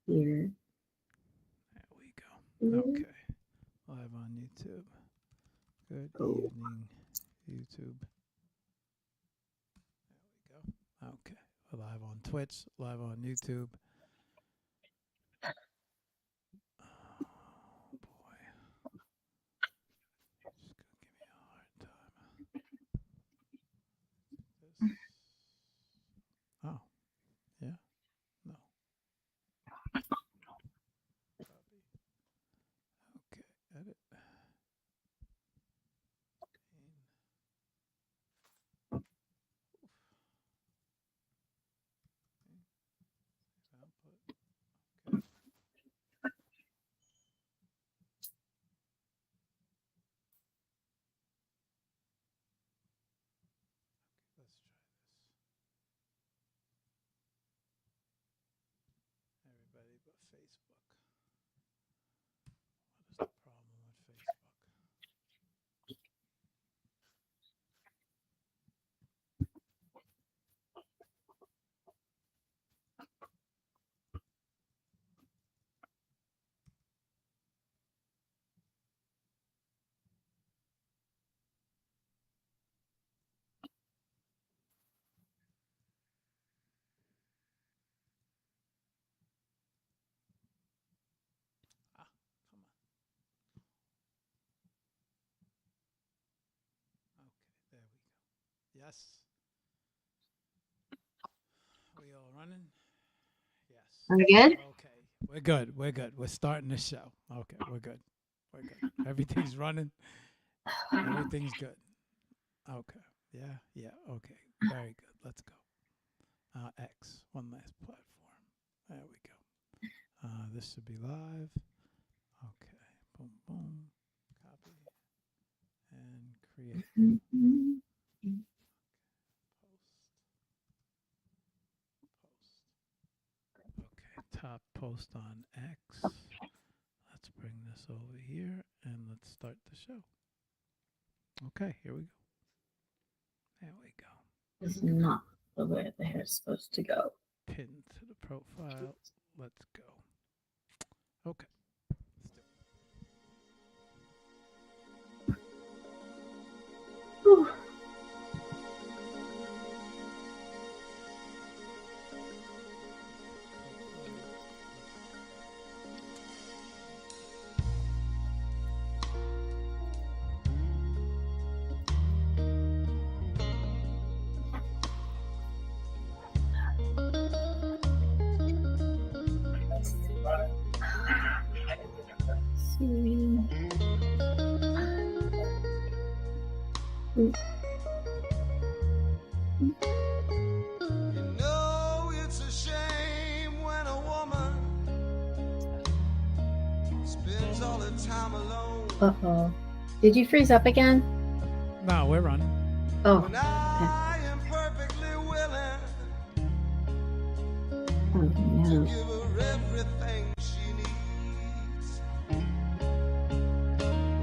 here. There we go. Okay. Live on YouTube. Good evening, YouTube. There we go. Okay. We're live on Twitch, live on YouTube. Oh, boy. Just going to give me a hard time. This. Oh. Yeah? No. Copy. Okay. Edit. Output. Okay. Let's try this. Everybody but Facebook. What is the problem with Facebook? Ah, come on. Okay, there we go. Yes. We all running? Yes. Are we good? Okay. We're good. We're good. We're starting the show. Okay, we're good. We're good. Everything's running. Everything's good. Okay. Yeah, yeah. Okay. Very good. Let's go. X. One last platform. There we go. This should be live. Okay. Boom, boom. Copy. And create. Post. Okay, top post on X. Let's bring this over here and let's start the show. Okay, here we go. There we go. This is not the way the hair is supposed to go. Pin to the profile. Let's go. Okay. Whew. You know it's a shame when a woman spends all her time alone. Uh-oh. Did you freeze up again? No, we're running. Oh. When I am perfectly willing Oh, to no. give her everything she needs.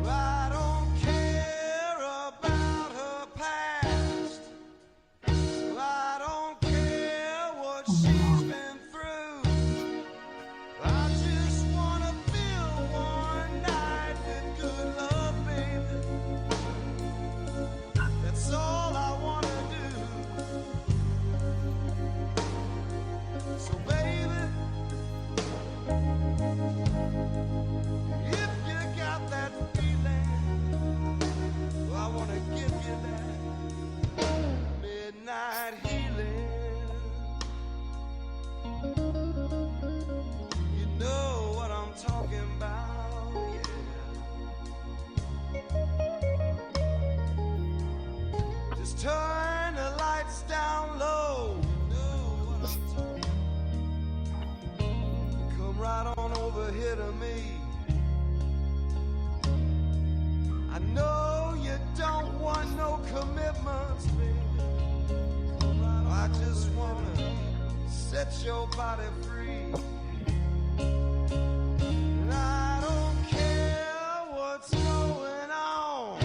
I don't care about her past. I don't care what she's been through. I just wanna feel one night with good love, baby. That's all I wanna do. So baby, if you got that feeling, well, I wanna give you that midnight healing. You know what I'm talking about, yeah. Just turn the lights down low. You know what I'm talking. Come right on over here to me. I know you don't want no commitments, baby. Come right on. I just wanna set your body free. And I don't care what's going on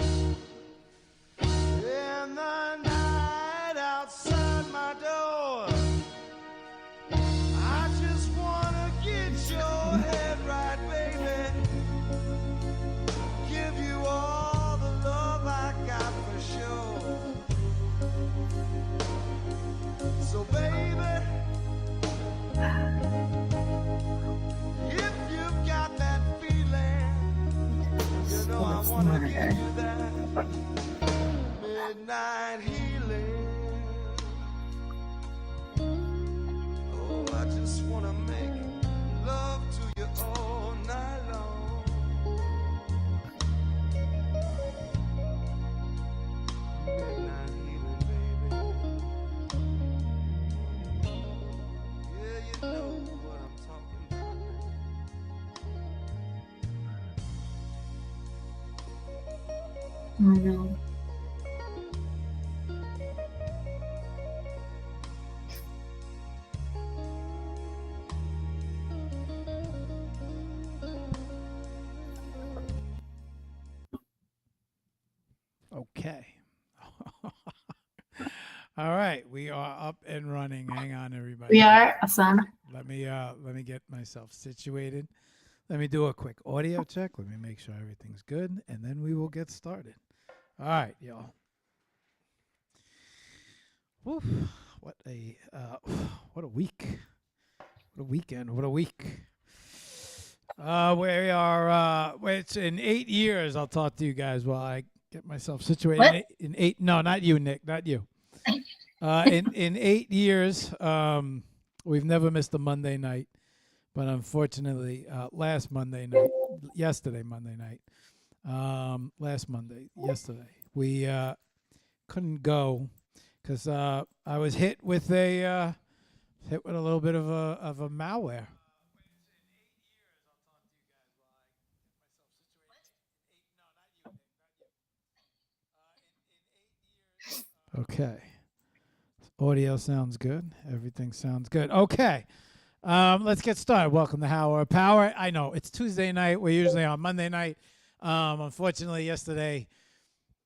in the night outside my door. I just wanna get you just wanna make love to you all night long. Midnight healing, baby. Yeah, you know what I'm talking about. I know. Okay. All right, we are up and running. Hang on, everybody. We are, Hassan. Let me get myself situated. Let me do a quick audio check. Let me make sure everything's good, and then we will get started. All right, y'all. Woof. What a week. What a weekend. What a week. We are it's in 8 years. I'll talk to you guys while I get myself situated. What? In eight, no, not you, Nick, not you. In 8 years, we've never missed a Monday night, but unfortunately, last Monday night, yesterday, we couldn't go because I was hit with a little bit of a malware. Okay. Audio sounds good. Everything sounds good. Okay. Let's get started. Welcome to Hour of Power. I know it's Tuesday night. We're usually on Monday night. Unfortunately, yesterday,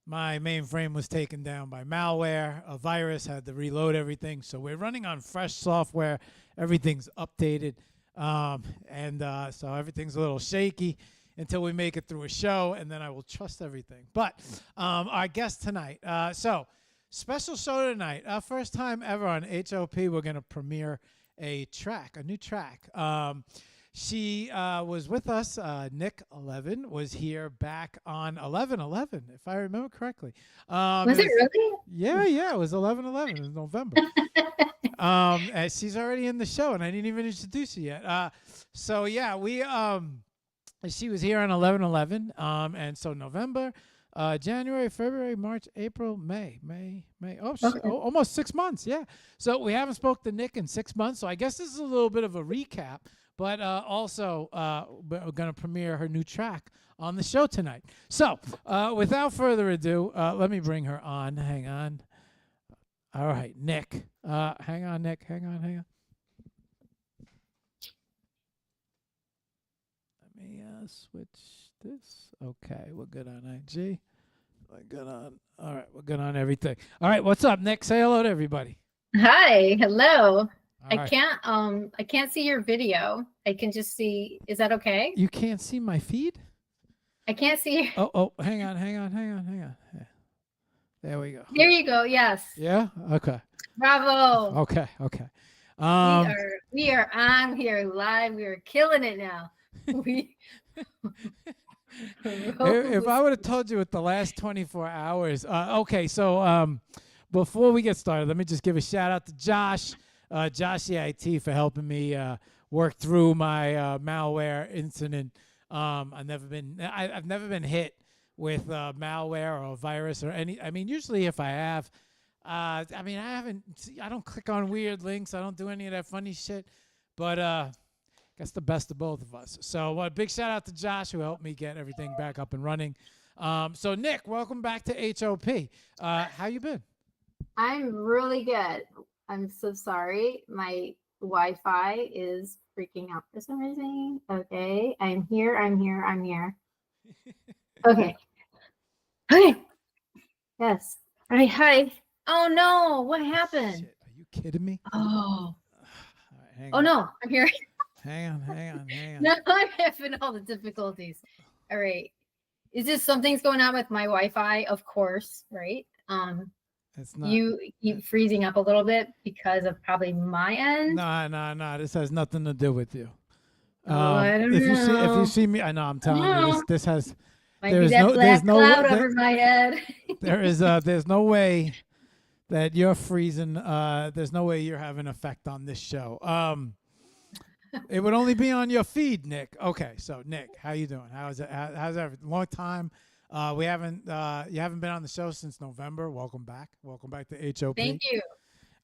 my mainframe was taken down by malware. A virus had to reload everything. So we're running on fresh software. Everything's updated. So everything's a little shaky until we make it through a show, and then I will trust everything. But our guest tonight. Special show tonight. First time ever on HOP, we're going to premiere a new track. She was with us. NIK 11 was here back on 11/11, if I remember correctly. Was it really? Yeah, it was 11/11 in November. And she's already in the show, and I didn't even introduce her yet. She was here on 11/11, and so November. January, February, March, April, May. Okay. Almost 6 months. Yeah. So we haven't spoke to NIK in 6 months. So I guess this is a little bit of a recap, but also we're going to premiere her new track on the show tonight. So without further ado, let me bring her on. Hang on. All right, NIK. Hang on, NIK. Hang on. Let me switch this. Okay, we're good on IG. We're good on. All right, we're good on everything. All right, what's up, NIK? Say hello to everybody. Hi, hello. All right. I can't see your video. I can just see. Is that okay? You can't see my feed? I can't see. Oh, hang on. Yeah. There we go. There you go. Yes. Yeah. Okay. Bravo. Okay. We are on here live. We are killing it now. If I would have told you with the last 24 hours. Okay, so before we get started, let me just give a shout out to Josh EIT for helping me work through my malware incident. I've never been hit with malware or a virus or any. I mean, usually if I have, I don't click on weird links. I don't do any of that funny shit. But that's the best of both of us. So a big shout out to Josh who helped me get everything back up and running. So NIK, welcome back to HOP. How you been? I'm really good. I'm so sorry. My Wi-Fi is freaking out for some reason. Okay, I'm here. Okay. Yes. All right. Hi. Oh no! What happened? Shit, are you kidding me? Oh. Right, Oh no! I'm here. Hang on. No, I'm having all the difficulties. All right. Is this something's going on with my Wi-Fi? Of course, right? It's not. You keep freezing up a little bit because of probably my end. No. This has nothing to do with you. I don't know. If you see me, I know I'm telling you this has. Might be that black cloud over my head. There's no way that you're freezing. There's no way you're having an effect on this show. It would only be on your feed, Nick. Okay, so Nick, how you doing? How's it? How's everything? Long time. We haven't. You haven't been on the show since November. Welcome back. Welcome back to HOP. Thank you.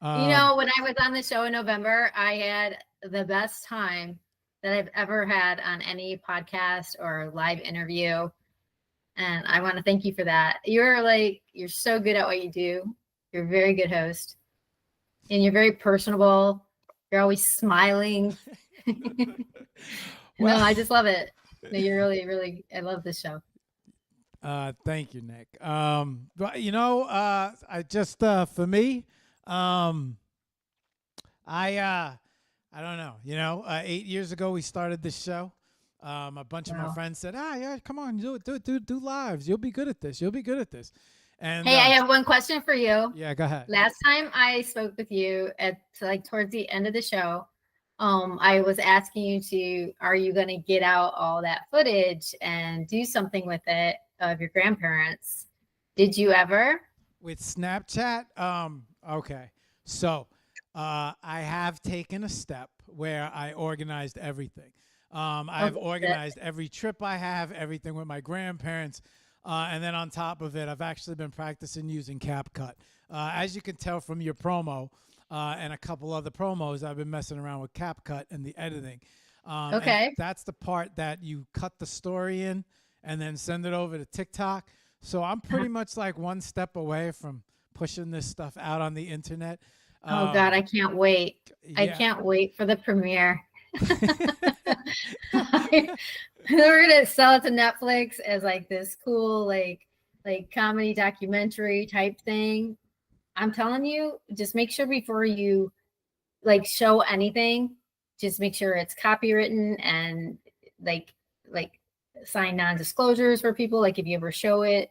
Um, When I was on the show in November, I had the best time that I've ever had on any podcast or live interview. And I want to thank you for that. You're so good at what you do. You're a very good host. And you're very personable. You're always smiling. No, I just love it. No, you're really, really, I love this show. Thank you, Nick. But I just for me, I don't know. 8 years ago we started this show. A bunch of my Wow. friends said, yeah, come on, do lives. You'll be good at this. You'll be good at this. And Hey, I have one question for you. yeah, go ahead. Last time I spoke with you towards the end of the show, I was asking you are you going to get out all that footage and do something with it of your grandparents? Did you ever? With Snapchat, okay. So, I have taken a step where I organized everything. I've organized every trip I have, everything with my grandparents. And then on top of it, I've actually been practicing using CapCut. As you can tell from your promo and a couple other promos, I've been messing around with CapCut and the editing. Okay. And that's the part that you cut the story in and then send it over to TikTok. So I'm pretty much like one step away from pushing this stuff out on the internet. Oh God, I can't wait. I yeah. can't wait for the premiere. We're gonna sell it to Netflix as like this cool like comedy documentary type thing. I'm telling you, just make sure before you like show anything, just make sure it's copywritten and like sign non-disclosures for people. Like if you ever show it,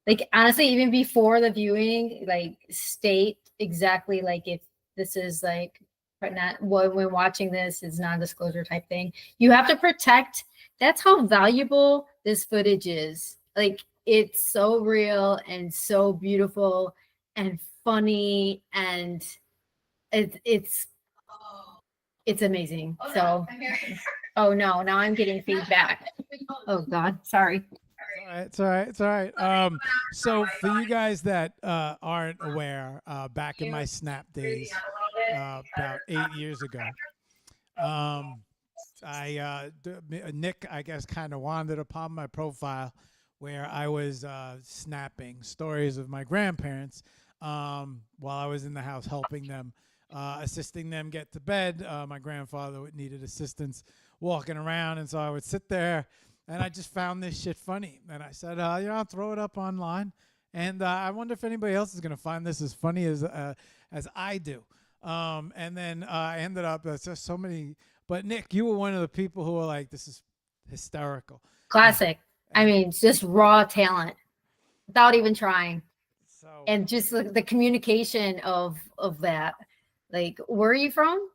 like honestly, even before the viewing, like state exactly like if this is like not when watching this is non-disclosure type thing. You have to protect. That's how valuable this footage is. Like it's so real and so beautiful and funny and it's amazing. Oh no, now I'm getting feedback. Oh God, sorry. It's all right. So for you guys that aren't aware, back in my Snap days, about 8 years ago, Nick, I guess, kind of wandered upon my profile where I was snapping stories of my grandparents while I was in the house helping them, assisting them get to bed. My grandfather needed assistance walking around, and so I would sit there, and I just found this shit funny. And I said, I'll throw it up online, and I wonder if anybody else is going to find this as funny as I do. And then I ended up, there's just so many. But Nick, you were one of the people who were like, this is hysterical. Classic. I mean, it's just raw talent without even trying. So, and just the communication of that. Like, where are you from?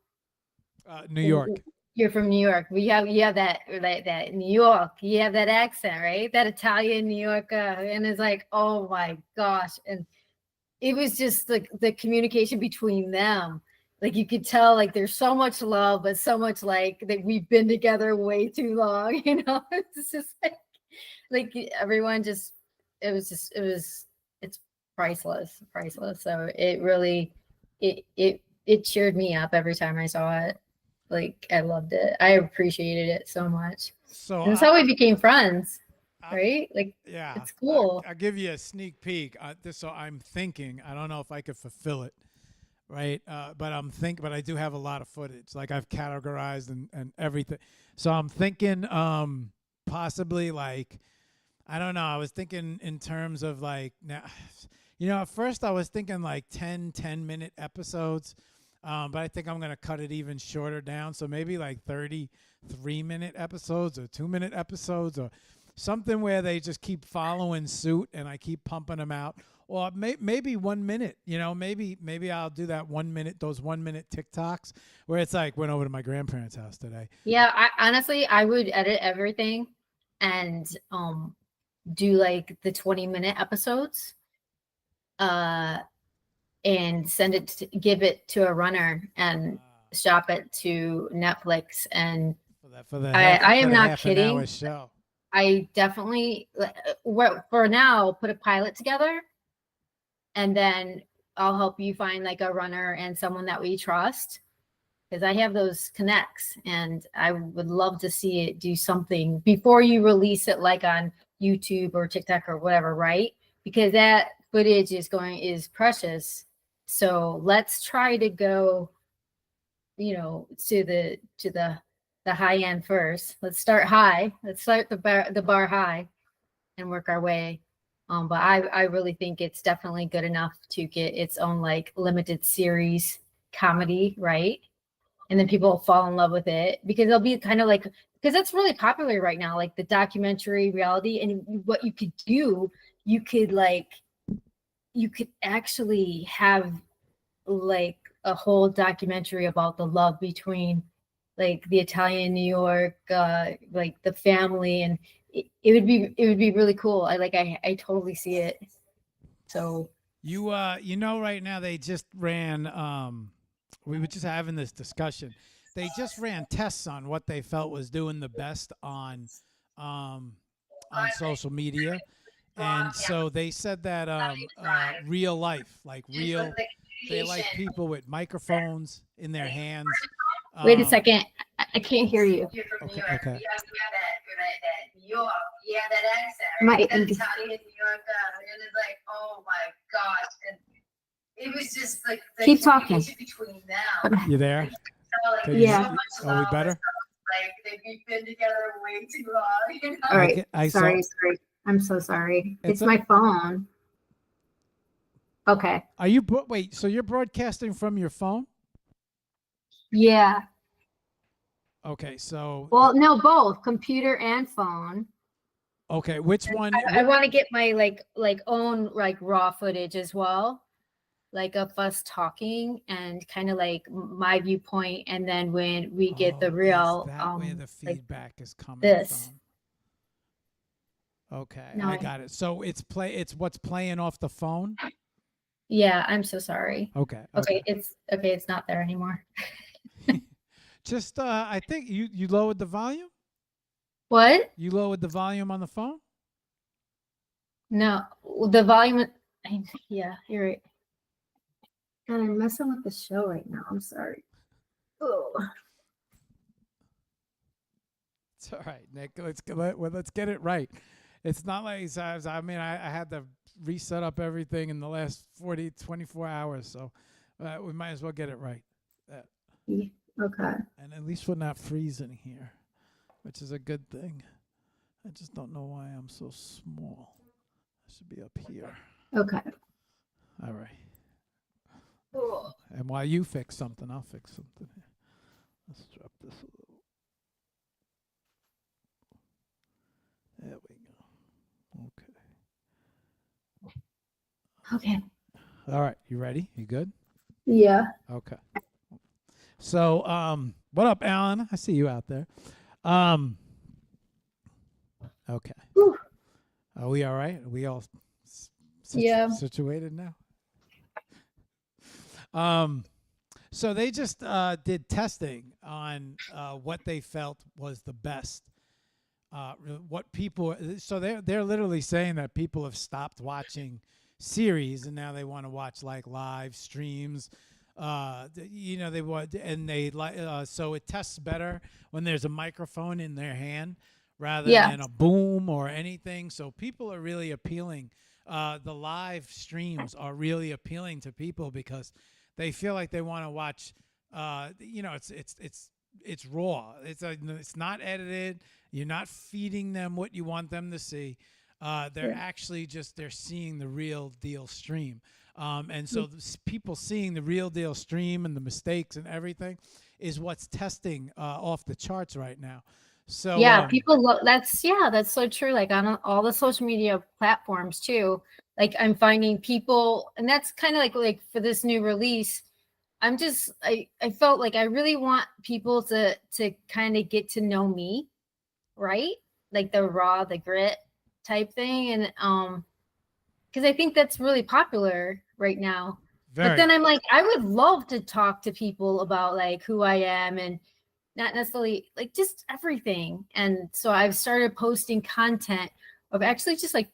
New York. You're from New York. You have that New York. You have that accent, right? That Italian New York, and it's like, oh my gosh! And it was just like the communication between them. Like you could tell, like there's so much love, but so much like that we've been together way too long. It's just like everyone just. It's priceless. So it really, it cheered me up every time I saw it. Like I loved it. I appreciated it so much. So and that's how we became friends, right? Like, yeah, it's cool. I'll give you a sneak peek. So I'm thinking. I don't know if I could fulfill it, right? But I do have a lot of footage. Like I've categorized and everything. So I'm thinking, possibly like, I don't know. I was thinking in terms of like now. At first I was thinking like 10-minute episodes, but I think I'm going to cut it even shorter down. So maybe like 33-minute episodes or 2-minute episodes or something where they just keep following suit and I keep pumping them out. Or maybe 1 minute, maybe I'll do that 1 minute, those 1 minute TikToks where it's like went over to my grandparents' house today. Yeah, I would edit everything and do like the 20-minute episodes. And give it to a runner and shop it to Netflix. And for the I am not half an hour kidding. show. I definitely, for now, put a pilot together, and then I'll help you find like a runner and someone that we trust, because I have those connects, and I would love to see it do something before you release it, like on YouTube or TikTok or whatever, right? Because that footage is precious. So let's try to go, to the high end first. Let's start high. Let's start the bar high and work our way. But I really think it's definitely good enough to get its own like limited series comedy, right? And then people will fall in love with it, because they'll be kind of like, because that's really popular right now, like the documentary reality. And what you could do, you could actually have like a whole documentary about the love between like the Italian New York, like the family, and it would be really cool. I totally see it. So You know, right now they just ran. We were just having this discussion. They just ran tests on what they felt was doing the best on social media, and so they said that real life, like real, they like people with microphones in their hands. wait a second, I can't hear you. Okay. Okay. You have that accent. My- Right? That Italian New York, and it's like, oh my gosh. And it was just like the Keep talking. communication between them. You there? Like, Can you- Yeah. so much Are we love better? and stuff. Like they've been together way too long. You know? All right. Okay, I sorry. I'm so sorry. It's my phone. Okay. Are you wait? So you're broadcasting from your phone? Yeah. Okay, so Well, no, both computer and phone. okay, which one? I want to get my own like raw footage as well, like of us talking and kind of like my viewpoint, and then when we get the real, is that where the like feedback is coming this. from? Okay, No. I got it. So it's what's playing off the phone. Yeah, I'm so sorry. Okay. Okay, it's not there anymore. Just I think you lowered the volume. What? You lowered the volume on the phone. No, the volume. Yeah, you're right. God, I'm messing with the show right now. I'm sorry. Oh. It's all right, Nick. Let's get it right. It's not like I mean, I had to reset up everything in the last 24 hours, so we might as well get it right. Yeah, okay. And at least we're not freezing here, which is a good thing. I just don't know why I'm so small. I should be up here. Okay. All right. Cool. And while you fix something, I'll fix something here. Let's drop this a little. There we go. Okay. Okay. All right. You ready? You good? Yeah. Okay. So, what up, Alan? I see you out there. Okay. Whew. Are we all right? Are we all situated now? So they just did testing on what they felt was the best. What people, so they're literally saying that people have stopped watching series and now they want to watch like live streams. They want, and they like, so it tests better when there's a microphone in their hand rather than a boom or anything. So people are really appealing. The live streams are really appealing to people because they feel like they want to watch. It's raw. It's not edited. You're not feeding them what you want them to see. They're actually they're seeing the real deal stream. And so people seeing the real deal stream and the mistakes and everything is what's testing off the charts right now. So people look. That's so true. Like on all the social media platforms too. Like I'm finding people, and that's kind of like for this new release. I felt like I really want people to kind of get to know me, right? Like the raw, the grit type thing, and because I think that's really popular right now. But then I'm like, I would love to talk to people about like who I am and not necessarily like just everything. And so I've started posting content of actually just like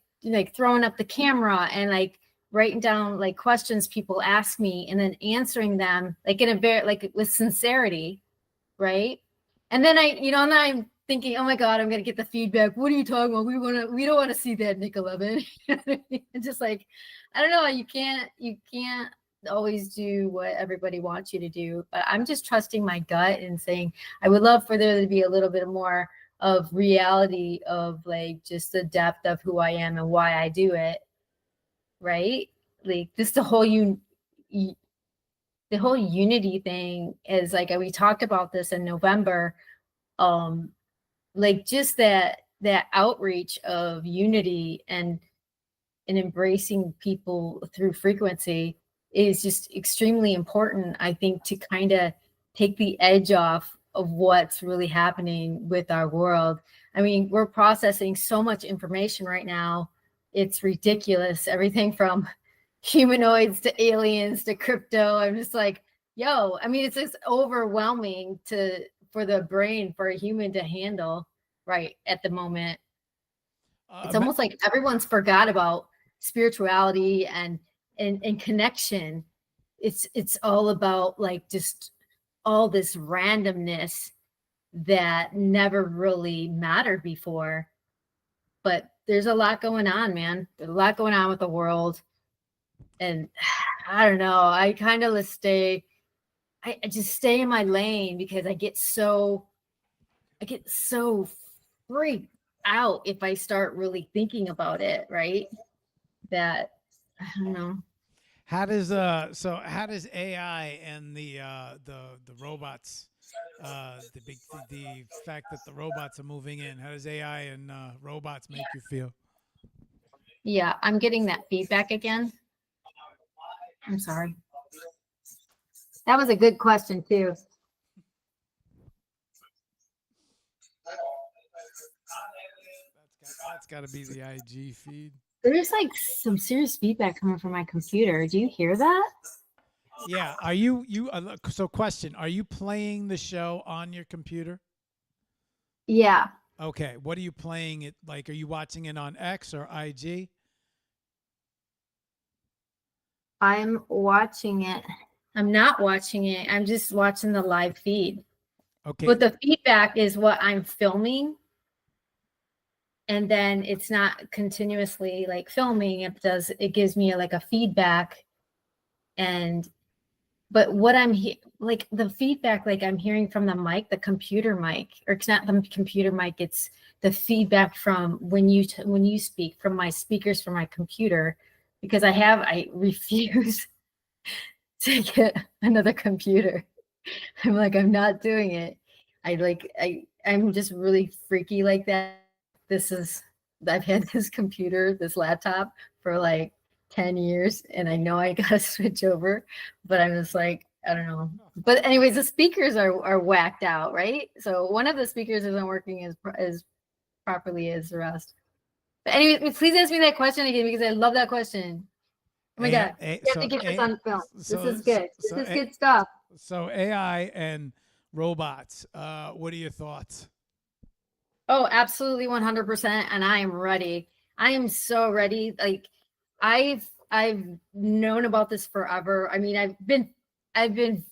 throwing up the camera and like writing down like questions people ask me and then answering them like in a very like with sincerity, right? And then and then I'm thinking, oh my God, I'm gonna get the feedback. What are you talking about? We don't want to see that, NIK 11. It's just like, I don't know. You can't always do what everybody wants you to do. But I'm just trusting my gut and saying, I would love for there to be a little bit more of reality of like just the depth of who I am and why I do it. Right? Like this, the whole unity thing is like, we talked about this in November. Like just that outreach of unity and embracing people through frequency is just extremely important, I think, to kind of take the edge off of what's really happening with our world. I mean, we're processing so much information right now. It's ridiculous. Everything from humanoids to aliens to crypto. I'm just like, yo, I mean, it's just overwhelming for the brain, for a human to handle right at the moment. It's almost like everyone's forgot about spirituality and connection. It's all about like just all this randomness that never really mattered before. But there's a lot going on, man. There's a lot going on with the world. And I don't know. I kind of I just stay in my lane because I get so freaked out if I start really thinking about it, right? That I don't know. How does AI and the robots, the fact that the robots are moving in, how does AI and robots make you feel? Yeah, I'm getting that feedback again. I'm sorry. That was a good question too. That's got to be the IG feed. There's like some serious feedback coming from my computer. Do you hear that? Yeah. Are so question, are you playing the show on your computer? Yeah. Okay. What are you playing it like? Are you watching it on X or IG? I'm watching it. I'm not watching it. I'm just watching the live feed. Okay. But the feedback is what I'm filming. And then it's not continuously like filming. It gives me like a feedback. But what like the feedback, like I'm hearing from the mic, the computer mic, or it's not the computer mic, it's the feedback from when you speak from my speakers from my computer, because I refuse to get another computer. I'm like, I'm not doing it. I'm just really freaky like that. I've had this computer, this laptop for like 10 years and I know I gotta switch over, but I'm just like, I don't know. But anyways, the speakers are whacked out, right? So one of the speakers isn't working as properly as the rest. But anyway, please ask me that question again because I love that question. Oh my God. You have to get this on film. This is good. This is good stuff. So AI and robots, what are your thoughts? Oh, absolutely 100%. And I am ready. I am so ready. Like I've known about this forever. I mean, I've been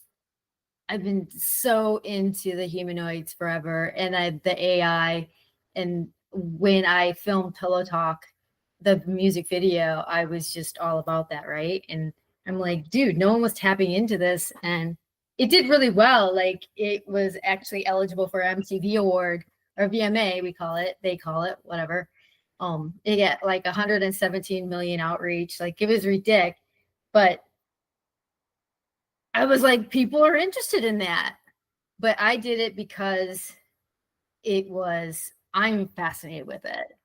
so into the humanoids forever and the AI. And when I filmed Pillow Talk, the music video, I was just all about that, right? And I'm like, dude, no one was tapping into this. And it did really well. Like it was actually eligible for MTV Award or VMA, they call it, whatever. It got like 117 million outreach. Like it was ridiculous. But I was like, people are interested in that. But I did it because I'm fascinated with it.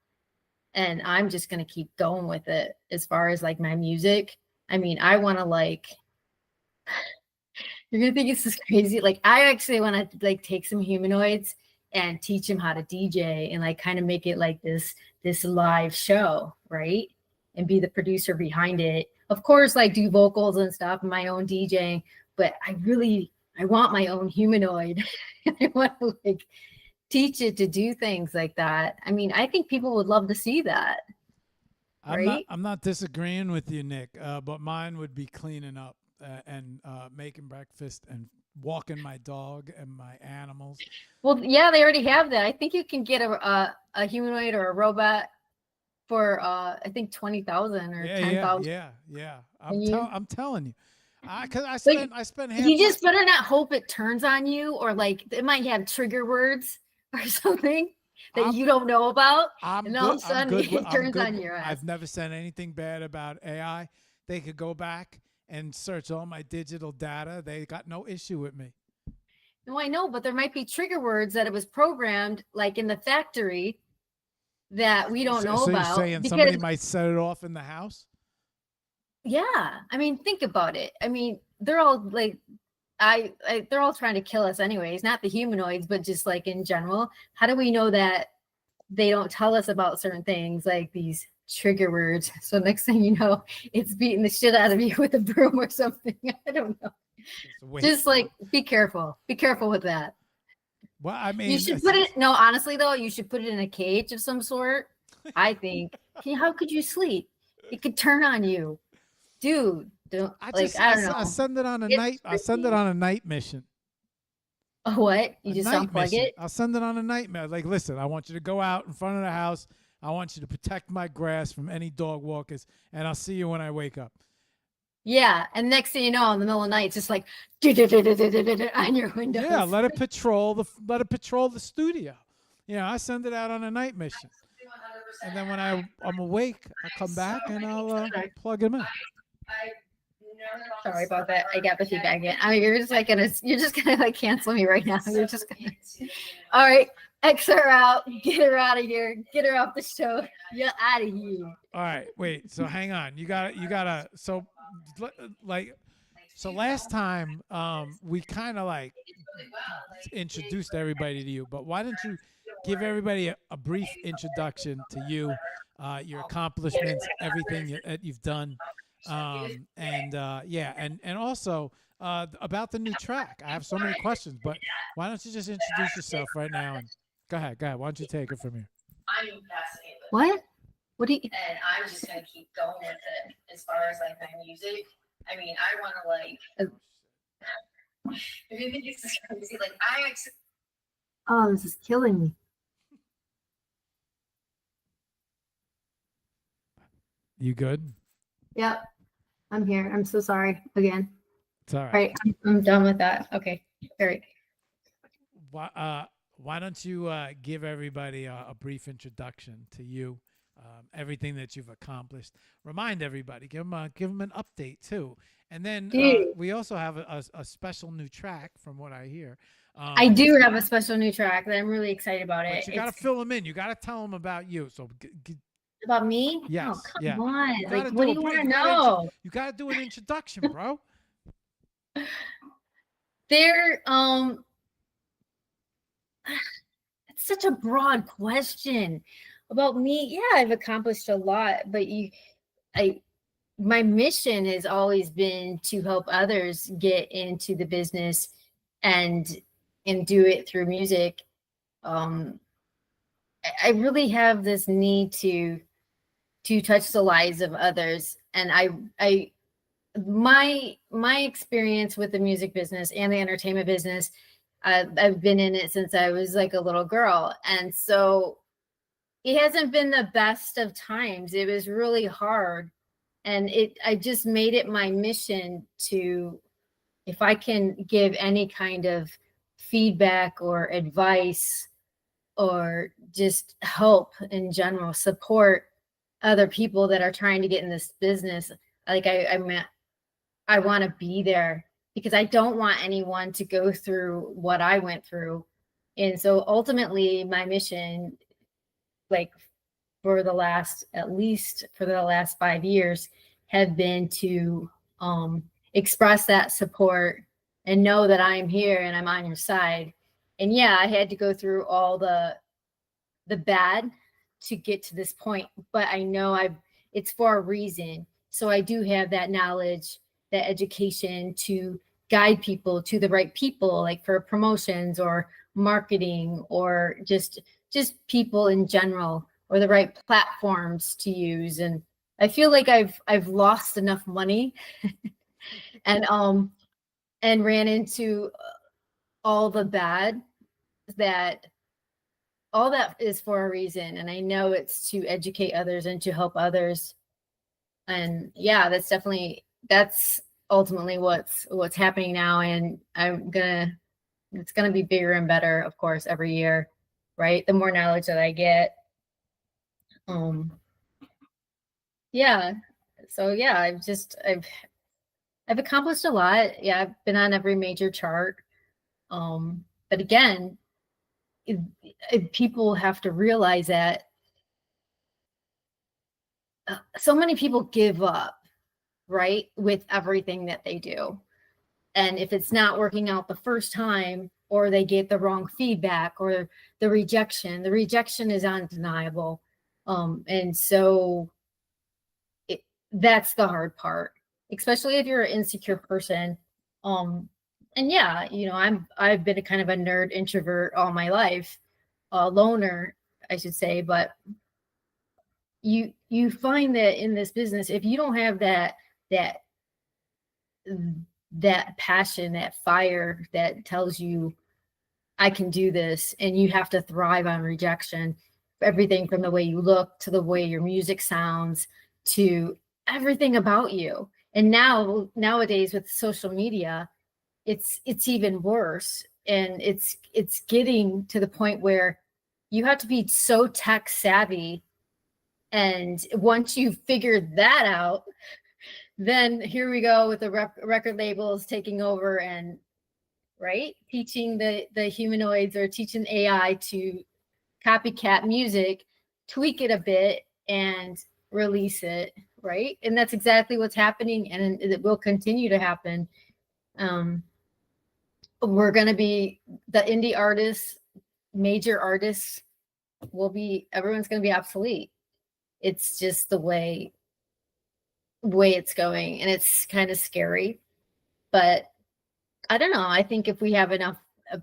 And I'm just going to keep going with it as far as like my music. I mean, I want to like, you're going to think this is crazy. Like I actually want to like take some humanoids and teach them how to DJ and like kind of make it like this live show, right? And be the producer behind it of course, like do vocals and stuff, my own DJing, but I want my own humanoid. I want to like teach it to do things like that. I mean, I think people would love to see that. Right? I'm not disagreeing with you, Nick, but mine would be cleaning up and making breakfast and walking my dog and my animals. Well, yeah, they already have that. I think you can get a humanoid or a robot for I think 20,000 or 10,000. Yeah. You- I'm telling you, because I But spent half. you just better not hope it turns on you, or like it might have trigger words or something that you don't know about, and all of a sudden it turns on your ass. I've never said anything bad about AI. They could go back and search all my digital data. They got no issue with me. No, I know, but there might be trigger words that it was programmed like in the factory that we don't know so about. You're saying somebody might set it off in the house? Yeah, I mean, think about it. I mean, they're all like, they're all trying to kill us anyways, not the humanoids, but just like in general. How do we know that they don't tell us about certain things like these trigger words? So next thing you know, it's beating the shit out of you with a broom or something. I don't know. Just like be careful with that. Well, I mean, you should put it. No, honestly though, you should put it in a cage of some sort. I think. How could you sleep? It could turn on you, dude. Don't I don't know. I send it on a night. I send it on a night mission. Oh, what? You just unplug it? I'll send it on a night mission. Like, listen, I want you to go out in front of the house. I want you to protect my grass from any dog walkers, and I'll see you when I wake up. Yeah, and next thing you know, in the middle of the night, it's just like on your windows. Yeah, let it patrol the studio. I send it out on a night mission, and then when I'm awake, I come back and I'll plug him in. Sorry about that. I got the feedback again. I mean, you're just gonna like cancel me right now. You're just gonna. All right, X her out. Get her out of here. Get her off the show. You're out of here. All right, wait. So hang on. You gotta. So last time we kind of like introduced everybody to you, but why don't you give everybody a brief introduction to you, your accomplishments, everything that you've done. And also about the new track. I have so many questions, but why don't you just introduce yourself right now? And go ahead. Why don't you take it from here? I'm fascinated with What? What do you? and I'm just gonna keep going with it as far as like my music. I mean, I want to like. If you think this is crazy, like Oh, this is killing me. You good? Yep, I'm here. I'm so sorry again. It's all right. Right, I'm done with that. Okay, all right. Why don't you give everybody a brief introduction to you, everything that you've accomplished. Remind everybody, give them an update too. And then we also have a special new track, from what I hear. I do have a special new track that I'm really excited about. But you got to fill them in. You got to tell them about you. So about me? Yes. Oh, come on. Like, do what do you want to know? You got to do an introduction, bro. They're it's such a broad question about me. Yeah, I've accomplished a lot, but my mission has always been to help others get into the business and do it through music. I really have this need to touch the lives of others, and my experience with the music business and the entertainment business, I've been in it since I was like a little girl, and so it hasn't been the best of times. It was really hard, and I just made it my mission to, if I can give any kind of feedback or advice or just help in general, support other people that are trying to get in this business. Like I want to be there, because I don't want anyone to go through what I went through. And so ultimately my mission, like at least for the last 5 years, have been to express that support and know that I'm here and I'm on your side. And yeah, I had to go through all the bad to get to this point, but I know it's for a reason. So I do have that knowledge, that education to guide people to the right people, like for promotions or marketing or just people in general, or the right platforms to use. And I feel like I've lost enough money and and ran into all the bad, that all that is for a reason. And I know it's to educate others and to help others. And yeah, that's ultimately what's happening now. And it's gonna be bigger and better, of course, every year, right? The more knowledge that I get. Yeah. So yeah, I've accomplished a lot. Yeah, I've been on every major chart. But again, people have to realize that so many people give up, right, with everything that they do. And if it's not working out the first time, or they get the wrong feedback, or the rejection is undeniable. And so that's the hard part, especially if you're an insecure person. And yeah, I've been a kind of a nerd introvert all my life, a loner, I should say. But you find that in this business, if you don't have that passion, that fire that tells you I can do this, and you have to thrive on rejection, everything from the way you look to the way your music sounds to everything about you. And nowadays with social media, it's even worse. And it's getting to the point where you have to be so tech savvy. And once you figure that out, then here we go with the record labels taking over, and right, teaching the humanoids, or teaching AI to copycat music, tweak it a bit, and release it, right? And that's exactly what's happening, and it will continue to happen. We're going to be the indie artists, major artists everyone's going to be obsolete. It's just the way it's going, and it's kind of scary. But I don't know. I think if we have enough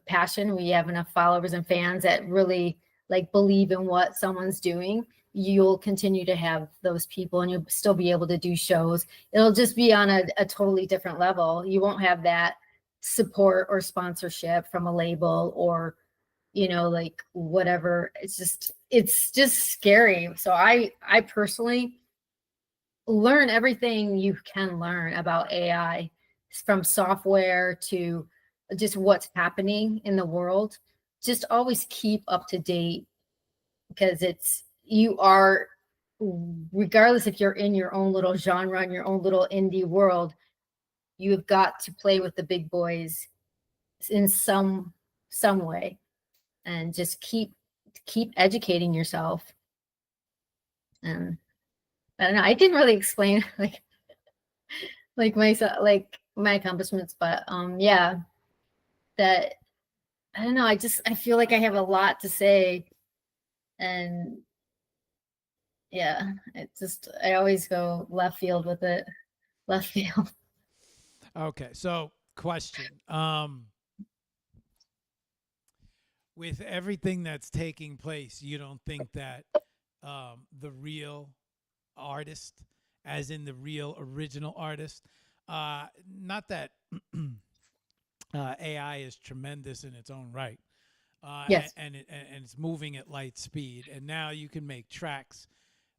passion, we have enough followers and fans that really like believe in what someone's doing, you'll continue to have those people, and you'll still be able to do shows. It'll just be on a totally different level. You won't have that support or sponsorship from a label, or like whatever. It's just scary. So I personally learn everything you can learn about AI, from software to just what's happening in the world. Just always keep up to date, because you are, regardless if you're in your own little genre, in your own little indie world, you've got to play with the big boys in some way, and just keep educating yourself. And I don't know, I didn't really explain like myself, like my accomplishments, but yeah, that I don't know, I feel like I have a lot to say. And yeah, I always go left field with it. Left field. Okay, so question. With everything that's taking place, you don't think that the real artist, as in the real original artist, not that AI is tremendous in its own right, Yes. and it's moving at light speed, and now you can make tracks.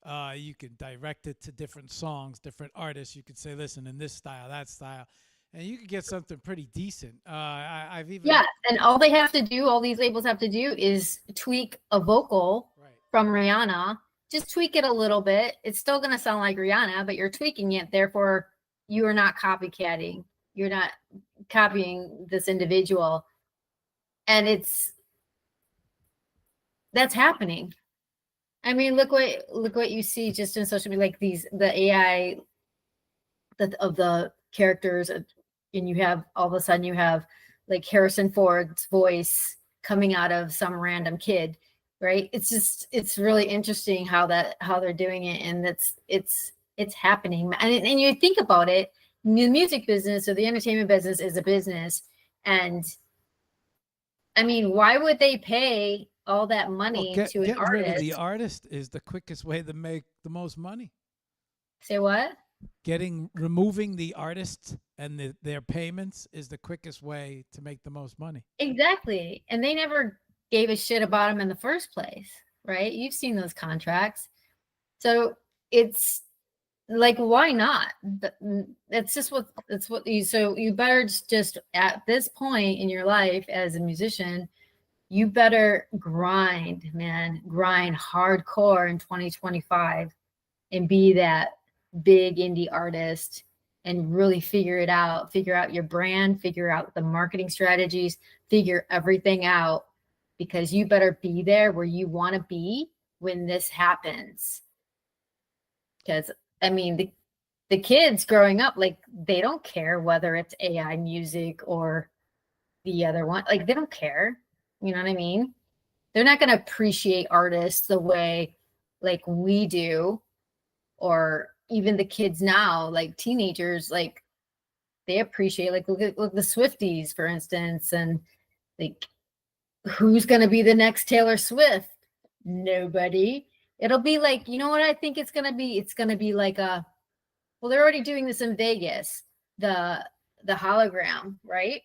You can direct it to different songs, different artists. You could say, listen, in this style, that style, and you could get something pretty decent. I've even And all these labels have to do is tweak a vocal from Rihanna. Just tweak it a little bit. It's still going to sound like Rihanna, but you're tweaking it. Therefore, you are not copycatting. You're not copying this individual. And that's happening. I mean, look what you see just in social media, like the AI of the characters, and you have all of a sudden you have like Harrison Ford's voice coming out of some random kid, right? It's really interesting how they're doing it, and It's happening. And you think about it, the music business or the entertainment business is a business. And I mean, why would they pay all that money to an getting rid of the artist? artist is the quickest way to make the most money. Say what? Removing the artists and their payments is the quickest way to make the most money. Exactly. And they never gave a shit about them in the first place, right? You've seen those contracts. So it's like, why not? It's just so you better just at this point in your life as a musician, you better grind, man, grind hardcore in 2025 and be that big indie artist and really figure out your brand, figure out the marketing strategies, figure everything out, because you better be there where you want to be when this happens. Because I mean, the kids growing up, like, they don't care whether it's AI music or the other one. Like, they don't care. You know what I mean? They're not going to appreciate artists the way like we do, or even the kids now, like teenagers, like they appreciate, like, look at the Swifties, for instance, and like, who's going to be the next Taylor Swift? Nobody. It'll be like, you know what I think it's going to be? It's going to be like well, they're already doing this in Vegas, the hologram, right?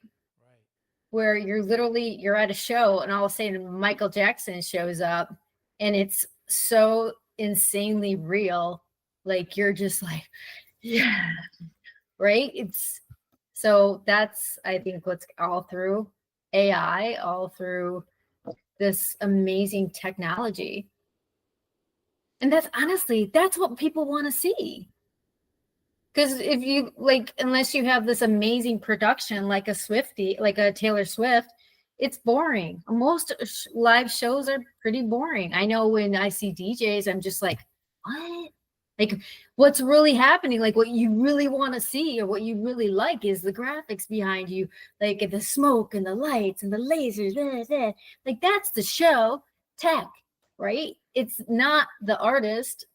Where you're at a show and all of a sudden Michael Jackson shows up and it's so insanely real. Like, you're just like, yeah, right? That's, I think, what's all through AI, all through this amazing technology. And that's what people want to see. Because if you like, unless you have this amazing production like a Swiftie, like a Taylor Swift, it's boring. Most live shows are pretty boring. I know when I see DJs, I'm just like, what? Like, what's really happening? Like, what you really want to see or what you really like is the graphics behind you, like the smoke and the lights and the lasers. Like, that's the show tech, right? It's not the artist.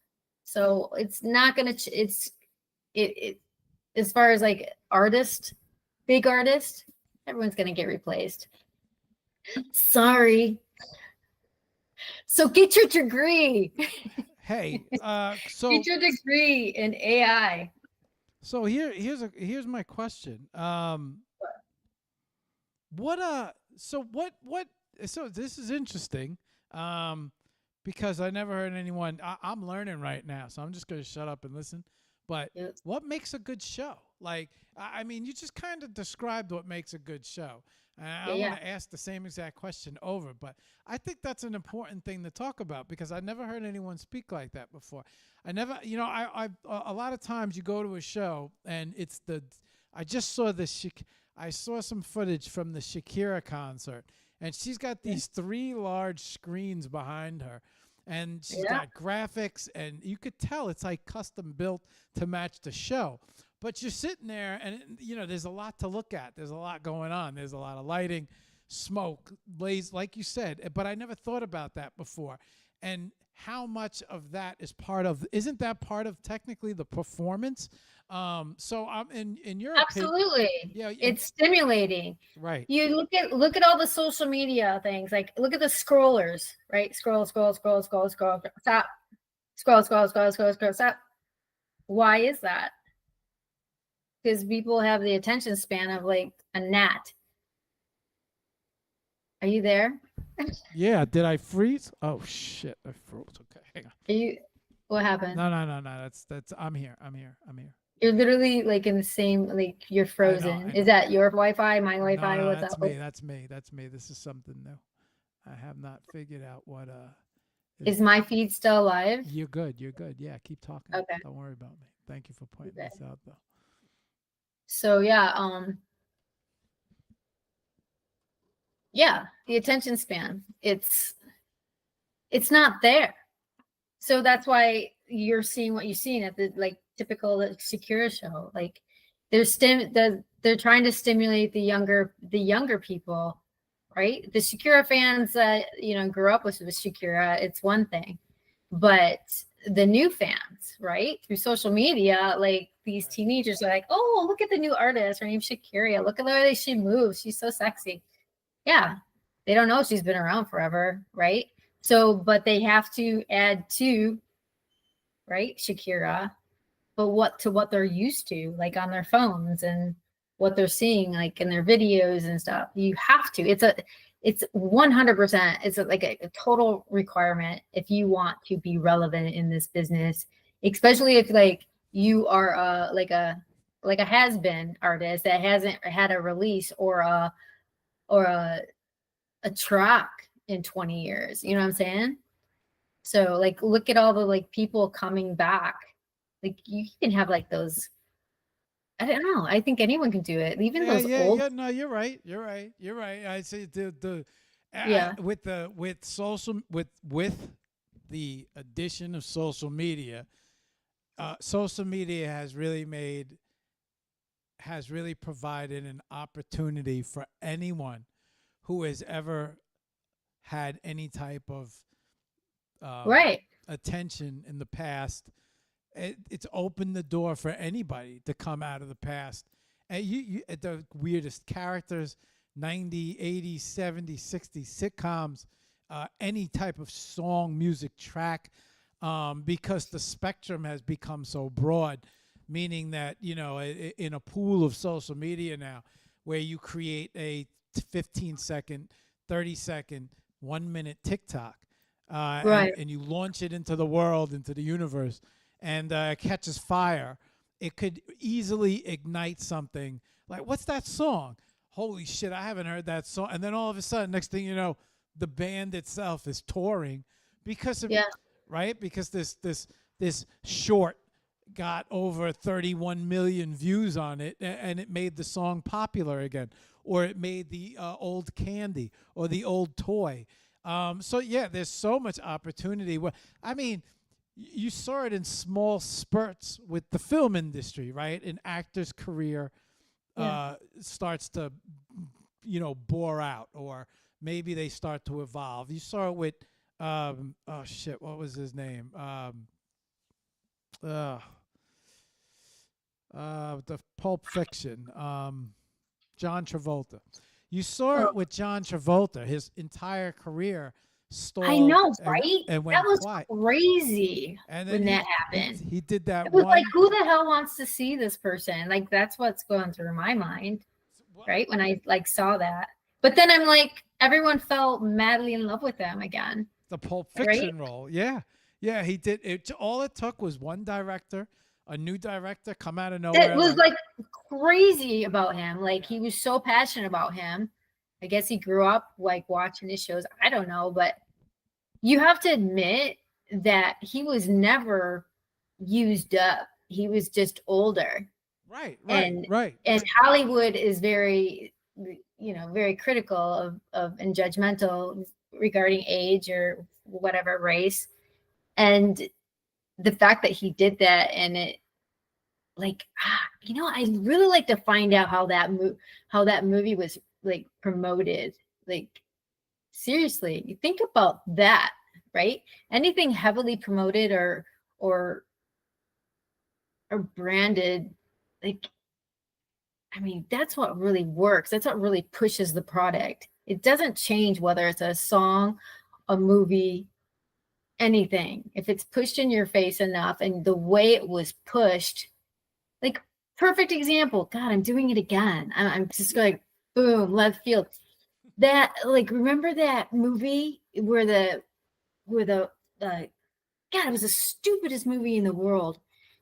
So it's not going to, it as far as like big artist, everyone's gonna get replaced. Sorry. So get your degree. Hey, so Get your degree in AI. So here's my question. So this is interesting. Because I never heard anyone. I'm learning right now, so I'm just gonna shut up and listen. But what makes a good show? Like, I mean, you just kind of described what makes a good show. I want to ask the same exact question over, but I think that's an important thing to talk about because I never heard anyone speak like that before. I never, I a lot of times you go to a show and I just saw I saw some footage from the Shakira concert, and she's got these 3 large screens behind her. And she's got graphics, and you could tell it's like custom built to match the show. But you're sitting there, and there's a lot to look at. There's a lot going on. There's a lot of lighting, smoke, blaze, like you said. But I never thought about that before. And how much of that isn't that part of technically the performance? So in your absolutely opinion, it's stimulating, right? You look at all the social media things, like look at the scrollers, right? Scroll, stop, scroll, stop. Why is that? Because people have the attention span of like a gnat. Are you there? Yeah, did I freeze? Oh shit, I froze. Okay, hang on. What happened? No. That's I'm here. You're literally like in the same, like you're frozen. I know. Is that your Wi-Fi? My Wi-Fi? No, What's that's up? That's me. This is something new. I have not figured out what Is my feed still alive? You're good. Yeah, keep talking. Okay. Don't worry about me. Thank you for pointing this out though. So the attention span, it's not there. So that's why you're seeing what you're seeing at the like typical Shakira show. Like they're trying to stimulate the younger people, right? The Shakira fans that grew up with Shakira, it's one thing, but the new fans, right? Through social media, like these Right. teenagers are like, oh, look at the new artist. Her name's Shakira. Look at the way she moves. She's so sexy. Yeah. They don't know she's been around forever, right? So, but they have to add to, right, Shakira, but what they're used to, like on their phones and what they're seeing, like in their videos and stuff. You have to. It's 100%. It's like a total requirement if you want to be relevant in this business, especially if like you are like a has-been artist that hasn't had a release or a track in 20 years. You know what I'm saying? So like look at all the like people coming back. Like you can have like those. I don't know. I think anyone can do it. Even those old. Yeah. No, you're right. You're right. You're right. I say Yeah. with the addition of social media, social media has really provided an opportunity for anyone who has ever had any type of Right. attention in the past. It's opened the door for anybody to come out of the past. And you the weirdest characters, 90s, 80s, 70s, 60s sitcoms, any type of song, music track, because the spectrum has become so broad, meaning that, in a pool of social media now, where you create a 15-second, 30-second, 1-minute TikTok, Right. and you launch it into the world, into the universe, and catches fire, it could easily ignite something like, what's that song? Holy shit, I haven't heard that song. And then all of a sudden, next thing you know, the band itself is touring because of, Yeah. right? Because this short got over 31 million views on it, and it made the song popular again, or it made the old candy or the old toy. So yeah, there's so much opportunity. I mean, you saw it in small spurts with the film industry, right? An actor's career starts to, bore out, or maybe they start to evolve. You saw it with, oh shit, what was his name? The Pulp Fiction, John Travolta. You saw it with John Travolta. His entire career stalled. I know, and, right? and went That was quiet. crazy And when then that happened. he did that It was one. like, who the hell wants to see this person? Like, that's what's going through my mind, right? When I like saw that. But then I'm like, everyone fell madly in love with them again. The Pulp Right? Fiction role. Yeah. Yeah, he did it. All it took was one director, a new director, come out of nowhere. It was like crazy about him. Like he was so passionate about him. I guess he grew up like watching his shows. I don't know, but you have to admit that he was never used up. He was just older. Right. And Hollywood is very, very critical of and judgmental regarding age or whatever race. And the fact that he did that, and it, like, I really like to find out how that movie was like promoted. Like, seriously, you think about that, right? Anything heavily promoted or branded, like, I mean, that's what really works. That's what really pushes the product. It doesn't change whether it's a song, a movie, anything. If it's pushed in your face enough, and the way it was pushed, like, perfect example. God, I'm doing it again. I'm just like, boom, left field. That, like, remember that movie where the God, it was the stupidest movie in the world,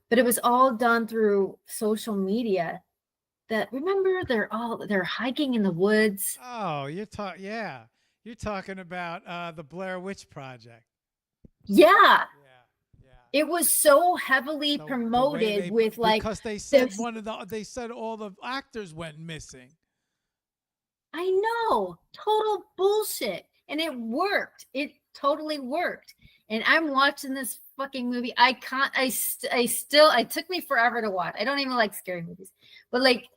but it was all done through social media. That, remember, they're hiking in the woods. Oh, you're talking about the Blair Witch Project. Yeah. Yeah. It was so heavily promoted with like, because they said they said all the actors went missing. I know, total bullshit. And it worked. It totally worked. And I'm watching this fucking movie. It took me forever to watch. I don't even like scary movies, but like,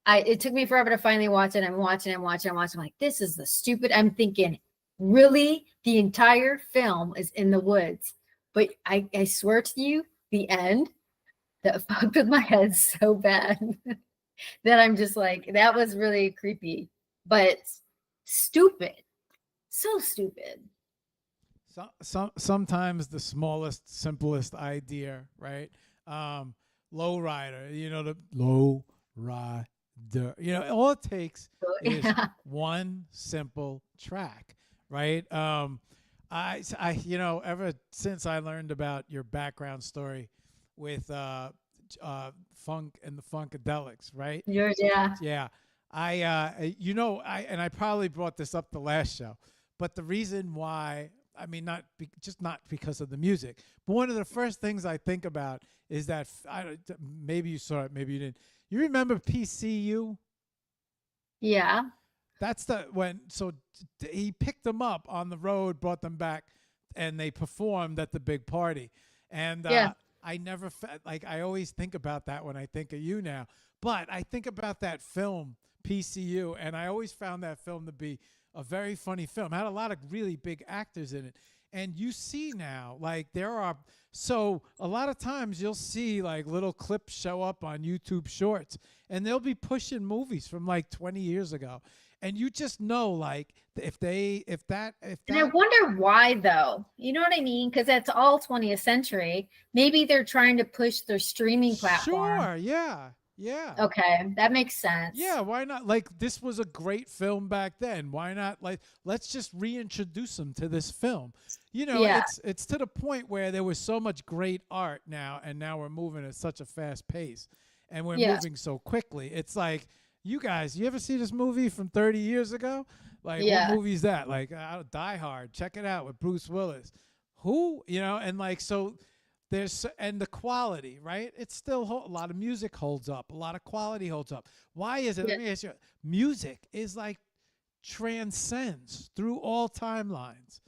it took me forever to finally watch it. I'm watching. I'm like, this is the stupid. I'm thinking, really? The entire film is in the woods But I swear to you, the end that fucked with my head so bad that I'm just like, that was really creepy, but stupid. So stupid. Sometimes the smallest, simplest idea, right? Low rider, the low rider. All it takes is Yeah. one simple track, right? Ever since I learned about your background story with funk and the Funkadelics, right? Yours, yeah. Yeah, I probably brought this up the last show, but the reason why, I mean, just not because of the music, but one of the first things I think about is that maybe you saw it, maybe you didn't. You remember PCU? Yeah. That's he picked them up on the road, brought them back, and they performed at the big party. And Yeah. I never like, I always think about that when I think of you now. But I think about that film PCU, and I always found that film to be a very funny film. It had a lot of really big actors in it. And you see now, like, so a lot of times you'll see like little clips show up on YouTube Shorts, and they'll be pushing movies from like 20 years ago. And you just know, like, if that. And I wonder why, though. You know what I mean? Because that's all 20th century. Maybe they're trying to push their streaming platform. Sure, yeah. Yeah. Okay, that makes sense. Yeah, why not? Like, this was a great film back then. Why not? Like, let's just reintroduce them to this film. Yeah. It's to the point where there was so much great art now, and now we're moving at such a fast pace, and we're moving so quickly. It's like, you guys, you ever see this movie from 30 years ago? Like, what movie is that? Like, Die Hard. Check it out with Bruce Willis. Who? And like, so. And the quality, right? It's still a lot of music holds up. A lot of quality holds up. Why is it? Let me ask you. Music is like transcends through all timelines.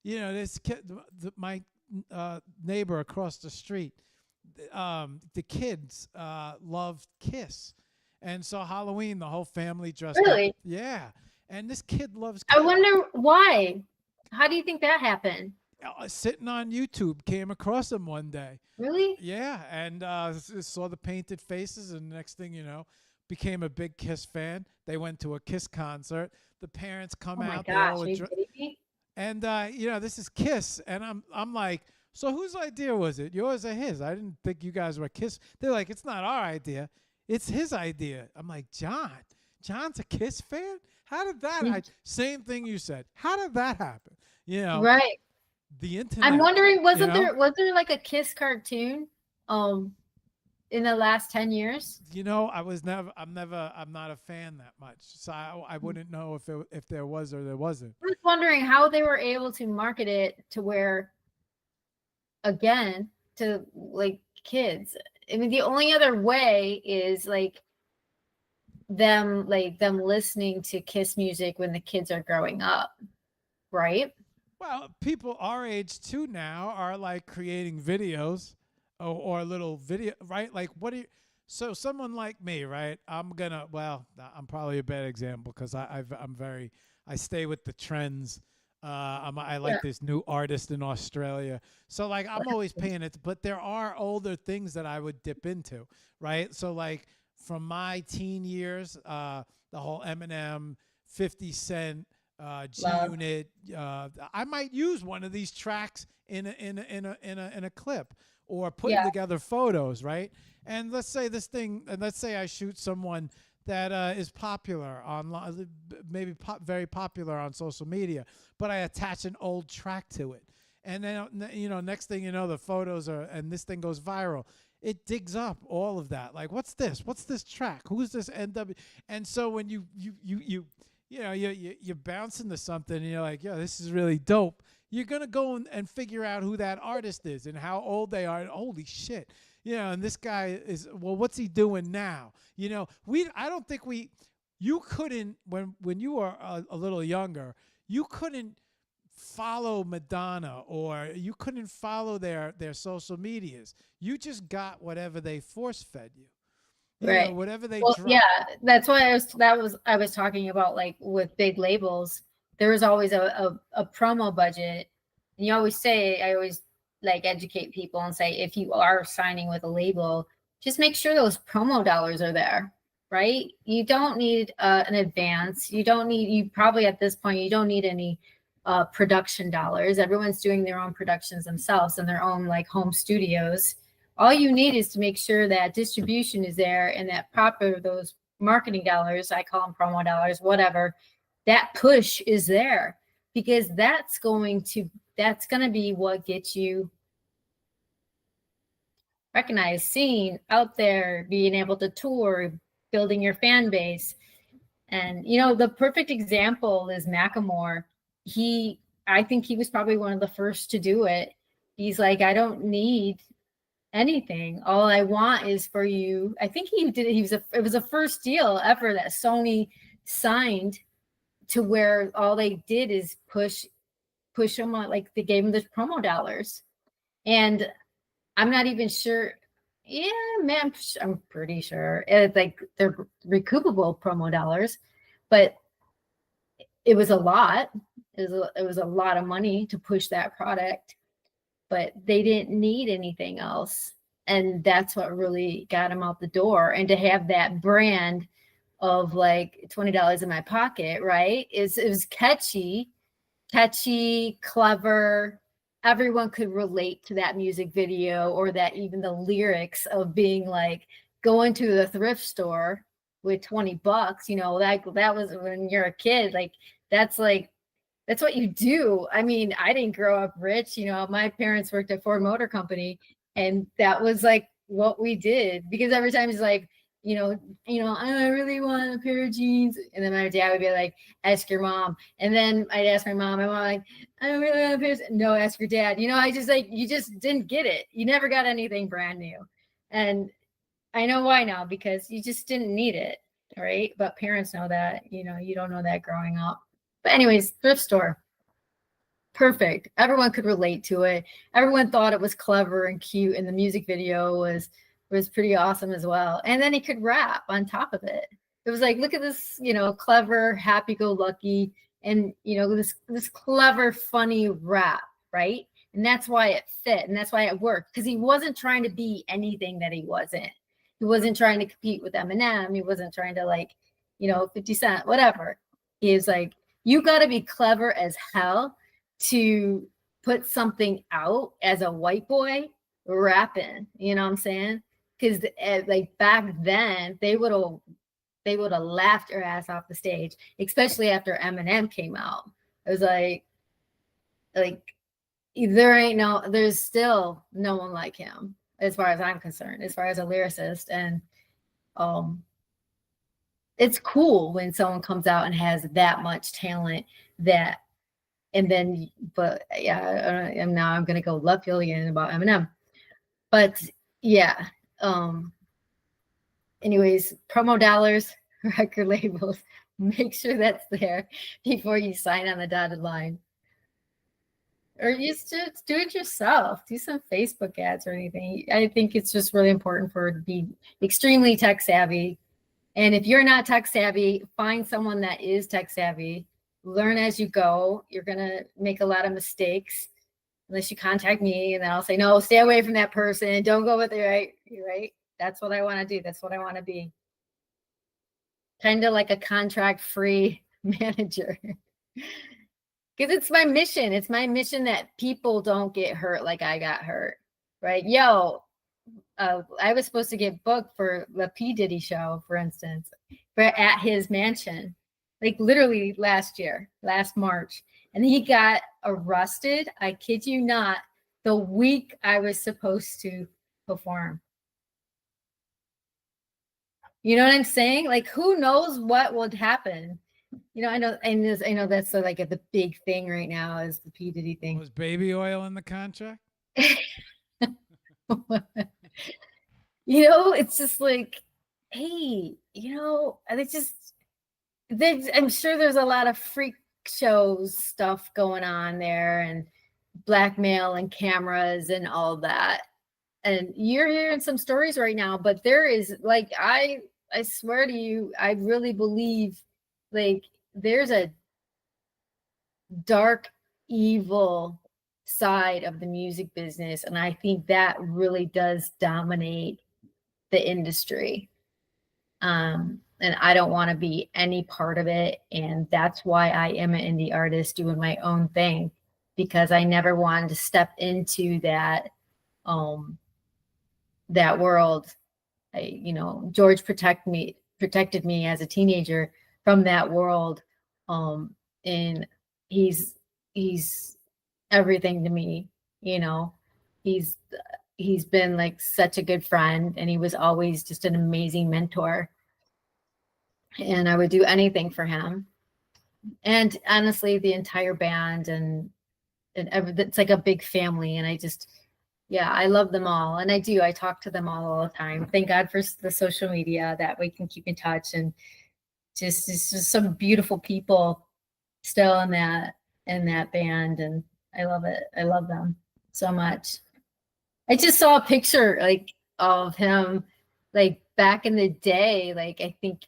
This kid, my neighbor across the street, the kids loved Kiss, and so Halloween, the whole family dressed up. Yeah, and this kid loves Kiss. I wonder why. How do you think that happened? Sitting on YouTube, came across him one day. Really? Yeah, and saw the painted faces, and the next thing you know, became a big Kiss fan. They went to a Kiss concert. The parents come out. Oh my gosh, are you kidding me? And this is Kiss, and I'm like, so whose idea was it? Yours or his? I didn't think you guys were Kiss. They're like, it's not our idea, it's his idea. I'm like, John's a Kiss fan? How did that? Same thing you said. How did that happen? Right. The internet. I'm wondering, was there like a Kiss cartoon in the last 10 years? I'm not a fan that much, so I wouldn't know if there was or there wasn't. I was wondering how they were able to market it to where, again, to like kids. I mean, the only other way is like them listening to Kiss music when the kids are growing up, right? Well, people our age too now are like creating videos or little video, right? Like, so someone like me, right? I'm probably a bad example because I stay with the trends. I like this new artist in Australia. So like, I'm always paying it, but there are older things that I would dip into, right? So like, from my teen years, the whole Eminem, 50 Cent, G-Unit. I might use one of these tracks in a clip, or putting together photos, right? And let's say I shoot someone that is popular online, maybe very popular on social media, but I attach an old track to it, and then next thing you know, the photos and this thing goes viral. It digs up all of that. Like, what's this? What's this track? Who's this NW? And so when you're bouncing to something and you're like, yo, this is really dope, you're going to go and figure out who that artist is and how old they are. And holy shit. And this guy is, well, what's he doing now? I don't think you couldn't, when you were a little younger, you couldn't follow Madonna, or you couldn't follow their social medias. You just got whatever they force fed you. Right. Whatever they drop. Yeah, that's why I was talking about, like, with big labels, there was always a promo budget. And you always say, I always like educate people and say, if you are signing with a label, just make sure those promo dollars are there, right? You don't need an advance. You probably at this point, you don't need any production dollars. Everyone's doing their own productions themselves in their own like home studios. All you need is to make sure that distribution is there and that proper those marketing dollars, I call them promo dollars, whatever, that push is there, because that's going to be what gets you recognized, seen out there, being able to tour, building your fan base. And the perfect example is Macklemore. I think he was probably one of the first to do it. He's like, I don't need anything. All I want is for you. I think he did it. It was the first deal ever that Sony signed, to where all they did is push them on, like they gave him the promo dollars. And I'm not even sure. Yeah, man, I'm pretty sure it's like they're recoupable promo dollars, but it was a lot. It was a lot of money to push that product, but they didn't need anything else. And that's what really got them out the door. And to have that brand of like $20 in my pocket, right? It was catchy, clever. Everyone could relate to that music video, or that even the lyrics of being like going to the thrift store with $20, that was when you're a kid, like that's what you do. I mean, I didn't grow up rich, my parents worked at Ford Motor Company, and that was like what we did, because every time it's like, I really want a pair of jeans. And then my dad would be like, ask your mom. And then I'd ask my mom, like, I don't really want a pair of jeans. No, ask your dad. I just like, you just didn't get it. You never got anything brand new. And I know why now, because you just didn't need it. Right. But parents know that, you don't know that growing up. But anyways, thrift store. Perfect. Everyone could relate to it. Everyone thought it was clever and cute. And the music video was pretty awesome as well. And then he could rap on top of it. It was like, look at this, clever, happy-go-lucky, and this clever, funny rap, right? And that's why it fit, and that's why it worked, because he wasn't trying to be anything that he wasn't. He wasn't trying to compete with Eminem. He wasn't trying to 50 Cent, whatever. He was like, you got to be clever as hell to put something out as a white boy rapping. You know what I'm saying? Because like back then, they would have laughed your ass off the stage, especially after Eminem came out. It was like there's still no one like him, as far as I'm concerned, as far as a lyricist. And it's cool when someone comes out and has that much talent. But yeah, and now I'm gonna go left field again about Eminem. But yeah. Anyways, promo dollars, record labels, make sure that's there before you sign on the dotted line. Or you just do it yourself. Do some Facebook ads or anything. I think it's just really important for it to be extremely tech savvy. And if you're not tech savvy, find someone that is tech savvy. Learn as you go. You're gonna make a lot of mistakes unless you contact me, and then I'll say, no, stay away from that person. Don't go with it, right? You're right. That's what I want to do. That's what I want to be. Kind of like a contract-free manager. Because it's my mission. It's my mission that people don't get hurt like I got hurt, right? I was supposed to get booked for the P. Diddy show, for instance, at his mansion, like literally last March. And he got arrested, I kid you not, the week I was supposed to perform. You know what I'm saying? Like, who knows what would happen? I know that's like the big thing right now is the P. Diddy thing. Was baby oil in the contract? It's just like, hey, I'm sure there's a lot of freak shows stuff going on there, and blackmail and cameras and all that. And you're hearing some stories right now, but there is like, I swear to you, I really believe like there's a dark, evil side of the music business. And I think that really does dominate the industry. And I don't want to be any part of it. And that's why I am an indie artist doing my own thing, because I never wanted to step into that world. George protected me as a teenager from that world. And he's everything to me, he's been like such a good friend, and he was always just an amazing mentor. And I would do anything for him. And honestly, the entire band and it's like a big family. And I love them all. And I talk to them all the time. Thank God for the social media that we can keep in touch, and it's just some beautiful people still in that band. And I love it. I love them so much. I just saw a picture like of him like back in the day. Like, I think,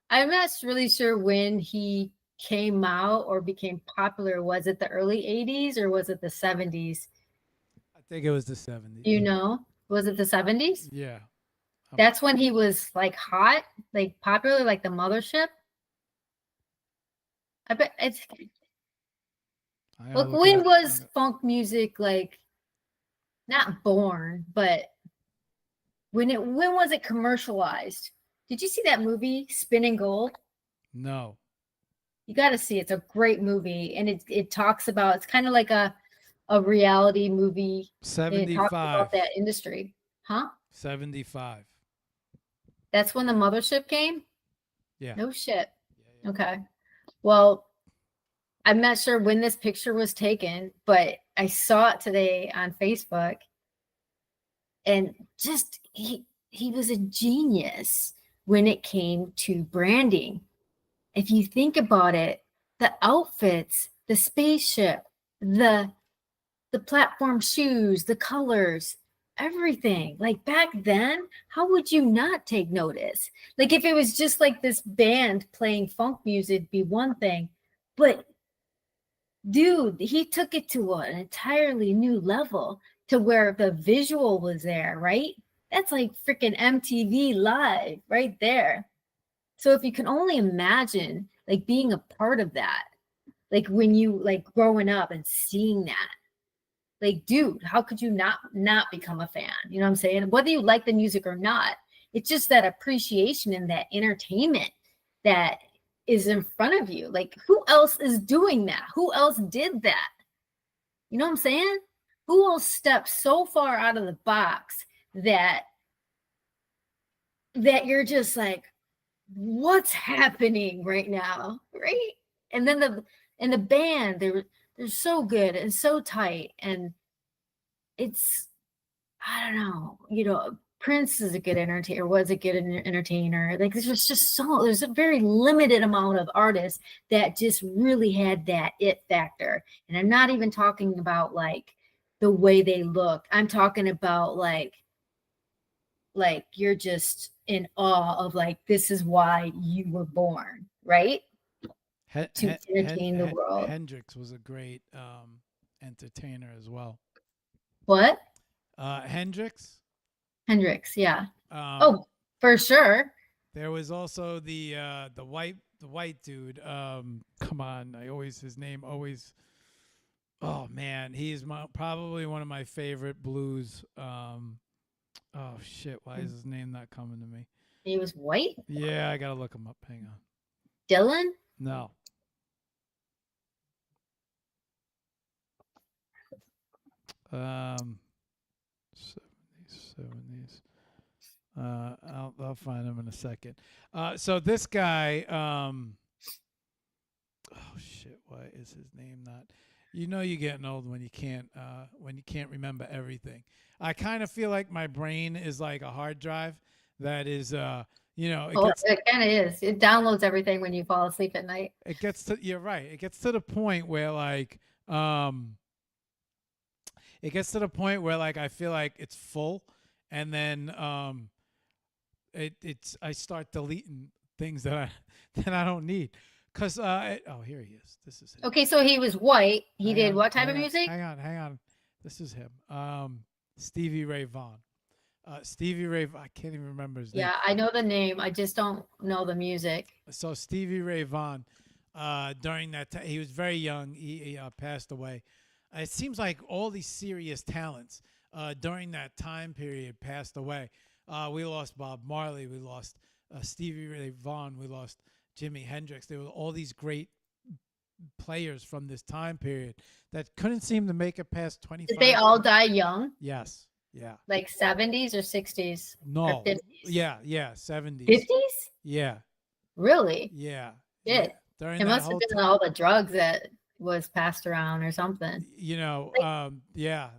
I'm not really sure when he came out or became popular. Was it the early 80s or was it the 70s? I think it was the 70s. Was it the 70s? Yeah. That's when he was like hot, like popular, like the Mothership. I bet it's. Look, when was funk music like not born, but when was it commercialized? Did you see that movie Spinning Gold? No. You got to see it. It's a great movie, and it talks about, it's kind of like a reality movie. 75. It talks about that industry. Huh? 75. That's when the Mothership came? Yeah. No shit. Yeah. Okay. Well, I'm not sure when this picture was taken, but I saw it today on Facebook, and just he was a genius when it came to branding. If you think about it, the outfits, the spaceship, the platform shoes, the colors, everything. Like back then, how would you not take notice? Like if it was just like this band playing funk music, it'd be one thing, but dude, he took it to an entirely new level, to where the visual was there, right? That's like freaking MTV Live right there. So if you can only imagine like being a part of that, like when you like growing up and seeing that, like, dude, how could you not become a fan? You know what I'm saying? Whether you like the music or not, it's just that appreciation and that entertainment that is in front of you. Like, who else is doing that? Who else did that? You know what I'm saying? Who will step so far out of the box that you're just like, what's happening right now, right? And then the band, they're so good and so tight, and it's, I don't know, Prince is a good entertainer, was a good entertainer. Like there's a very limited amount of artists that just really had that it factor. And I'm not even talking about like the way they look. I'm talking about like you're just in awe of like, this is why you were born, right? To entertain the world. Hendrix was a great entertainer as well. What? Hendrix, yeah. For sure. There was also the white dude. Come on, his name always. Oh man, he's probably one of my favorite blues. Oh shit, why is his name not coming to me? He was white? Yeah, I gotta look him up. Hang on. Dylan? No. Um, 70s. I'll find him in a second. So this guy, oh shit, why is his name not? You're getting old when you can't remember everything. I kind of feel like my brain is like a hard drive that is, it kind of is. It downloads everything when you fall asleep at night. You're right. It gets to the point where like, I feel like it's full, and then I start deleting things that I don't need. Cause here he is. This is it. Okay, so he was white. He did what type of music? Hang on. This is him. Stevie Ray Vaughan. Stevie Ray, I can't even remember his name. Yeah, I know the name. I just don't know the music. So Stevie Ray Vaughan, during that time, he was very young. He passed away. It seems like all these serious talents during that time period passed away. We lost Bob Marley. We lost Stevie Ray Vaughan. We lost Jimi Hendrix. There were all these great players from this time period that couldn't seem to make it past 25. Did they all die young? Yes. Yeah. Like 70s or 60s? No. Or 50s? Yeah. 70s. 50s? Yeah. Really? Yeah. Shit. Yeah. During It that must have whole been all the drugs that was passed around or something. you know, yeah,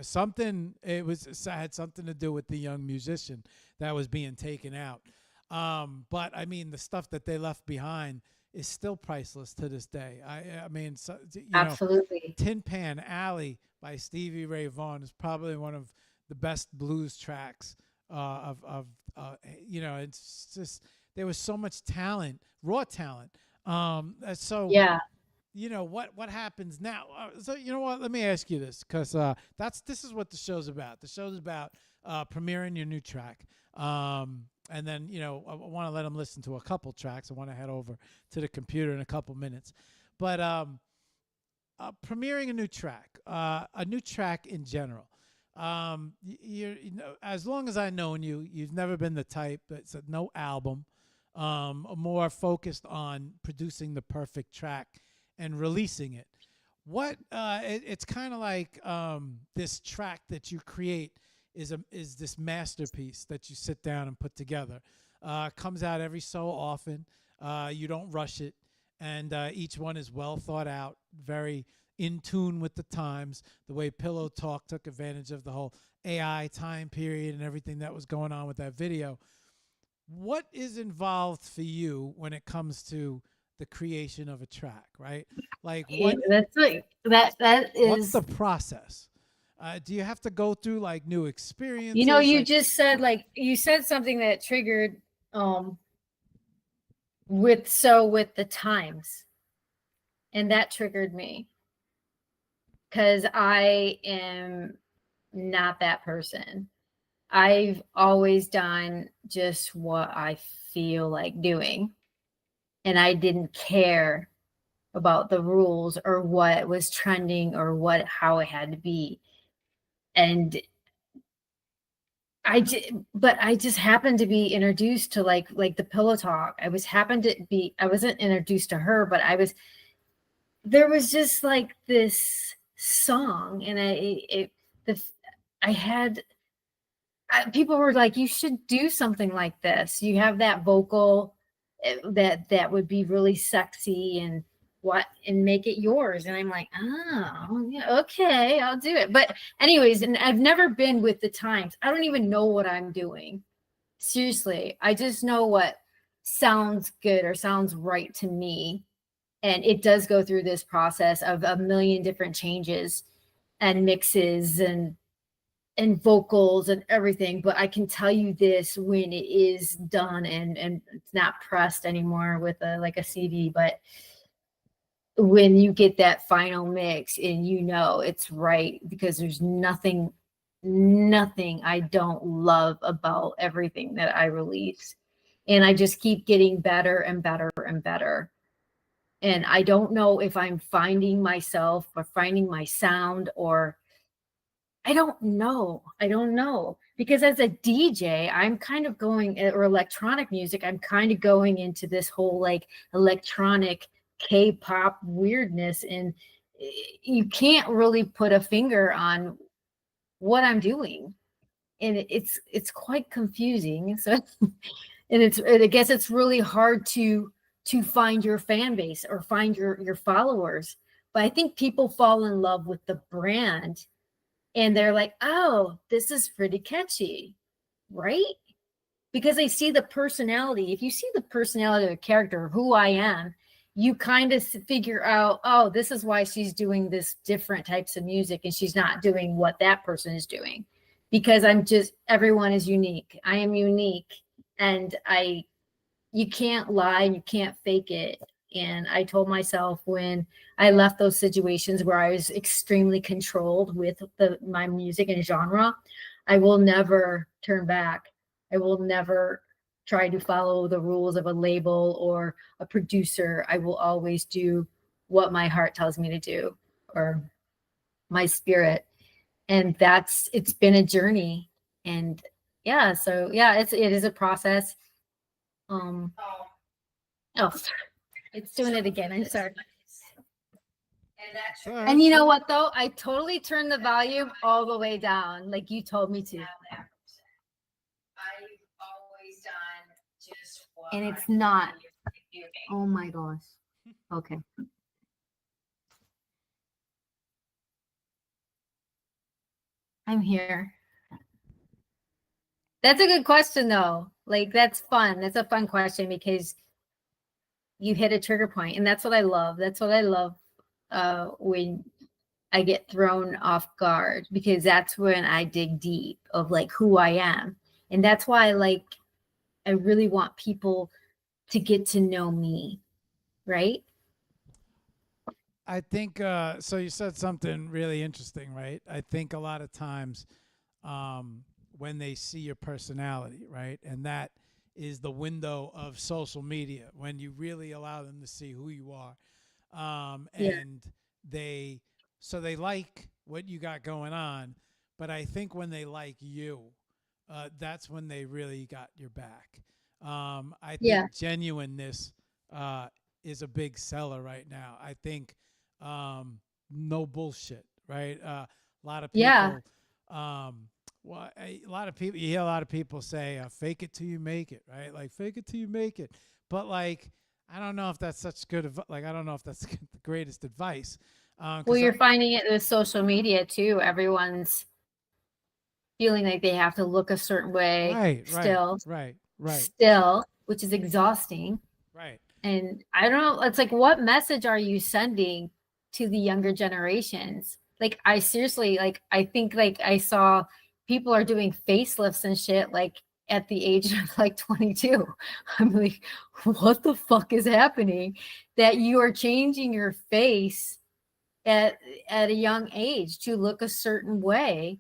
something. It had something to do with the young musician that was being taken out. But I mean, the stuff that they left behind is still priceless to this day. I mean, so, Absolutely. Tin Pan Alley by Stevie Ray Vaughan is probably one of the best blues tracks it's just there was so much talent, raw talent. So Yeah. What happens now? So you know what? Let me ask you this, because this is what the show's about. The show's about premiering your new track. And then, I want to let them listen to a couple tracks. I want to head over to the computer in a couple minutes. But premiering a new track in general. As long as I've known you, you've never been the type that's no album, more focused on producing the perfect track and releasing it. It's kind of like this track that you create is this masterpiece that you sit down and put together. Comes out every so often. You don't rush it, and each one is well thought out, very in tune with the times. The way Pillow Talk took advantage of the whole AI time period and everything that was going on with that video. What is involved for you when it comes to the creation of a track, right? Like what? That's like that is. What's the process? Do you have to go through like new experiences? You just said you said something that triggered with the times, and that triggered me because I am not that person. I've always done just what I feel like doing, and I didn't care about the rules or what was trending or how it had to be. And I just happened to be introduced to like the Pillow Talk. I wasn't introduced to her, but there was just like this song, and people were like, you should do something like this. You have that vocal that would be really sexy and make it yours. And I'm like, oh yeah, okay, I'll do it. But anyways, and I've never been with the times. I don't even know what I'm doing. Seriously, I just know what sounds good or sounds right to me. And it does go through this process of a million different changes and mixes and vocals and everything. But I can tell you this, when it is done and it's not pressed anymore with a CD, but when you get that final mix and it's right, because there's nothing I don't love about everything that I release. And I just keep getting better and better and better. And I don't know if I'm finding myself or finding my sound, or I don't know. Because as a DJ, I'm kind of going, or electronic music, I'm kind of going into this whole like electronic K-pop weirdness, and you can't really put a finger on what I'm doing, and it's quite confusing. So, and I guess it's really hard to find your fan base or find your followers. But I think people fall in love with the brand, and they're like, oh, this is pretty catchy, right? Because they see the personality. If you see the personality of a character, who I am, you kind of figure out, oh, this is why she's doing this different types of music and she's not doing what that person is doing. Because everyone is unique. I am unique, and you can't lie and you can't fake it. And I told myself when I left those situations where I was extremely controlled with my music and genre, I will never turn back. I will never try to follow the rules of a label or a producer. I will always do what my heart tells me to do, or my spirit. And it's been a journey. And yeah, so yeah, it is a process. Oh, it's doing it again. I'm sorry. And And you know what though? I totally turned the volume all the way down, like you told me to. I've always done just what And it's I not. believe in. Oh my gosh. Okay. I'm here. That's a good question though. Like that's fun. That's a fun question because you hit a trigger point, and that's what I love. That's what I love when I get thrown off guard, because that's when I dig deep of like who I am. And that's why I really want people to get to know me, right? I think so. You said something really interesting, right? I think a lot of times when they see your personality, right, and that is the window of social media when you really allow them to see who you are, and they they like what you got going on, but I think when they like you, that's when they really got your back. I think genuineness is a big seller right now. I think no bullshit, right? A lot of people, a lot of people, you hear a lot of people say, fake it till you make it, right? Like, fake it till you make it. But, like, I don't know if that's such good, I don't know if that's the greatest advice. Well, you're finding it with social media too. Everyone's feeling like they have to look a certain way still, which is exhausting. Right. And I don't know, it's like, what message are you sending to the younger generations? Like, I seriously, like, I think like I saw people are doing facelifts and shit like at the age of like 22. I'm like, what the fuck is happening? That you are changing your face at a young age to look a certain way,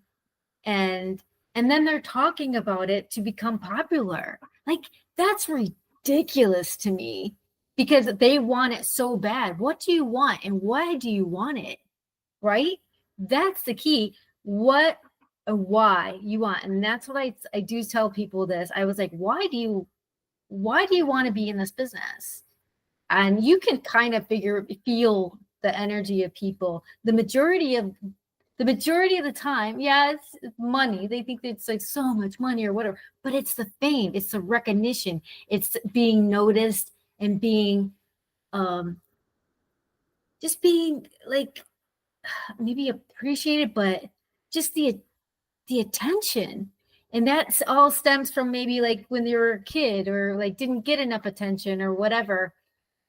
and then they're talking about it to become popular. Like, that's ridiculous to me, because they want it so bad. What do you want, and why do you want it? Right? That's the key. What and why you want. And that's what I do tell people this. I was like, why do you want to be in this business? And you can kind of feel the energy of people. The majority of the time, yeah, it's money. They think it's like so much money or whatever, but it's the fame, it's the recognition, it's being noticed and being just being like maybe appreciated, but just the attention. And that's all stems from maybe like when you were a kid or like didn't get enough attention or whatever.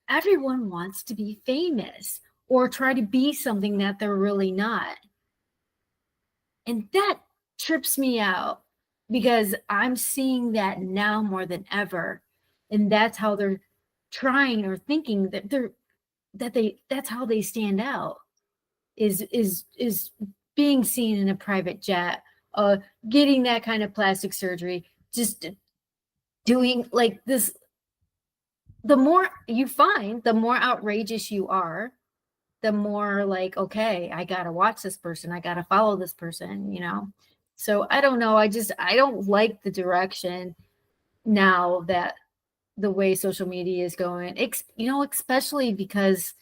Everyone wants to be famous or try to be something that they're really not. And that trips me out, because I'm seeing that now more than ever. And that's how they're trying or thinking that's how they stand out, is being seen in a private jet, getting that kind of plastic surgery, just doing like this. The more you find, the more outrageous you are, the more like, okay, I gotta watch this person, I gotta follow this person, So I don't know. I don't like the direction now that the way social media is going. Especially because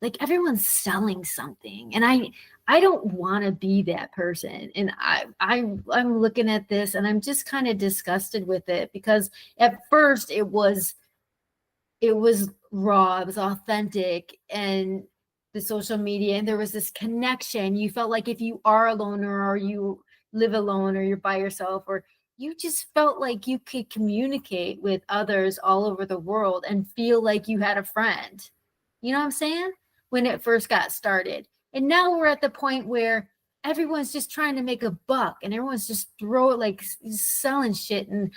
like everyone's selling something, and I don't want to be that person. And I'm looking at this and I'm just kind of disgusted with it, because at first it was raw, it was authentic, and the social media, and there was this connection. You felt like if you are alone, or you live alone, or you're by yourself, or you just felt like you could communicate with others all over the world and feel like you had a friend. You know what I'm saying? When it first got started. And now we're at the point where everyone's just trying to make a buck, and everyone's just selling shit, and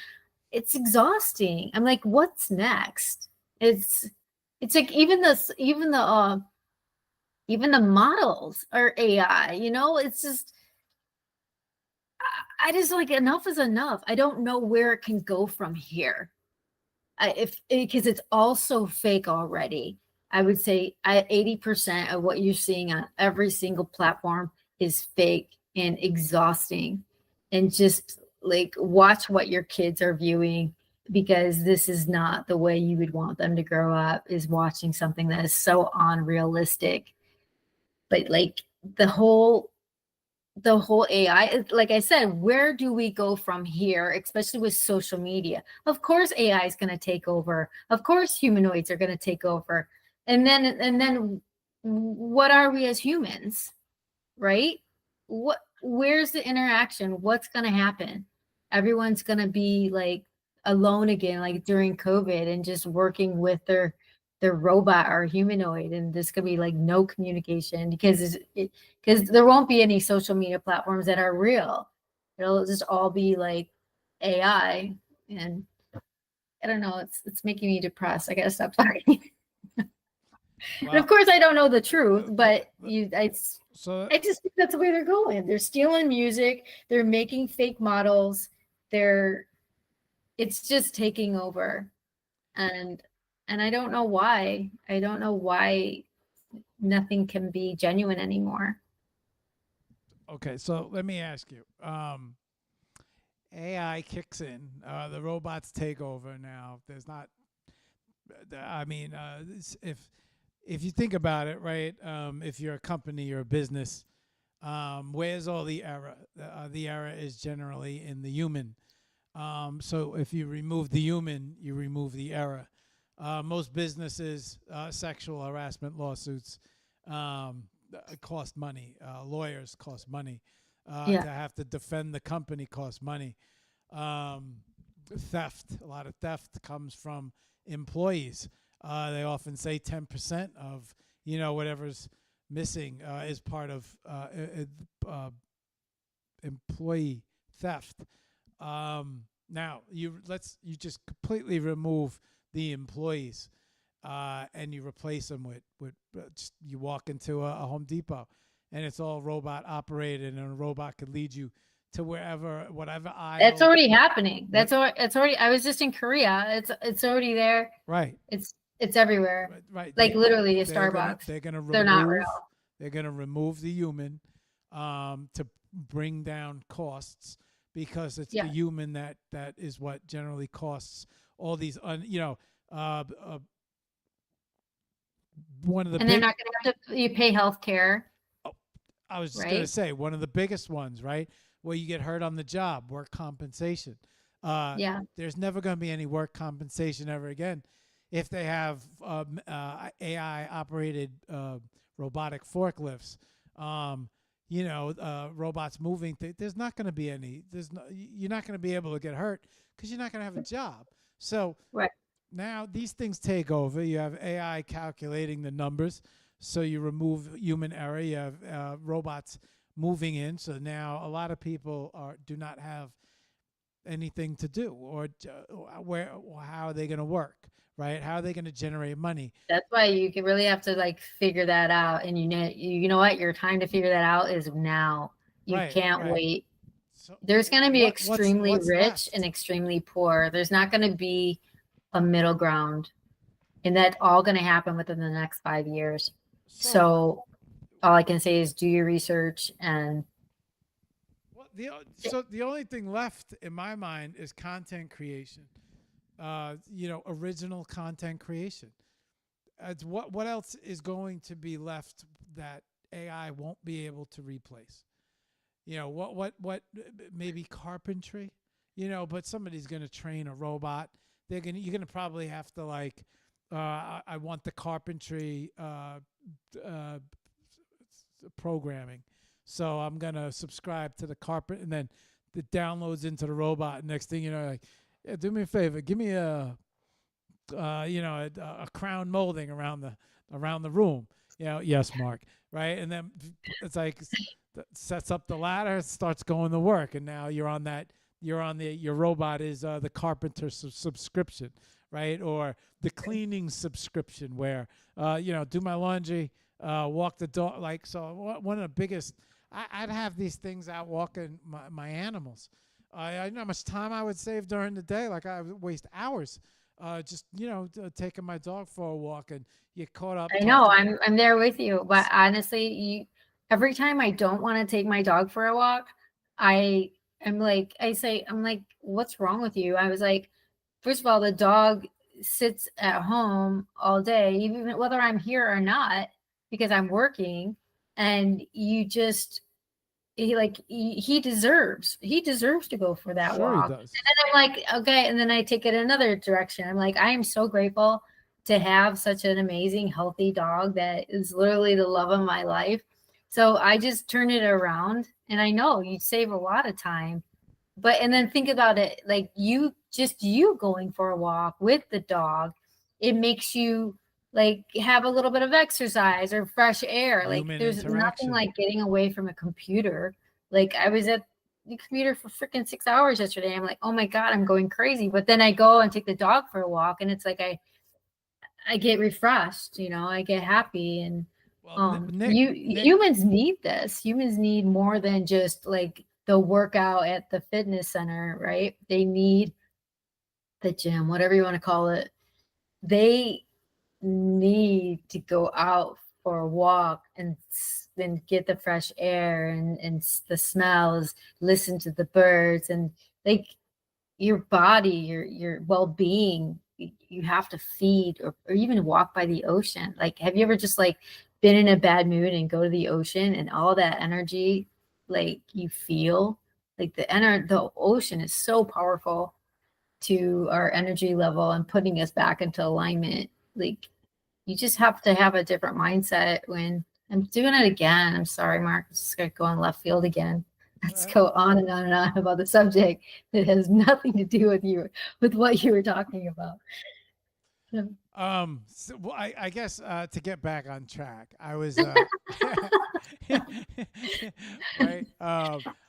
it's exhausting. I'm like, what's next? It's like even the models are AI, you know, it's just, I just like enough is enough. I don't know where it can go from here. If because it's all so fake already. I would say 80% of what you're seeing on every single platform is fake and exhausting. And just like watch what your kids are viewing, because this is not the way you would want them to grow up, is watching something that is so unrealistic. But like the whole AI, like I said, where do we go from here, especially with social media? Of course, AI is going to take over. Of course, humanoids are going to take over. And then what are we as humans, right? Where's the interaction? What's going to happen? Everyone's going to be like alone again, like during COVID, and just working with their robot or humanoid, and there's going to be like no communication, because because there won't be any social media platforms that are real. It'll just all be like AI. And I don't know, it's making me depressed. I gotta stop talking. And of course I don't know the truth, but So I just think that's the way they're going. They're stealing music, they're making fake models, it's just taking over. And I don't know why. I don't know why nothing can be genuine anymore. okay, so let me ask you. AI kicks in, the robots take over now. There's not, I mean, if you think about it, right? If you're a company or a business, where's all the error? The error is generally in the human. So if you remove the human, you remove the error. Most businesses, sexual harassment lawsuits cost money. Lawyers cost money. Yeah. To have to defend the company costs money. Theft, a lot of theft comes from employees. They often say 10% of whatever's missing is part of employee theft. Now you just completely remove the employees, and you replace them with you walk into a Home Depot, and it's all robot operated, and a robot could lead you to whatever aisle. That's already happening. That's already. I was just in Korea. It's already there. Right. It's everywhere. Right. Like literally a Starbucks. They're not real. They're gonna remove the human, to bring down costs, because it's the human that is what generally costs all these one of the and they're not going to have to you pay health care. I was just going to say one of the biggest ones, right? Where you get hurt on the job, work compensation. There's never going to be any work compensation ever again if they have AI operated robotic forklifts. Robots moving. There's not going to be any. You're not going to be able to get hurt because you're not going to have a job. So now these things take over. You have AI calculating the numbers, so you remove human error. You have robots moving in, so now a lot of people do not have anything to do, or how are they going to work, right? How are they going to generate money? That's why you really have to like figure that out, and you know what? Your time to figure that out is now. You can't wait. So there's going to be extremely rich left? And extremely poor. There's not going to be a middle ground, and that's all going to happen within the next 5 years. So all I can say is do your research. And the only thing left in my mind is content creation. Original content creation. What else is going to be left that AI won't be able to replace? What maybe carpentry, but somebody's going to train a robot. You're going to probably have to I want the carpentry programming. So I'm going to subscribe to the carpet, and then it downloads into the robot. Next thing you know, do me a favor, give me a crown molding around the room. Yes, Mark. Right. And then it's like sets up the ladder, starts going to work. And now you're on that your robot is the carpenter subscription, right? Or the cleaning subscription where, do my laundry, walk the dog. Like, so one of the biggest, I'd have these things out walking my animals. I know how much time I would save during the day. Like I would waste hours, just taking my dog for a walk, and you caught up. I know I'm there with you, but honestly, every time I don't want to take my dog for a walk, I'm like, what's wrong with you? I was like, first of all, the dog sits at home all day, even whether I'm here or not, because I'm working, and he deserves to go for that walk. He does. And then I'm like, okay, and then I take it another direction. I'm like, I am so grateful to have such an amazing, healthy dog that is literally the love of my life. So I just turn it around, and I know you save a lot of time. And then think about it, like you going for a walk with the dog, it makes you like have a little bit of exercise or fresh air. Like there's nothing like getting away from a computer. Like I was at the computer for freaking 6 hours yesterday. I'm like, oh my God, I'm going crazy. But then I go and take the dog for a walk, and it's like I get refreshed, I get happy. And humans need this. Humans need more than just like the workout at the fitness center, right? They need the gym, whatever you want to call it. They need to go out for a walk and then get the fresh air and the smells, listen to the birds, and like your body, your well-being, you have to feed or even walk by the ocean. Like, have you ever just like been in a bad mood and go to the ocean, and all that energy, like you feel like the ocean is so powerful to our energy level and putting us back into alignment. Like you just have to have a different mindset. When I'm doing it again, I'm sorry, Mark, I'm just gonna go on left field again. Let's go on and on and on about the subject that has nothing to do with what you were talking about. I guess to get back on track, I was right.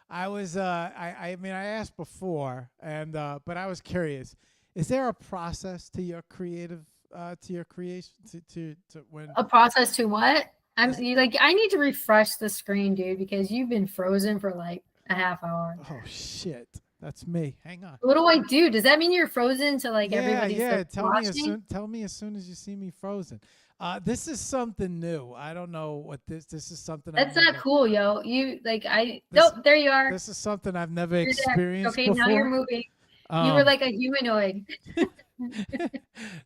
I mean, I asked before, and but I was curious. Is there a process to your creative, to your creation, to when a process to what? I need to refresh the screen, dude, because you've been frozen for like a half hour. Oh shit, that's me. Hang on. What do I do? Does that mean you're frozen to like everybody's Tell me as soon as you see me frozen. This is something new. I don't know what this is something. That's not cool, yo. There you are. This is something I've never experienced okay, before. now you're moving. You were like a humanoid.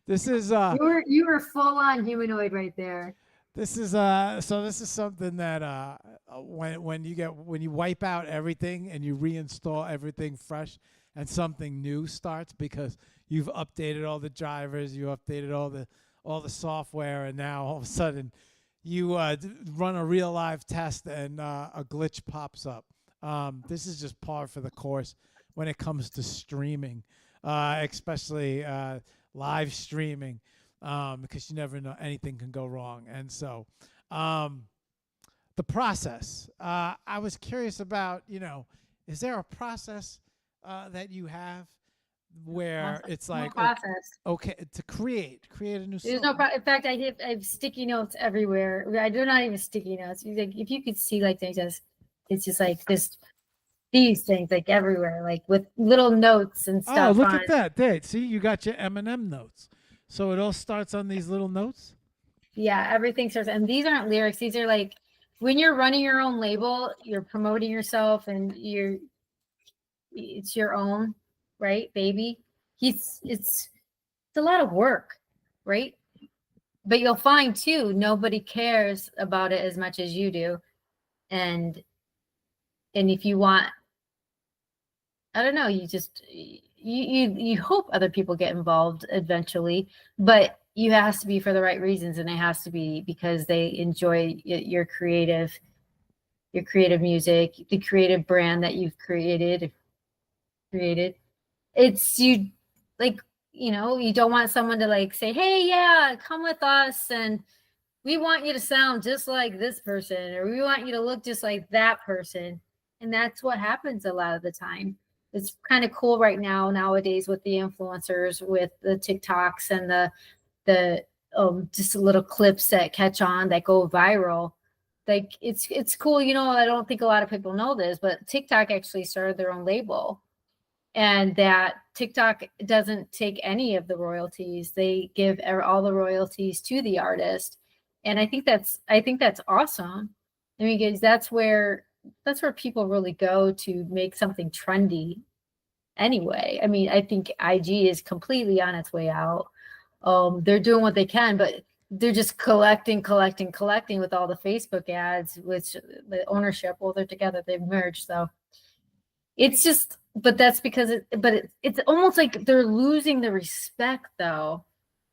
This is you were full on humanoid right there. This is this is something that when you wipe out everything and you reinstall everything fresh, and something new starts because you've updated all the drivers, you updated all the software, and now all of a sudden you run a real live test and a glitch pops up. This is just par for the course when it comes to streaming, especially live streaming, because you never know, anything can go wrong. And so the process, I was curious about, is there a process that you have where it's like okay to create a new song? There's no in fact, I have sticky notes everywhere. I do not even sticky notes. Like, if you could see, like, it's just like these things like everywhere, like with little notes and stuff. Oh, look at that! There, see, you got your Eminem notes. So it all starts on these little notes. Yeah, everything starts, and these aren't lyrics. These are like when you're running your own label, you're promoting yourself, and it's your own, right, baby? It's a lot of work, right? But you'll find too, nobody cares about it as much as you do. And if you want, I don't know, you just you hope other people get involved eventually, but you has to be for the right reasons, and it has to be because they enjoy your creative music, the creative brand that you've created. It's you, like, you don't want someone to like say, hey, yeah, come with us, and we want you to sound just like this person, or we want you to look just like that person. And that's what happens a lot of the time. it's kind of cool right now nowadays with the influencers, with the TikToks and the just little clips that catch on that go viral. Like it's cool. You know, I don't think a lot of people know this, but TikTok actually started their own label, and that TikTok doesn't take any of the royalties. They give all the royalties to the artist. And I think that's awesome. I mean, because that's where people really go to make something trendy anyway. I mean, I think IG is completely on its way out. They're doing what they can, but they're just collecting with all the Facebook ads, which the ownership, well, they're together, they've merged. So it's just, but that's because it's almost like they're losing the respect though,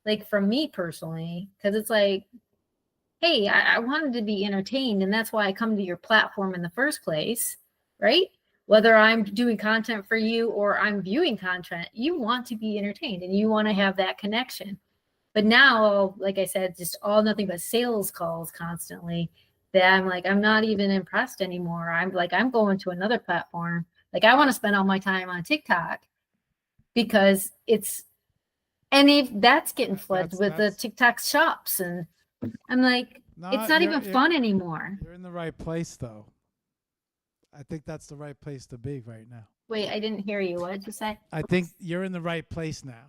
like from me personally, because it's like, hey, I wanted to be entertained, and that's why I come to your platform in the first place, right? Whether I'm doing content for you or I'm viewing content, you want to be entertained and you want to have that connection. But now, like I said, just all nothing but sales calls constantly, that I'm like, I'm not even impressed anymore. I'm like, I'm going to another platform. Like, I want to spend all my time on TikTok because and if that's getting flooded with the TikTok shops. And I'm like, it's not even fun anymore. You're in the right place, though. I think that's the right place to be right now. Wait, I didn't hear you. What did you say? I think you're in the right place now.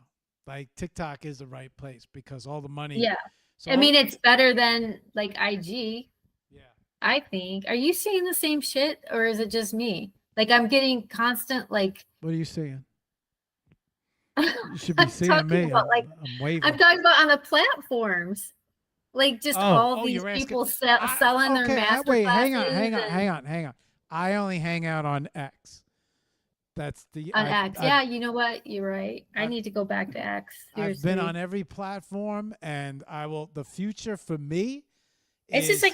Like, TikTok is the right place because all the money. Yeah. So I mean, it's better than like IG. Yeah. I think. Are you seeing the same shit, or is it just me? Like, I'm getting constant, like. What are you seeing? You should be seeing me. About, like, I'm waving. I'm talking about on the platforms. Like, just all these people selling their master wait, classes. hang on. I only hang out on X. That's on X. Yeah, you know what? You're right. I need to go back to X. Seriously. I've been on every platform, and I will. The future for me. It's just I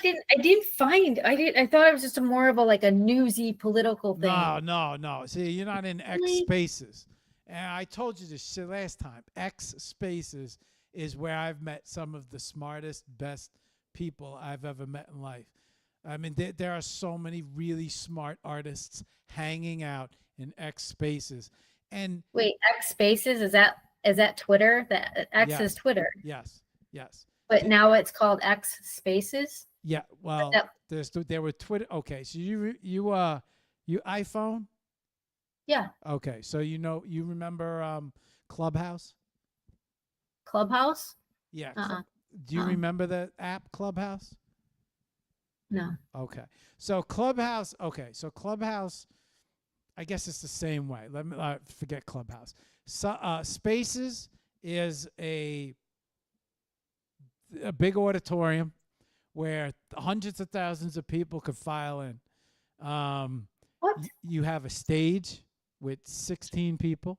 thought it was just more of a newsy political thing. No. See, you're not in X Spaces. And I told you this shit last time. X Spaces is where I've met some of the smartest, best people I've ever met in life. I mean, there are so many really smart artists hanging out in X Spaces. And wait, X Spaces, is that Twitter? That X is Twitter. Yes. But now it's called X Spaces. Yeah. Well, there were Twitter. Okay, so you iPhone. Yeah. Okay, so you remember Clubhouse? Clubhouse? Yeah. Do you remember the app Clubhouse? No. Okay. So Clubhouse. Okay. So Clubhouse. I guess it's the same way. Let me forget Clubhouse. So Spaces is a big auditorium where hundreds of thousands of people could file in. What? You have a stage with 16 people.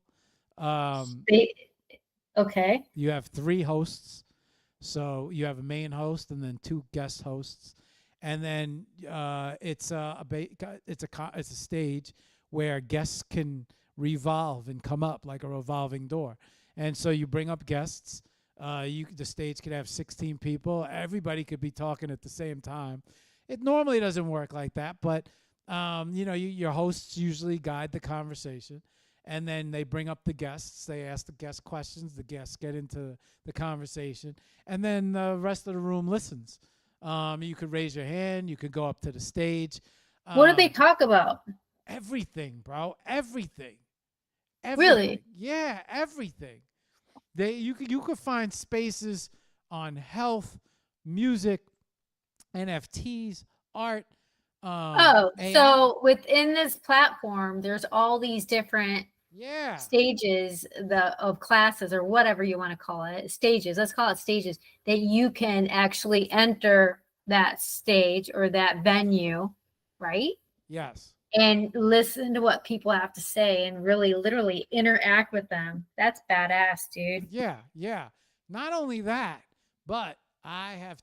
Okay. You have 3 hosts. So you have a main host and then 2 guest hosts. And then it's a stage where guests can revolve and come up like a revolving door. And so you bring up guests. The stage could have 16 people. Everybody could be talking at the same time. It normally doesn't work like that, but your hosts usually guide the conversation, and then they bring up the guests. They ask the guest questions. The guests get into the conversation, and then the rest of the room listens. You could raise your hand. You could go up to the stage. What do they talk about? Everything, bro. Everything. Really? Yeah, everything. You could find spaces on health, music, NFTs, art. So within this platform, there's all these different stages of classes, or whatever you want to call it, stages. Let's call it stages, that you can actually enter that stage or that venue, right? Yes. And listen to what people have to say and really literally interact with them. That's badass, dude. Yeah. Not only that, but I have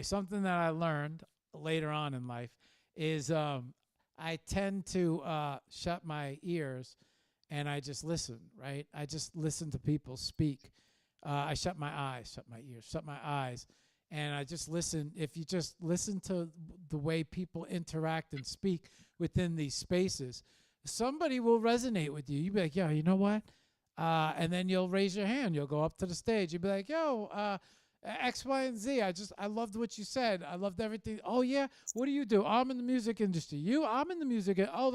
something that I learned later on in life is I tend to shut my ears and I just listen, right? I just listen to people speak. I shut my eyes, shut my ears, shut my eyes, and I just listen. If you just listen to the way people interact and speak within these spaces, somebody will resonate with you. You'll be like, yo, you know what? And then you'll raise your hand. You'll go up to the stage. You'll be like, yo, X, Y, and Z. I loved what you said. I loved everything. Oh yeah, what do you do? I'm in the music industry. I'm in the music. Oh,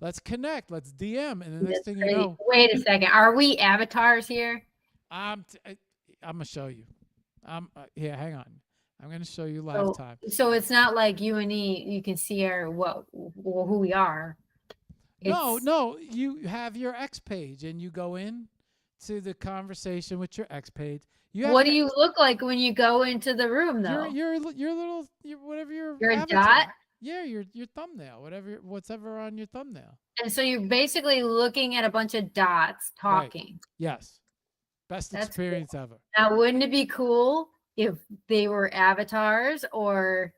let's connect. Let's DM. And the next thing you know, wait a second. Are we avatars here? I'm gonna show you. Here, hang on. I'm gonna show you live time. So it's not like you and E. You can see who we are. No. You have your X page, and you go in to the conversation with your X page. What do you look like when you go into the room, though? Your little whatever your You're avatar. a dot. Yeah, your thumbnail, whatever on your thumbnail. And so you're basically looking at a bunch of dots talking. Right. Yes, best That's experience ever. Now, wouldn't it be cool if they were avatars? Or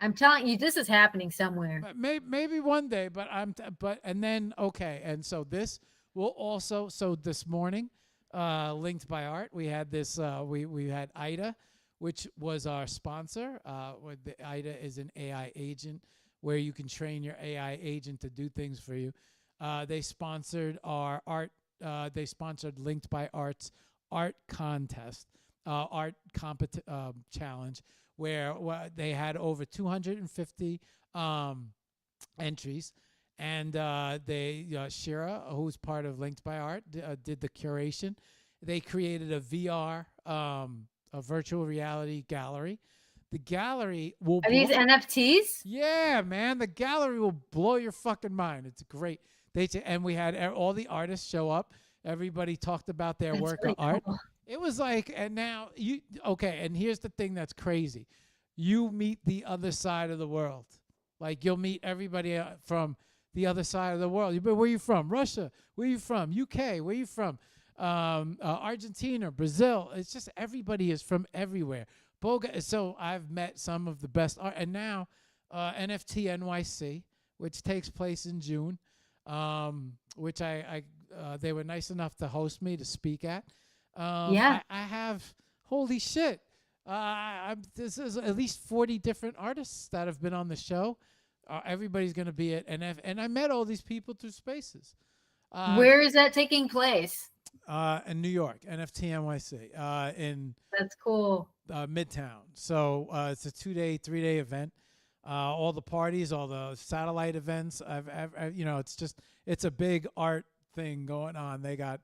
I'm telling you, this is happening somewhere. Maybe one day, and then okay, and so this will also this morning. Linked by Art, we had this. We had Ida, which was our sponsor. Ida is an AI agent where you can train your AI agent to do things for you. They sponsored our art. They sponsored Linked by Art's art contest, challenge, where they had over 250 entries. And Shira, who's part of Linked by Art, did the curation. They created a VR, a virtual reality gallery. The gallery will. Are these NFTs? Yeah, man. The gallery will blow your fucking mind. It's great. And we had all the artists show up. Everybody talked about their work of art. It was like, and now and here's the thing that's crazy. You meet the other side of the world. Like, you'll meet everybody from the other side of the world. Where are you from? Russia. Where are you from? UK. Where are you from? Argentina, Brazil. It's just everybody is from everywhere. So I've met some of the best art. And now NFT NYC, which takes place in June, which they were nice enough to host me to speak at. I have, holy shit. This is at least 40 different artists that have been on the show. Everybody's going to be at NF, and I met all these people through Spaces. Where is that taking place? In New York, NFT NYC. That's cool. Midtown. So it's a 2-day, 3-day event. All the parties, all the satellite events. It's a big art thing going on. They got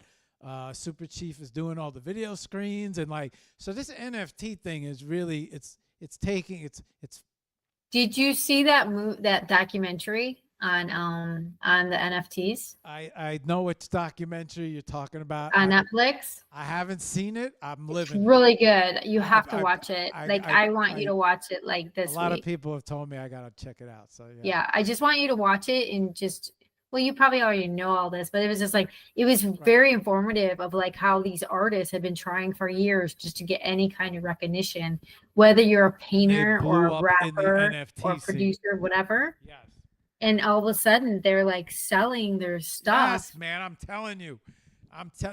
Super Chief is doing all the video screens, and so this NFT thing is really it's. Did you see that documentary on the NFTs? I know which documentary you're talking about. On Netflix? I haven't seen it. I'm living. It's really good. You have to watch it. I want you to watch it this week. A lot of people have told me I gotta check it out. So yeah, I just want you to watch it and just. Well, you probably already know all this, but it was just it was very informative of how these artists have been trying for years just to get any kind of recognition, whether you're a painter or a rapper or a producer, whatever. Yes. And all of a sudden they're selling their stuff. Yes, man, I'm telling you.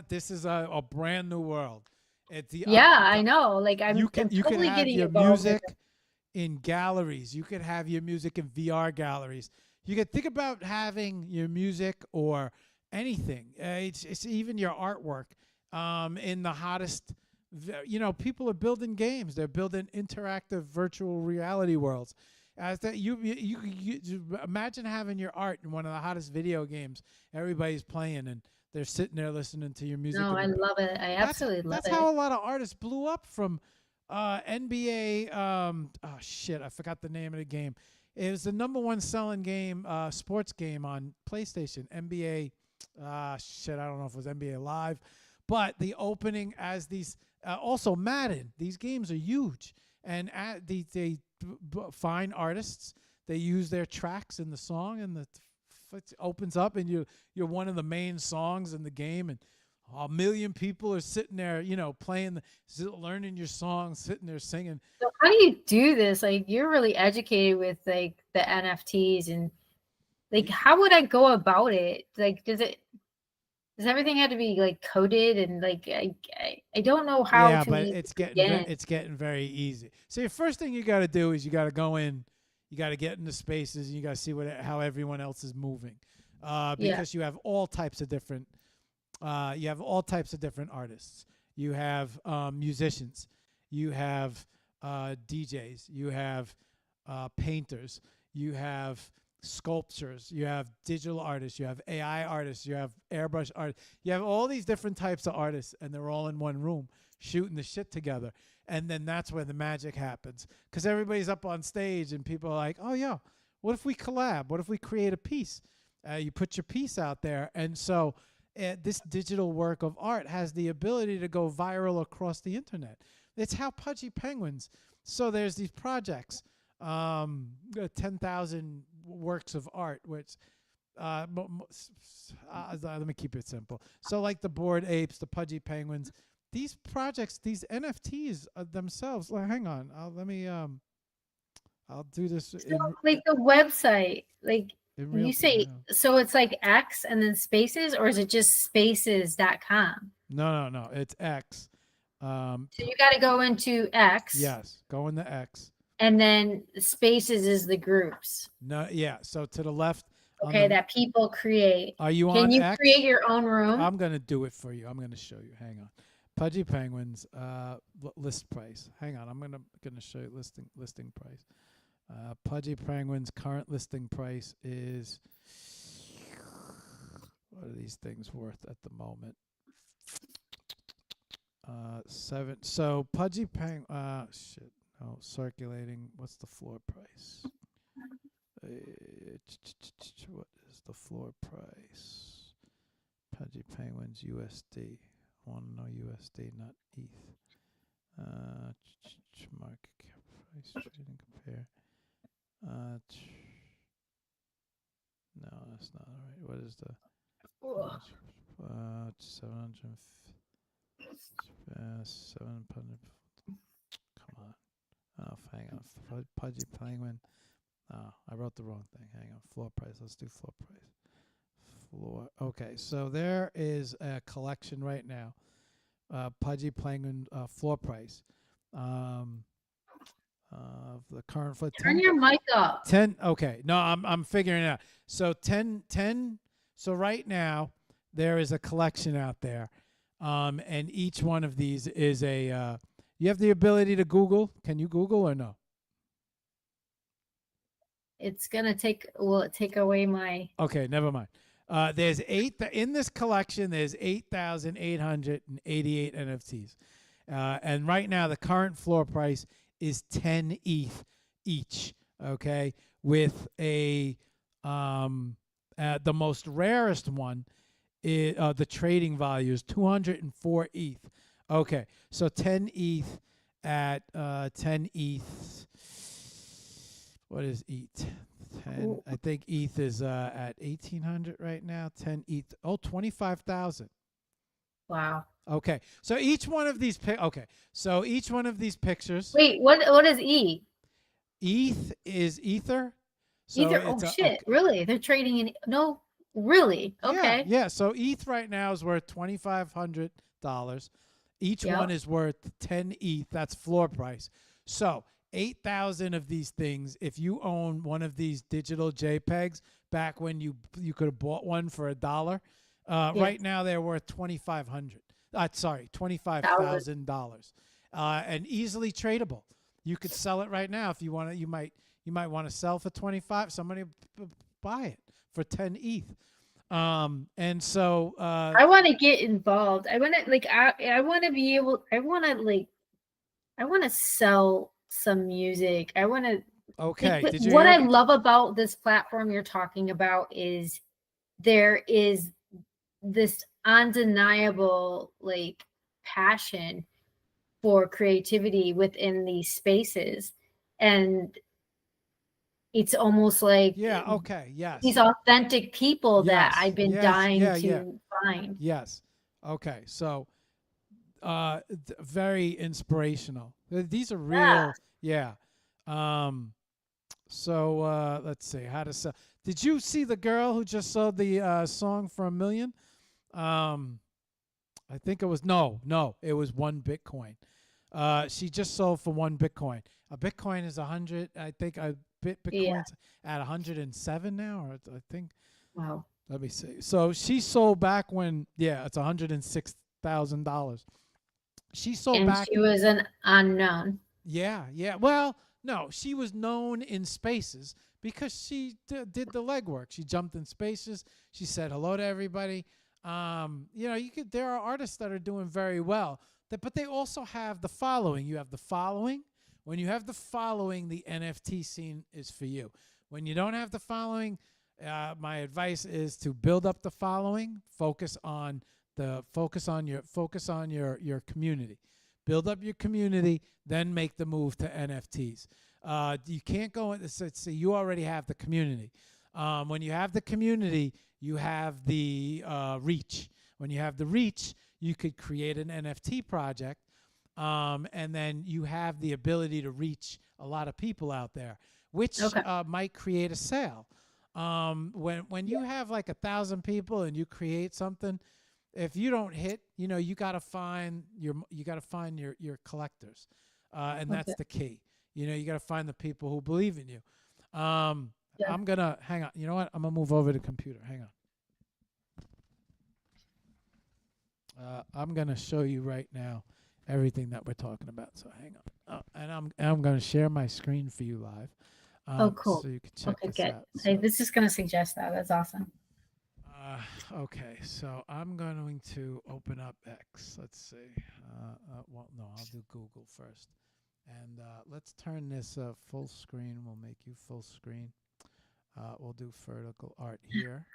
This is a brand new world. I know. You can have your music in galleries. You could have your music in VR galleries. You can think about having your music or anything. It's even your artwork in the hottest. People are building games. They're building interactive virtual reality worlds. As that you imagine having your art in one of the hottest video games. Everybody's playing and they're sitting there listening to your music. No, I love it. I absolutely love it. That's how a lot of artists blew up from NBA. I forgot the name of the game. It was the #1 selling game, sports game on PlayStation. NBA, I don't know if it was NBA Live, but the opening as these, also Madden. These games are huge, and they find artists. They use their tracks in the song, and it opens up, and you're one of the main songs in the game, and a million people are sitting there, playing, learning your songs, sitting there singing. So how do you do this? You're really educated with the NFTs, and how would I go about it? Does everything have to be coded and I don't know how. Yeah, but it's getting very easy. So your first thing you got to do is you got to go in, you got to get into Spaces, and you got to see how everyone else is moving. because you have all types of different artists. You have musicians, you have DJs, you have painters, you have sculptures, you have digital artists, you have AI artists, you have airbrush artists, you have all these different types of artists, and they're all in one room shooting the shit together. And then that's where the magic happens, because everybody's up on stage and people are like, oh yeah, what if we collab? What if we create a piece? You put your piece out there. And so this digital work of art has the ability to go viral across the internet. It's how Pudgy Penguins. So there's these projects, 10,000 works of art, which let me keep it simple. So like the Bored Apes, the Pudgy Penguins, these projects, these NFTs themselves. Hang on, I'll do this. So, like the website, like you say, so it's like X and then spaces, or is it just spaces.com? No, it's X. So you got to go into X. Yes, go into X. And then spaces is the groups. No, yeah. So to the left. Okay, that people create. Are you on Can you X? create your own room? I'm gonna do it for you. I'm gonna show you. Hang on. Pudgy Penguins list price. Hang on. I'm gonna show you listing price. Pudgy Penguins current listing price is, what are these things worth at the moment? 7. So Pudgy Penguin. Shit. Oh, circulating. What's the floor price? What is the floor price? Pudgy Penguins USD. I want to know USD, not ETH. Market cap price, trading compare. No, that's not all right. What is the 700? 700. Come on. Oh, hang on. Pudgy Penguin. Oh, I wrote the wrong thing. Hang on. Floor price. Let's do floor price. Okay, so there is a collection right now. Pudgy Penguin floor price. The current floor. Turn your mic up. 10. Okay, no, I'm figuring it out. So 10. So right now there is a collection out there, and each one of these is a. You have the ability to Google. Can you Google or no? It's gonna take. Will it take away my? Okay, never mind. There's in this collection. There's 8,888 NFTs, and right now the current floor price is 10 ETH each. Okay, with a the most rarest one, is, the trading value is 204 ETH. Okay, so 10 ETH at 10 ETH. What is ETH? 10. I think ETH is at 1,800 right now. 10 ETH. Oh, 25,000. Wow. Okay, so each one of these each one of these pictures. Wait, what is E? ETH is Ether. So Ether. Oh shit! Really? They're trading in? No, really? Okay. Yeah. So ETH right now is worth $2,500. Each one is worth 10 ETH. That's floor price. So 8,000 of these things. If you own one of these digital JPEGs, back when you could have bought one for $1, right now they're worth $25,000, and easily tradable. You could sell it right now if you want to. You might want to sell for 25. Somebody buy it for 10 ETH. And so I want to get involved. I want to I want to be able. I want to sell some music. I want to. Okay. What I love about this platform you're talking about is there is this undeniable passion for creativity within these spaces, and it's almost like these authentic people that I've been dying to find. Yes. Okay. So very inspirational. These are real. Yeah. So let's see how to sell. Did you see the girl who just sold the song for $1 million? I think it was it was 1 Bitcoin. She just sold for 1 Bitcoin. A Bitcoin is 100. I think Bitcoin's at 107 now, or I think. Wow. Let me see. So she sold back when, yeah, it's $106,000. She sold And back. she was an unknown. Yeah, yeah. Well, no, she was known in spaces because she did the legwork. She jumped in spaces. She said hello to everybody. You know, you could. There are artists that are doing very well, but they also have the following. You have the following. When you have the following, the NFT scene is for you. When you don't have the following, my advice is to build up the following. Focus on your community. Build up your community, then make the move to NFTs. You can't go into so you already have the community. When you have the community, you have the reach. When you have the reach, you could create an NFT project, and then you have the ability to reach a lot of people out there, which might create a sale. When you have like 1,000 people and you create something, if you don't hit, you know, you gotta find your collectors, and that's the key. You know, you gotta find the people who believe in you. I'm gonna hang on. You know what? I'm gonna move over to the computer. Hang on. I'm gonna show you right now everything that we're talking about. So hang on. And I'm gonna share my screen for you live. Oh, cool. So you can check this good. out. I was just gonna suggest that. That's awesome. Okay, so I'm going to open up X. Let's see. Well, no, I'll do Google first. And let's turn this full screen. We'll make you full screen. We'll do vertical art here,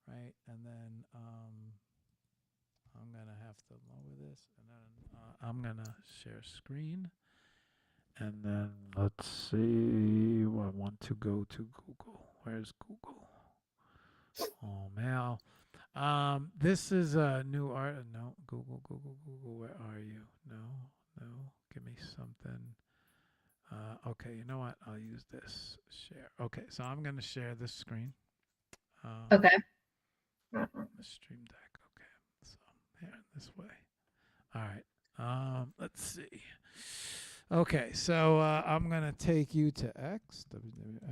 right? And then I'm going to have to lower this. And then I'm going to share screen. And then let's see. I want to go to Google. Where's Google? Oh, man. This is a new art. No, Google. Where are you? No. Give me something. Okay, you know what? I'll use this. Share. Okay, so I'm going to share this screen. Okay. The Stream Deck. Okay, so here, this way. All right. Let's see. Okay, so I'm going to take you to X, WWX,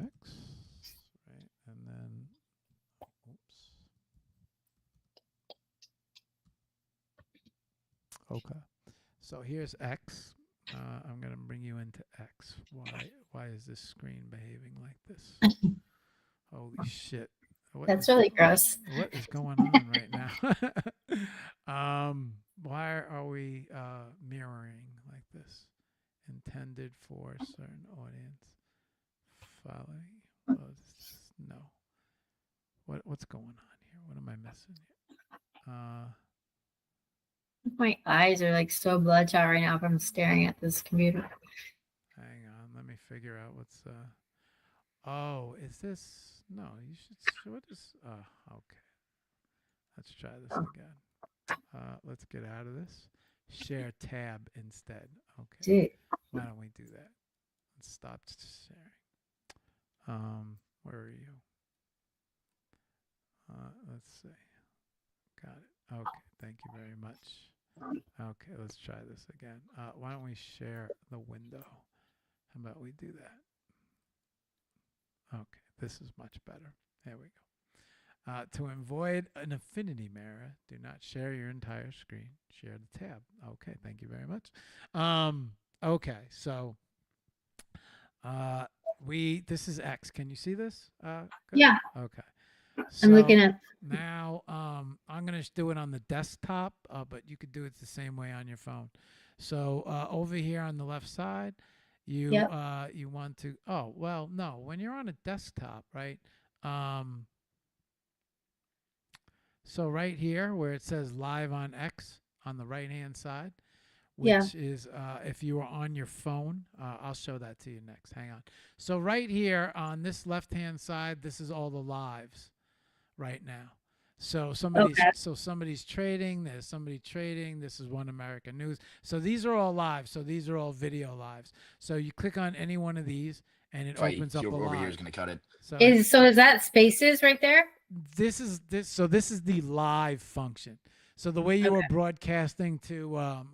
right? And then, oops. Okay, so here's X. I'm going to bring you into X. Why is this screen behaving like this? Holy shit. That's really gross. What is going on right now? Why are we mirroring like this? Intended for a certain audience. Following. No. What's going on here? What am I missing here? My eyes are like so bloodshot right now from staring at this computer. Hang on, let me figure out what's oh, is this no, you should what is okay. Let's try this again. Let's get out of this. Share tab instead. Okay. Dude. Why don't we do that? Let's stop sharing. Where are you? Let's see. Got it. Okay, thank you very much. Okay, let's try this again. Why don't we share the window? How about we do that? Okay, this is much better. There we go. To avoid an infinity mirror, do not share your entire screen. Share the tab. Okay, thank you very much. Okay, so this is X. Can you see this? Yeah. Okay. I'm looking at. Now I'm gonna do it on the desktop, but you could do it the same way on your phone. So over here on the left side, you want to. Oh well, no. When you're on a desktop, right? So right here where it says live on X on the right hand side, which is if you are on your phone, I'll show that to you next. Hang on. So right here on this left hand side, this is all the lives right now. So somebody's trading, there's somebody trading, this is One American News. So these are all live. So these are all video lives. So you click on any one of these and it opens up a live. Over here is going to cut it. So is that Spaces right there? This is the live function. So the way you were broadcasting to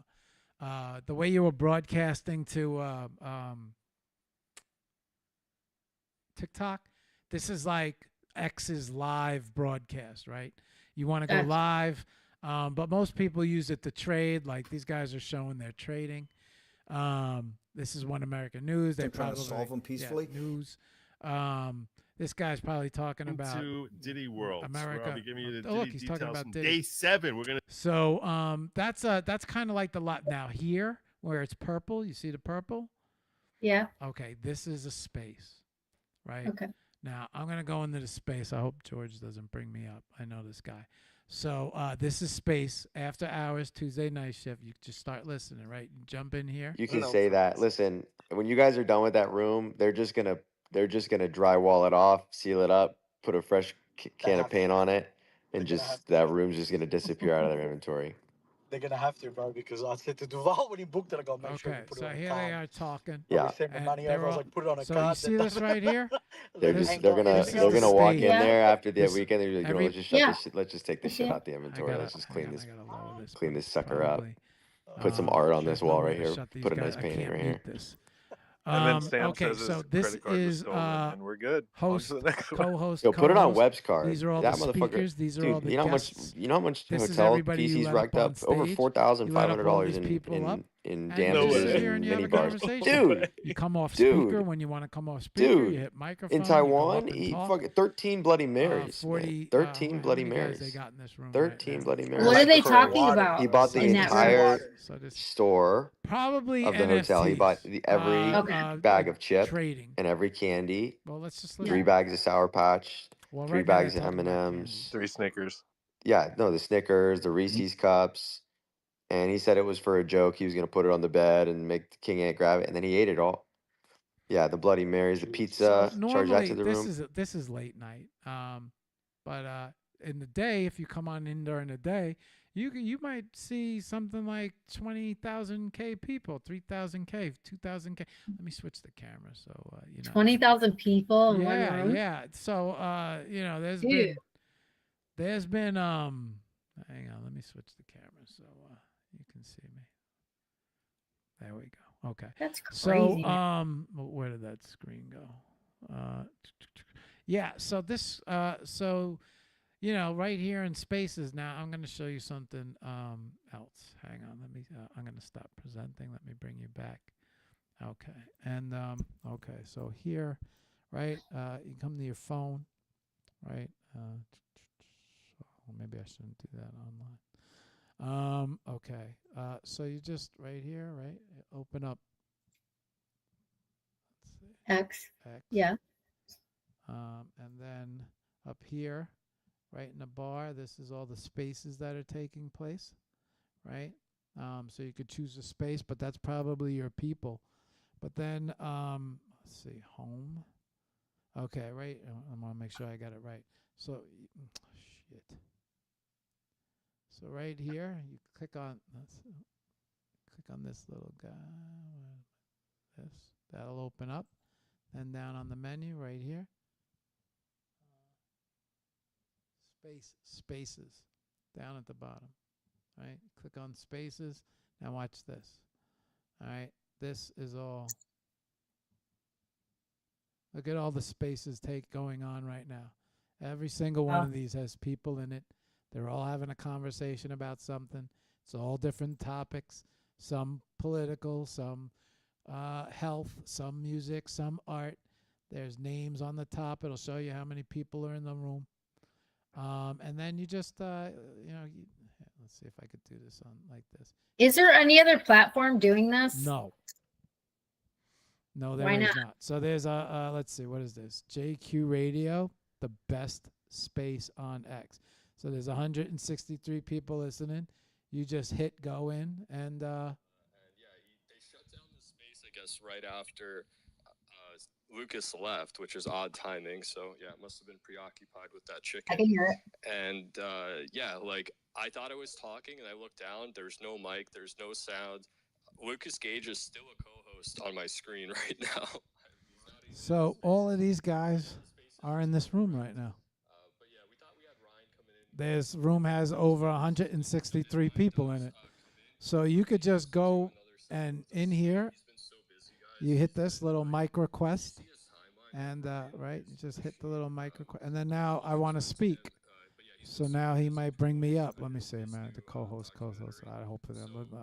TikTok, this is like X's live broadcast, right? You want to go Gotcha. live, but most people use it to trade. Like these guys are showing their trading. This is One American News. They I'm trying to probably solve them peacefully. news. This guy's probably talking about to Diddy World, where America. I'll be giving you the Oh, look, Diddy he's talking details about from Diddy. day 7. We're gonna. So that's kind of like the lot now here where it's purple. You see the purple? Yeah. Okay, this is a space, right? Okay. Now I'm gonna go into the space. I hope George doesn't bring me up. I know this guy. So this is space after hours Tuesday night shift. You just start listening, right? You jump in here. You can say that. Listen, when you guys are done with that room, they're just gonna drywall it off, seal it up, put a fresh can of paint on it, and just that room's just gonna disappear out of their inventory. They're gonna have to, bro, because I said to Duval when he booked it, I go make sure you Okay, put it so on a here card. they are talking. Yeah. We sent my And money they're over. I was all- like, put it on a so card. you see this right here? They're Like, just hang they're on, gonna this is they're the gonna walk in Yeah. there after the This- weekend. They're like, you know, every- let's just shut Yeah. this shit. Let's just take this I shit see out the I inventory. gotta, Let's just hang clean on, this I gotta lower this. clean but this sucker up. probably, Put some art on there's this no wall way right to here. shut these Put a guys. nice I painting can't right mute here. this. And then Sam Okay, says his so this credit card was is stolen, and we're good. On host, to the next one. co-host, Yo, put it on co-host. Webb's card. These are all That the motherfucker. speakers. These are Dude, all the you know how guests. much This is hotel everybody you PC's let racked up on up? Over stage. $4,500 You let up all these in people up, in and you No just damages sit way. here and and you have a minibars. conversation. Dude, You come off speaker dude, when you want to come off speaker. You dude. hit microphone. In you go Taiwan, up and he talk. fucking 13 Bloody Marys, 40, man. 13 how Bloody many guys they Marys. got in this room 13 right now? Bloody Marys. What are they Like talking water. about He bought the in that room? entire So this store probably of the hotel. He bought NFTs. every Okay. bag of chip Trading. and every candy. Well, let's just Yeah. 3 bags of Sour Patch, Well, 3 right now they're bags of talking about M&Ms. candies. 3 Snickers. Yeah, no, the Snickers, the Reese's cups. And he said it was for a joke. He was going to put it on the bed and make the King Ant grab it. And then he ate it all. Yeah, the Bloody Marys, the So pizza, charge that normally to the this room. is late night. But in the day, if you come on in during the day, you might see something like 20,000 K people, 3,000 K, 2,000 K. Let me switch the camera so you know. 20,000 people in one Yeah, room. yeah. So you know, Dude. there's been hang on, let me switch the camera so you can see me. There we go. Okay. That's crazy. So man. where did that screen go? Yeah, so this so you know, right here in Spaces now, I'm going to show you something else. Hang on, let me I'm going to stop presenting. Let me bring you back. Okay. And okay, so here, right? You come to your phone, right? Maybe I shouldn't do that online. Okay. So you just right here, right? Open up. Let's see. X. X. Yeah. And then up here, right in the bar, this is all the spaces that are taking place, right? So you could choose a space, but that's probably your people. But then, let's see, home. Okay, right. I want to make sure I got it right. So, shit. So right here, you click on this little guy. This that'll open up. Then down on the menu right here, spaces down at the bottom. Right, click on spaces. Now watch this. All right, this is all. Look at all the spaces going on right now. Every single one of these has people in it. They're all having a conversation about something. It's all different topics, some political, some health, some music, some art. There's names on the top. It'll show you how many people are in the room. And then you just, you know, let's see if I could do this on like this. Is there any other platform doing this? No. No, there Why is not? not. So there's a, let's see, what is this? JQ Radio, the best space on X. So there's 163 people listening. You just hit go in and yeah, they shut down the space, I guess, right after Lucas left, which is odd timing. So yeah, it must have been preoccupied with that chicken. I can hear it. And yeah, like I thought I was talking, and I looked down. There's no mic. There's no sound. Lucas Gage is still a co-host on my screen right now. so all of these guys are in this room right now. But yeah, we thought we had Ryan coming in. This room has over 163 people in it. So you could just go and in here, you hit this little mic request, And right, you just hit the little mic, and then now I want to speak. So now he might bring me up. Let me see, man. The co-host. I hope I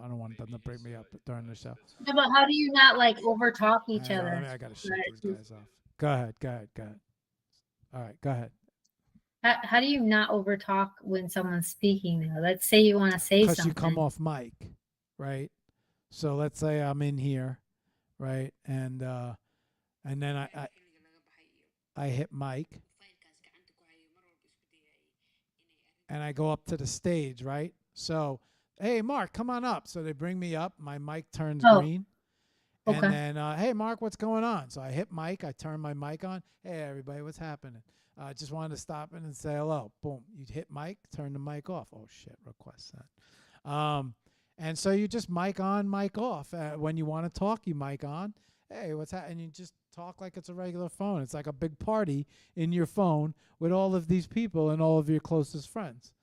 don't want them to bring me up during the show. Yeah, but how do you not like over talk each Hang on, other? I gotta shut these guys off. Go ahead. All right, go ahead. How do you not over talk when someone's speaking now? Let's say you want to say Because something. you come off mic, right? So let's say I'm in here, right, and then I hit mic, and I go up to the stage, right? So, hey, Mark, come on up. So they bring me up. My mic turns green. Okay. And then, hey, Mark, what's going on? So I hit mic. I turn my mic on. Hey, everybody, what's happening? I just wanted to stop in and say hello. Boom. You hit mic, turn the mic off. Oh, shit, request that. And so you just mic on, mic off. When you want to talk, you mic on. Hey, what's happening? And you just talk like it's a regular phone. It's like a big party in your phone with all of these people and all of your closest friends.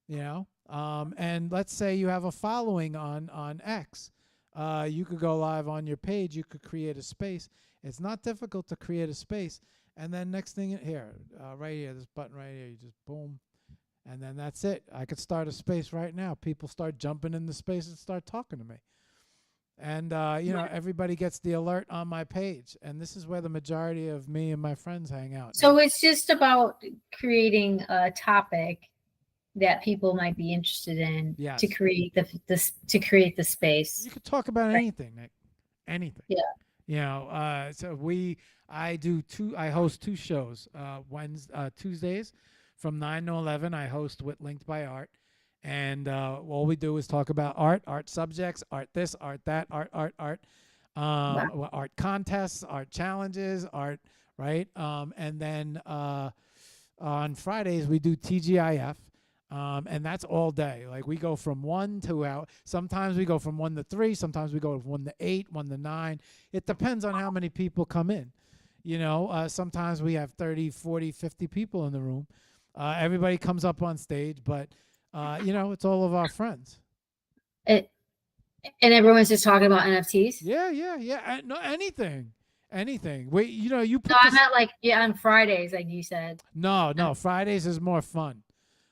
You know? And let's say you have a following on X. You could go live on your page. You could create a space. It's not difficult to create a space. And then next thing here, right here, this button right here, you just boom. And then that's it. I could start a space right now. People start jumping in the space and start talking to me. And, everybody gets the alert on my page. And this is where the majority of me and my friends hang out. So it's just about creating a topic that people might be interested in to create the space. You could talk about anything, Nick. Anything. Yeah. So I host two shows. Tuesdays from 9 to 11, I host with Linked by Art. And all we do is talk about art subjects, art this, art that, art, art contests, art challenges, art, right? And then on Fridays, we do TGIF. And that's all day. Like we go from 1 to out. Sometimes we go from 1 to 3. Sometimes we go from 1 to 8, 1 to 9. It depends on how many people come in. Sometimes we have 30, 40, 50 people in the room. Everybody comes up on stage, but it's all of our friends. And everyone's just talking about NFTs? Yeah. No, anything. Wait, you put I meant like on Fridays, like you said. No. Fridays is more fun.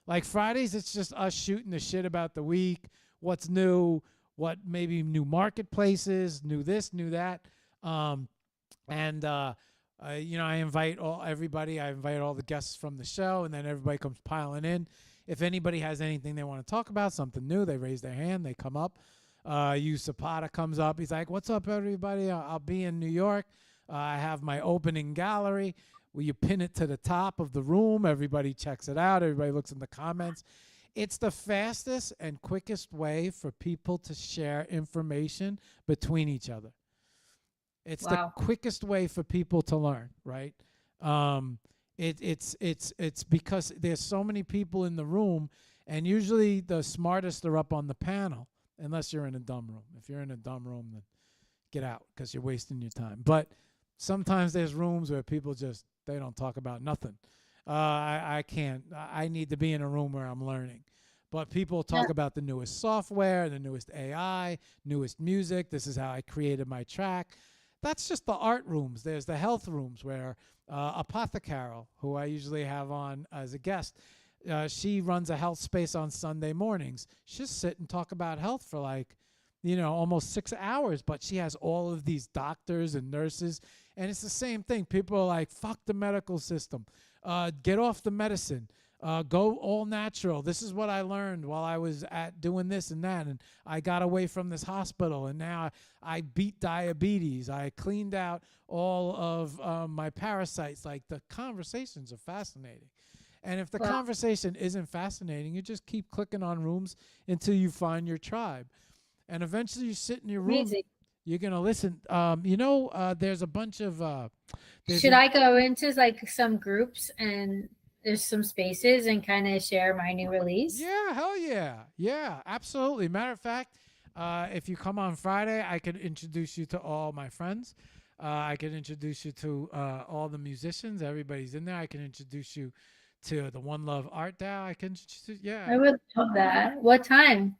Like Fridays, it's just us shooting the shit about the week, what's new, what maybe new marketplaces, new this, new that. I invite everybody. I invite all the guests from the show, and then everybody comes piling in. If anybody has anything they want to talk about, something new, they raise their hand, they come up. Zapata comes up. He's like, what's up, everybody? I'll be in New York. I have my opening gallery. Will you pin it to the top of the room? Everybody checks it out. Everybody looks in the comments. It's the fastest and quickest way for people to share information between each other. It's the quickest way for people to learn, right? It's because there's so many people in the room, and usually the smartest are up on the panel, unless you're in a dumb room. If you're in a dumb room, then get out because you're wasting your time. But sometimes there's rooms where people they don't talk about nothing. I can't. I need to be in a room where I'm learning. But people talk about the newest software, the newest AI, newest music. This is how I created my track. That's just the art rooms. There's the health rooms where Apothecary, who I usually have on as a guest, she runs a health space on Sunday mornings. She'll sit and talk about health for almost 6 hours, but she has all of these doctors and nurses, and it's the same thing. People are like, fuck the medical system. Get off the medicine. Go all natural. This is what I learned while I was doing this and that, and I got away from this hospital, and now I beat diabetes. I cleaned out all of my parasites. Like, the conversations are fascinating. And if the conversation isn't fascinating, you just keep clicking on rooms until you find your tribe. And eventually you sit in your room. Amazing. You're going to listen. There's a bunch of... Should I go into like some groups and there's some spaces and kind of share my new release? Yeah, hell yeah. Yeah, absolutely. Matter of fact, if you come on Friday, I can introduce you to all my friends. I can introduce you to all the musicians. Everybody's in there. I can introduce you to the One Love Art DAO. I can, I would love that. What time?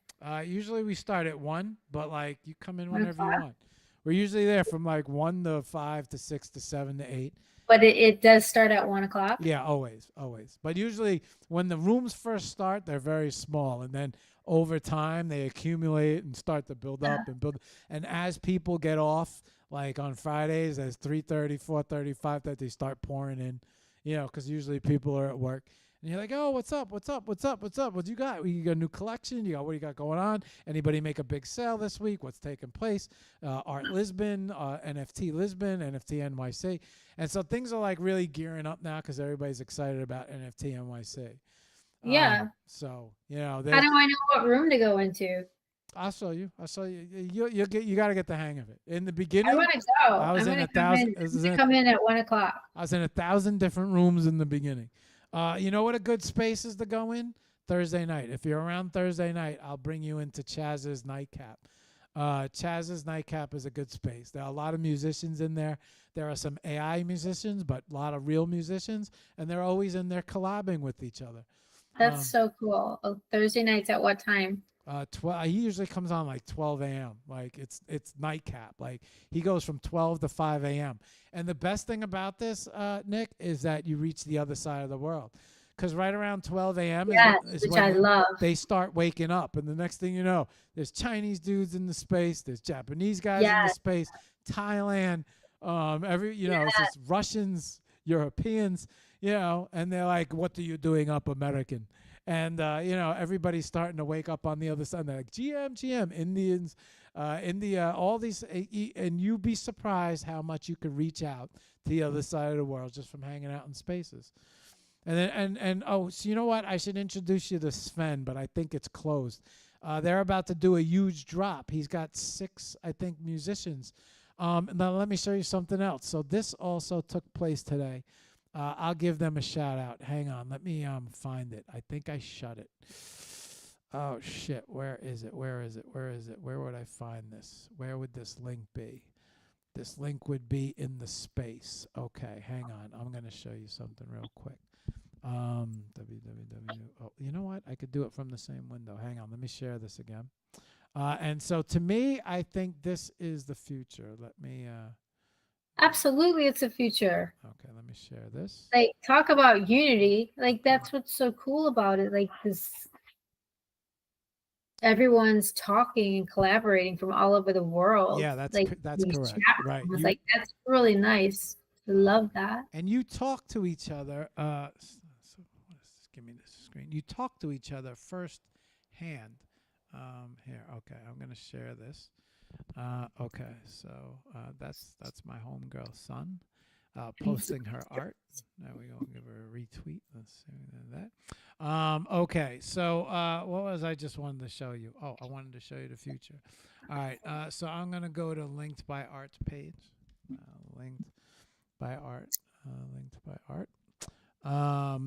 Usually we start at 1, but like you come in whenever you want. We're usually there from like 1 to 5 to 6 to 7 to 8. But it does start at 1:00. Yeah, always. But usually when the rooms first start, they're very small, and then over time they accumulate and start to build up and build. And as people get off, like on Fridays, as 3:30, 4:30, 5:30, they start pouring in. Because usually people are at work. And you're like, oh, what's up? What you got? You got a new collection? What do you got going on? Anybody make a big sale this week? What's taking place? Art Lisbon, NFT Lisbon, NFT NYC. And so things are like really gearing up now because everybody's excited about NFT NYC. Yeah. So, how do I know what room to go into? I'll show you. You got to get the hang of it. In the beginning, I want to go. I was I'm in gonna 1,000. come in at 1:00. I was in 1,000 different rooms in the beginning. You know what a good space is to go in? Thursday night. If you're around Thursday night, I'll bring you into Chaz's Nightcap. Chaz's Nightcap is a good space. There are a lot of musicians in there. There are some AI musicians, but a lot of real musicians, and they're always in there collabing with each other. That's so cool. Thursday nights at what time? He usually comes on like 12 a.m. Like it's Nightcap. Like he goes from 12 to 5 a.m. And the best thing about this, Nick, is that you reach the other side of the world. Because right around 12 a.m. is which when I love. They start waking up. And the next thing you know, there's Chinese dudes in the space. There's Japanese guys in the space. Thailand. It's just Russians, Europeans, and they're like, what are you doing up, American? And, everybody's starting to wake up on the other side. They're like, GM, Indians, India, all these. And you'd be surprised how much you could reach out to the other side of the world just from hanging out in spaces. And then, so you know what? I should introduce you to Sven, but I think it's closed. They're about to do a huge drop. He's got 6, I think, musicians. Now let me show you something else. So this also took place today. I'll give them a shout out. Hang on, let me find it. I think I shut it. Oh shit, where is it? Where would I find this? Where would this link be? This link would be in the space. Okay, hang on. I'm gonna show you something real quick. www. Oh, you know what? I could do it from the same window. Hang on, let me share this again. And so to me, I think this is the future. Let me Absolutely, it's a future. Okay, let me share this. Like, talk about unity. Like, that's what's so cool about it. Like, this, everyone's talking and collaborating from all over the world. Yeah, that's like, correct. Right. It's like, that's really nice. I love that. And you talk to each other. Give me this screen. You talk to each other first hand. Here, okay, I'm gonna share this. Okay, so that's my homegirl son posting her art. There we go. Give her a retweet. Let's see that. Okay, so what was I just wanted to show you? Oh, I wanted to show you the future. All right, so I'm gonna go to linked by art's page. Linked by art. Oh,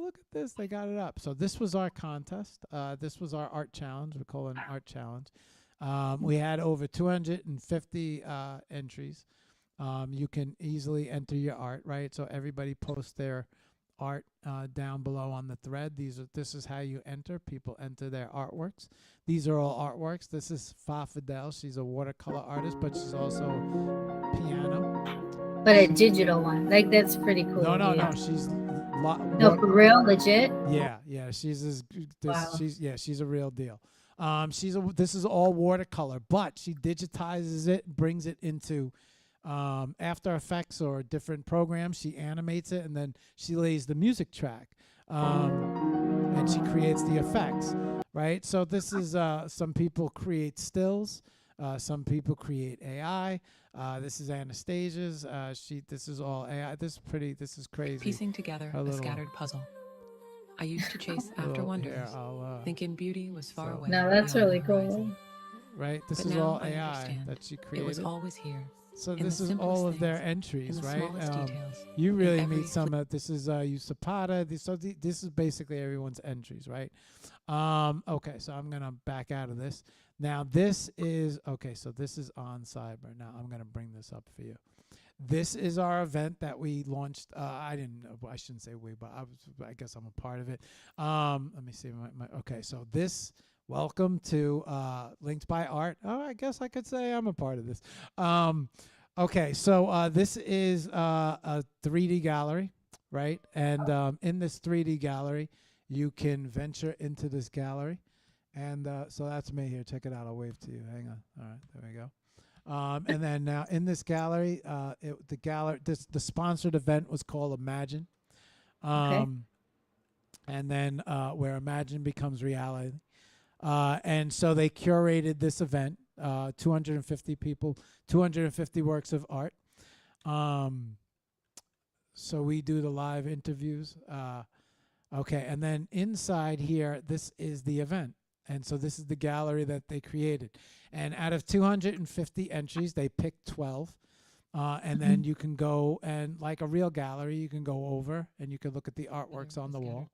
look at this. They got it up. So this was our contest. This was our art challenge. We call it an art challenge. We had over 250 entries. You can easily enter your art, right? So everybody posts their art down below on the thread. This is how you enter. People enter their artworks. These are all artworks. This is Fa Fidel. She's a watercolor artist, but she's also piano. But a digital one. Like, that's pretty cool. No. She's no, for real, legit. Yeah. She's Wow. She's a real deal. This is all watercolor, but she digitizes it, brings it into After Effects or different programs. She animates it, and then she lays the music track, and she creates the effects. Right. So this is some people create stills. Some people create AI. This is Anastasia's. This is all AI. This is crazy. Piecing together a scattered puzzle. I used to chase after wonders, thinking beauty was far away. No, that's really cool. Right? This but is all I AI that she created. It was always here. So this is all of their entries, right? Details, you really meet some of this is Usapata. This is basically everyone's entries, right? Okay, so I'm gonna back out of this. Now this is so this is on Cyber. Now I'm gonna bring this up for you. This is our event that we launched. I shouldn't say we, but I guess I'm a part of it. Let me see okay, so this welcome to Linked by Art. Oh, I guess I could say I'm a part of this. Okay, so this is a 3D gallery, right? And in this 3D gallery, you can venture into this gallery. And so that's me here. Check it out. I'll wave to you. Hang on. All right, there we go. And then now in this gallery, the sponsored event was called Imagine. Okay. And then where Imagine becomes reality. And so they curated this event, 250 people, 250 works of art. So we do the live interviews. Okay, and then inside here, this is the event. And so this is the gallery that they created. And out of 250 entries, they picked 12. And then you can go and, like a real gallery, you can go over and you can look at the artworks on the wall.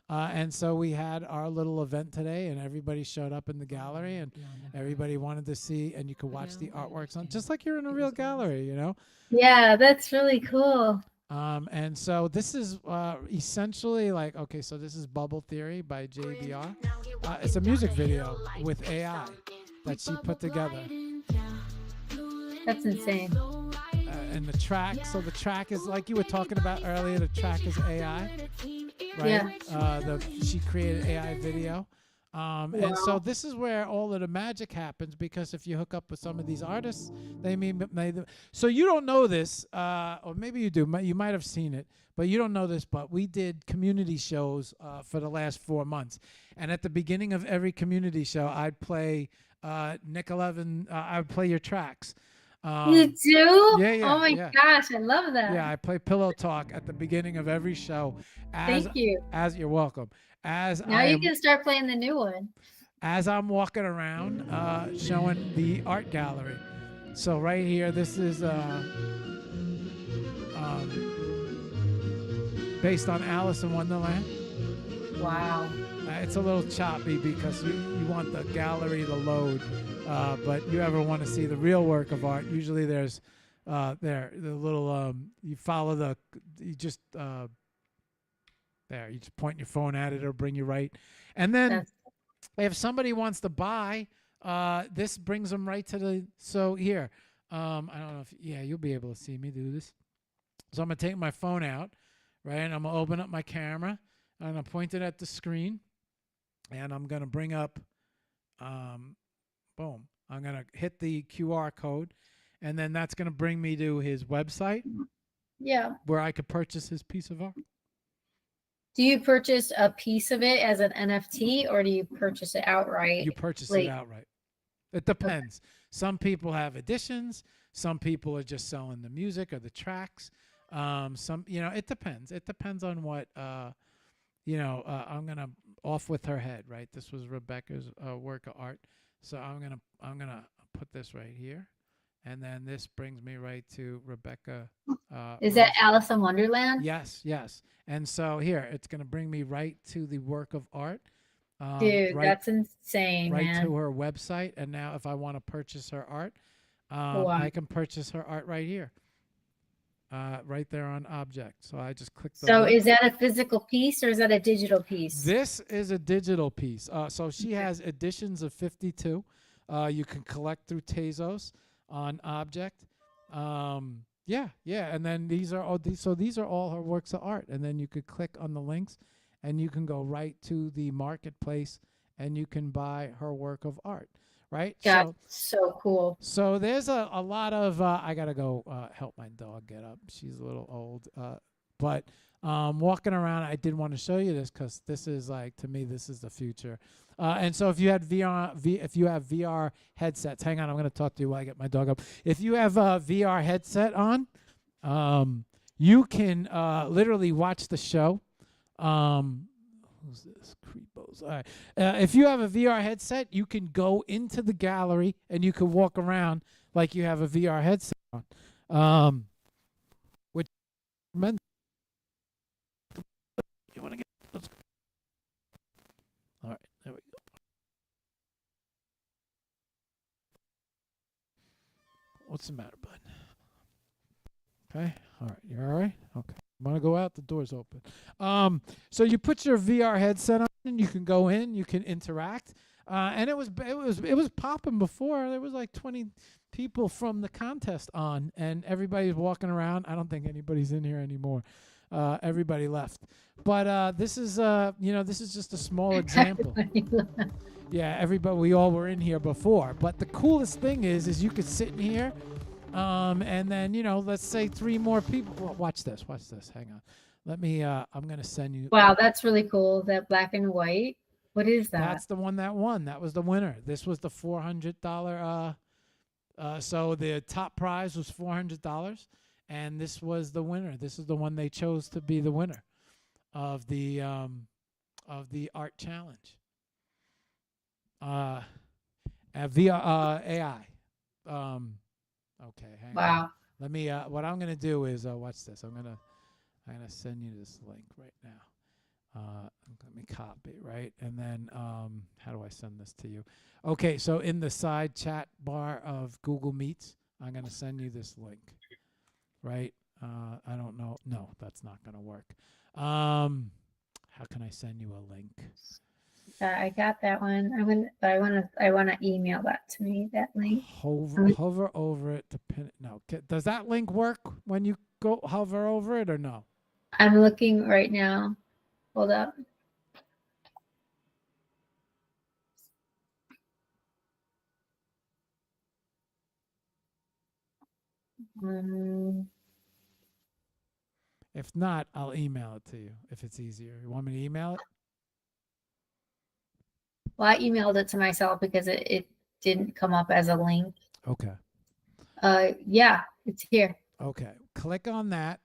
And so we had our little event today, and everybody showed up in the gallery, and everybody wanted to see, and you could watch the artworks on, just like you're in a real gallery, you know? Yeah, that's really cool. And so this is essentially like, okay, so this is Bubble Theory by JBR. It's a music video with AI that she put together. That's insane. And the track, so the track is like you were talking about earlier, the track is AI, right? Yeah. She created AI video. And so this is where all of the magic happens, because if you hook up with some of these artists, so you don't know this, or maybe you do, you might have seen it, but you don't know this, but we did community shows for the last 4 months. And at the beginning of every community show, I'd play NIK 11, I would play your tracks. You do? Yeah. Oh my gosh, I love that. Yeah, I play Pillow Talk at the beginning of every show. Thank you. You're welcome. Now you can start playing the new one. As I'm walking around, showing the art gallery. So right here, this is based on Alice in Wonderland. Wow. It's a little choppy because you want the gallery to load. But you ever want to see the real work of art, usually there's the little you follow you just point your phone at it, it'll bring you right. And then if somebody wants to buy, this brings them right to so here. I don't know if you'll be able to see me do this. So I'm gonna take my phone out, right, and I'm gonna open up my camera and I'm gonna point it at the screen, and I'm gonna bring up boom. I'm going to hit the QR code, and then that's going to bring me to his website. Yeah. Where I could purchase his piece of art. Do you purchase a piece of it as an NFT, or do you purchase it outright? You purchase it outright. It depends. Okay. Some people have editions. Some people are just selling the music or the tracks. Some, it depends. It depends on what, I'm going to off with her head, right? This was Rebecca's work of art. So I'm gonna put this right here, and then this brings me right to Rebecca. Is that Alice in Wonderland? Yes. And so here, it's gonna bring me right to the work of art. Dude, that's insane, right man. to her website, and now if I want to purchase her art, I can purchase her art right here. Right there on object. So I just click the So link. Is that a physical piece or is that a digital piece? This is a digital piece. So she has editions of 52. You can collect through Tezos on object. Yeah. And then these are all her works of art. And then you could click on the links and you can go right to the marketplace and you can buy her work of art. Right? That's so cool. So there's a lot of, I got to go help my dog get up. She's a little old. But walking around, I did want to show you this because this is like, to me, this is the future. And so if you had if you have VR headsets, hang on, I'm going to talk to you while I get my dog up. If you have a VR headset on, you can literally watch the show. Who's this? Creepos. All right. If you have a VR headset, you can go into the gallery and you can walk around like you have a VR headset on. Which meant you want to get. Let's go. All right, there we go. What's the matter, bud? Okay. All right. You all right? Okay. I'm gonna go out. The door's open. So you put your VR headset on, and you can go in. You can interact. And it was popping before. There was like 20 people from the contest on, and everybody's walking around. I don't think anybody's in here anymore. Everybody left. But this is this is just a small example. Yeah, everybody, we all were in here before. But the coolest thing is you could sit in here, and then let's say 3 more people. Well, watch this. Hang on. Let me. I'm gonna send you. Wow, that's really cool. That black and white. What is that? That's the one that won. That was the winner. This was the $400. So the top prize was $400, and this was the winner. This is the one they chose to be the winner of the art challenge. Via AI. Okay. Hang on. Let me. What I'm gonna do is watch this. I'm gonna send you this link right now. Let me copy, right? And then how do I send this to you? Okay, so in the side chat bar of Google Meets, I'm going to send you this link, right? I don't know. No, that's not going to work. How can I send you a link? I got that one. I want to email that to me, that link. Hover over it to pin it. No. Does that link work when you go hover over it or no? I'm looking right now. Hold up. If not, I'll email it to you if it's easier. You want me to email it? Well, I emailed it to myself because it didn't come up as a link. Okay. Yeah, it's here. Okay. Click on that.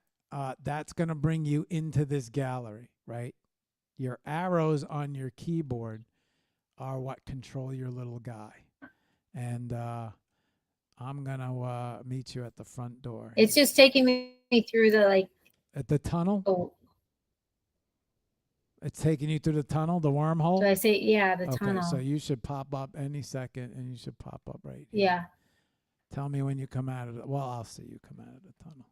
That's going to bring you into this gallery, right? Your arrows on your keyboard are what control your little guy. And I'm going to meet you at the front door. It's just taking me through the At the tunnel? Oh. It's taking you through the tunnel, the wormhole? So I say, yeah, the tunnel. Okay, so you should pop up any second, and you should pop up right here. Yeah. Tell me when you come out of the... Well, I'll see you come out of the tunnel.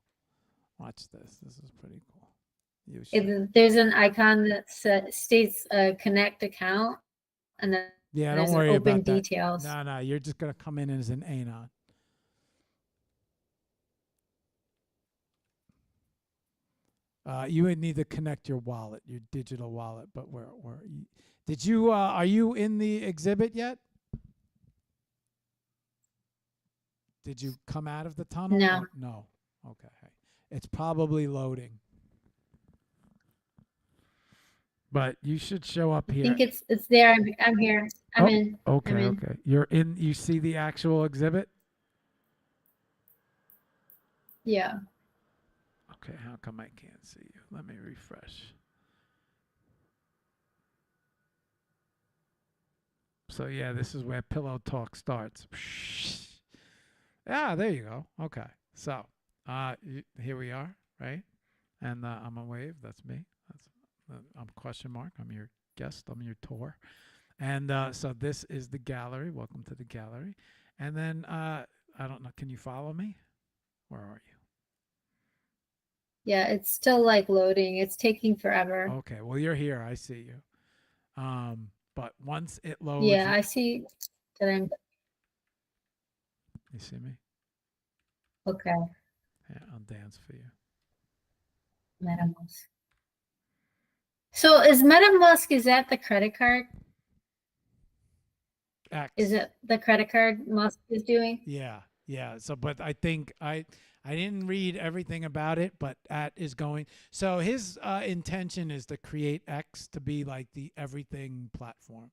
Watch this. This is pretty cool. There's an icon that states connect account, and then don't worry open about that. details. No, you're just going to come in as an anon. You would need to connect your wallet, your digital wallet. But are you in the exhibit yet? Did you come out of the tunnel? No. No. Okay. It's probably loading. But you should show up here. I think it's there. I'm here. I'm in. Okay, I'm in. okay. You're in. You see the actual exhibit? Yeah. Okay, how come I can't see you? Let me refresh. So yeah, this is where Pillow Talk starts. Yeah, there you go. Okay, so here we are, right? And I'm a wave. That's me. I'm question mark. I'm your guest. I'm your tour. And so this is the gallery. Welcome to the gallery. And then I don't know. Can you follow me? Where are you? Yeah, it's still loading. It's taking forever. Okay, well you're here. I see you. But once it loads. Yeah, I see that I'm. You see me? Okay. Yeah, I'll dance for you. MetaMask. So is MetaMask, is that the credit card? X. Is it the credit card Musk is doing? Yeah. So, but I think I didn't read everything about it, but that is going. So his intention is to create X to be like the everything platform.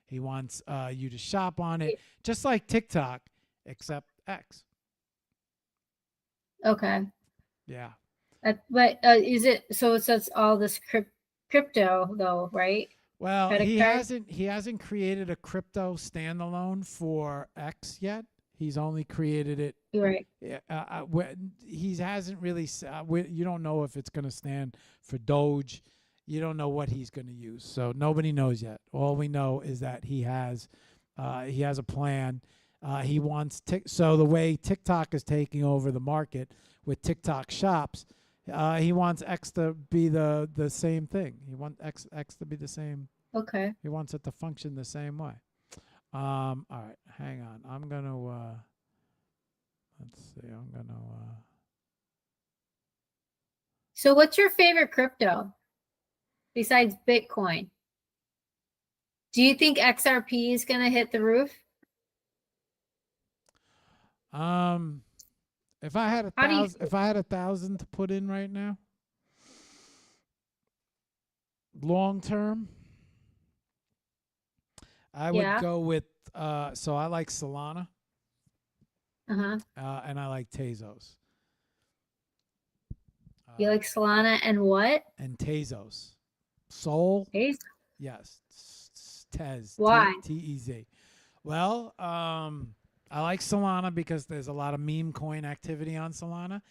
He wants you to shop on it, just like TikTok, except X. Okay. Yeah. But is it so? It says all this crypto though, right? Well, he hasn't created a crypto standalone for X yet. He's only created it. Right. He hasn't really. You don't know if it's going to stand for Doge. You don't know what he's going to use. So nobody knows yet. All we know is that he has a plan. He wants so the way TikTok is taking over the market with TikTok shops, he wants X to be the same thing. He wants X to be the same. Okay. He wants it to function the same way. All right, hang on. I'm gonna let's see. I'm gonna So what's your favorite crypto besides Bitcoin? Do you think XRP is going to hit the roof? if I had a thousand to put in right now, long term, I would go with so I like Solana. Uh-huh. And I like Tezos. You like Solana and what? And Tezos. Sol? Tezos? Yes. Tez. Why? Tez. Well, I like Solana because there's a lot of meme coin activity on Solana.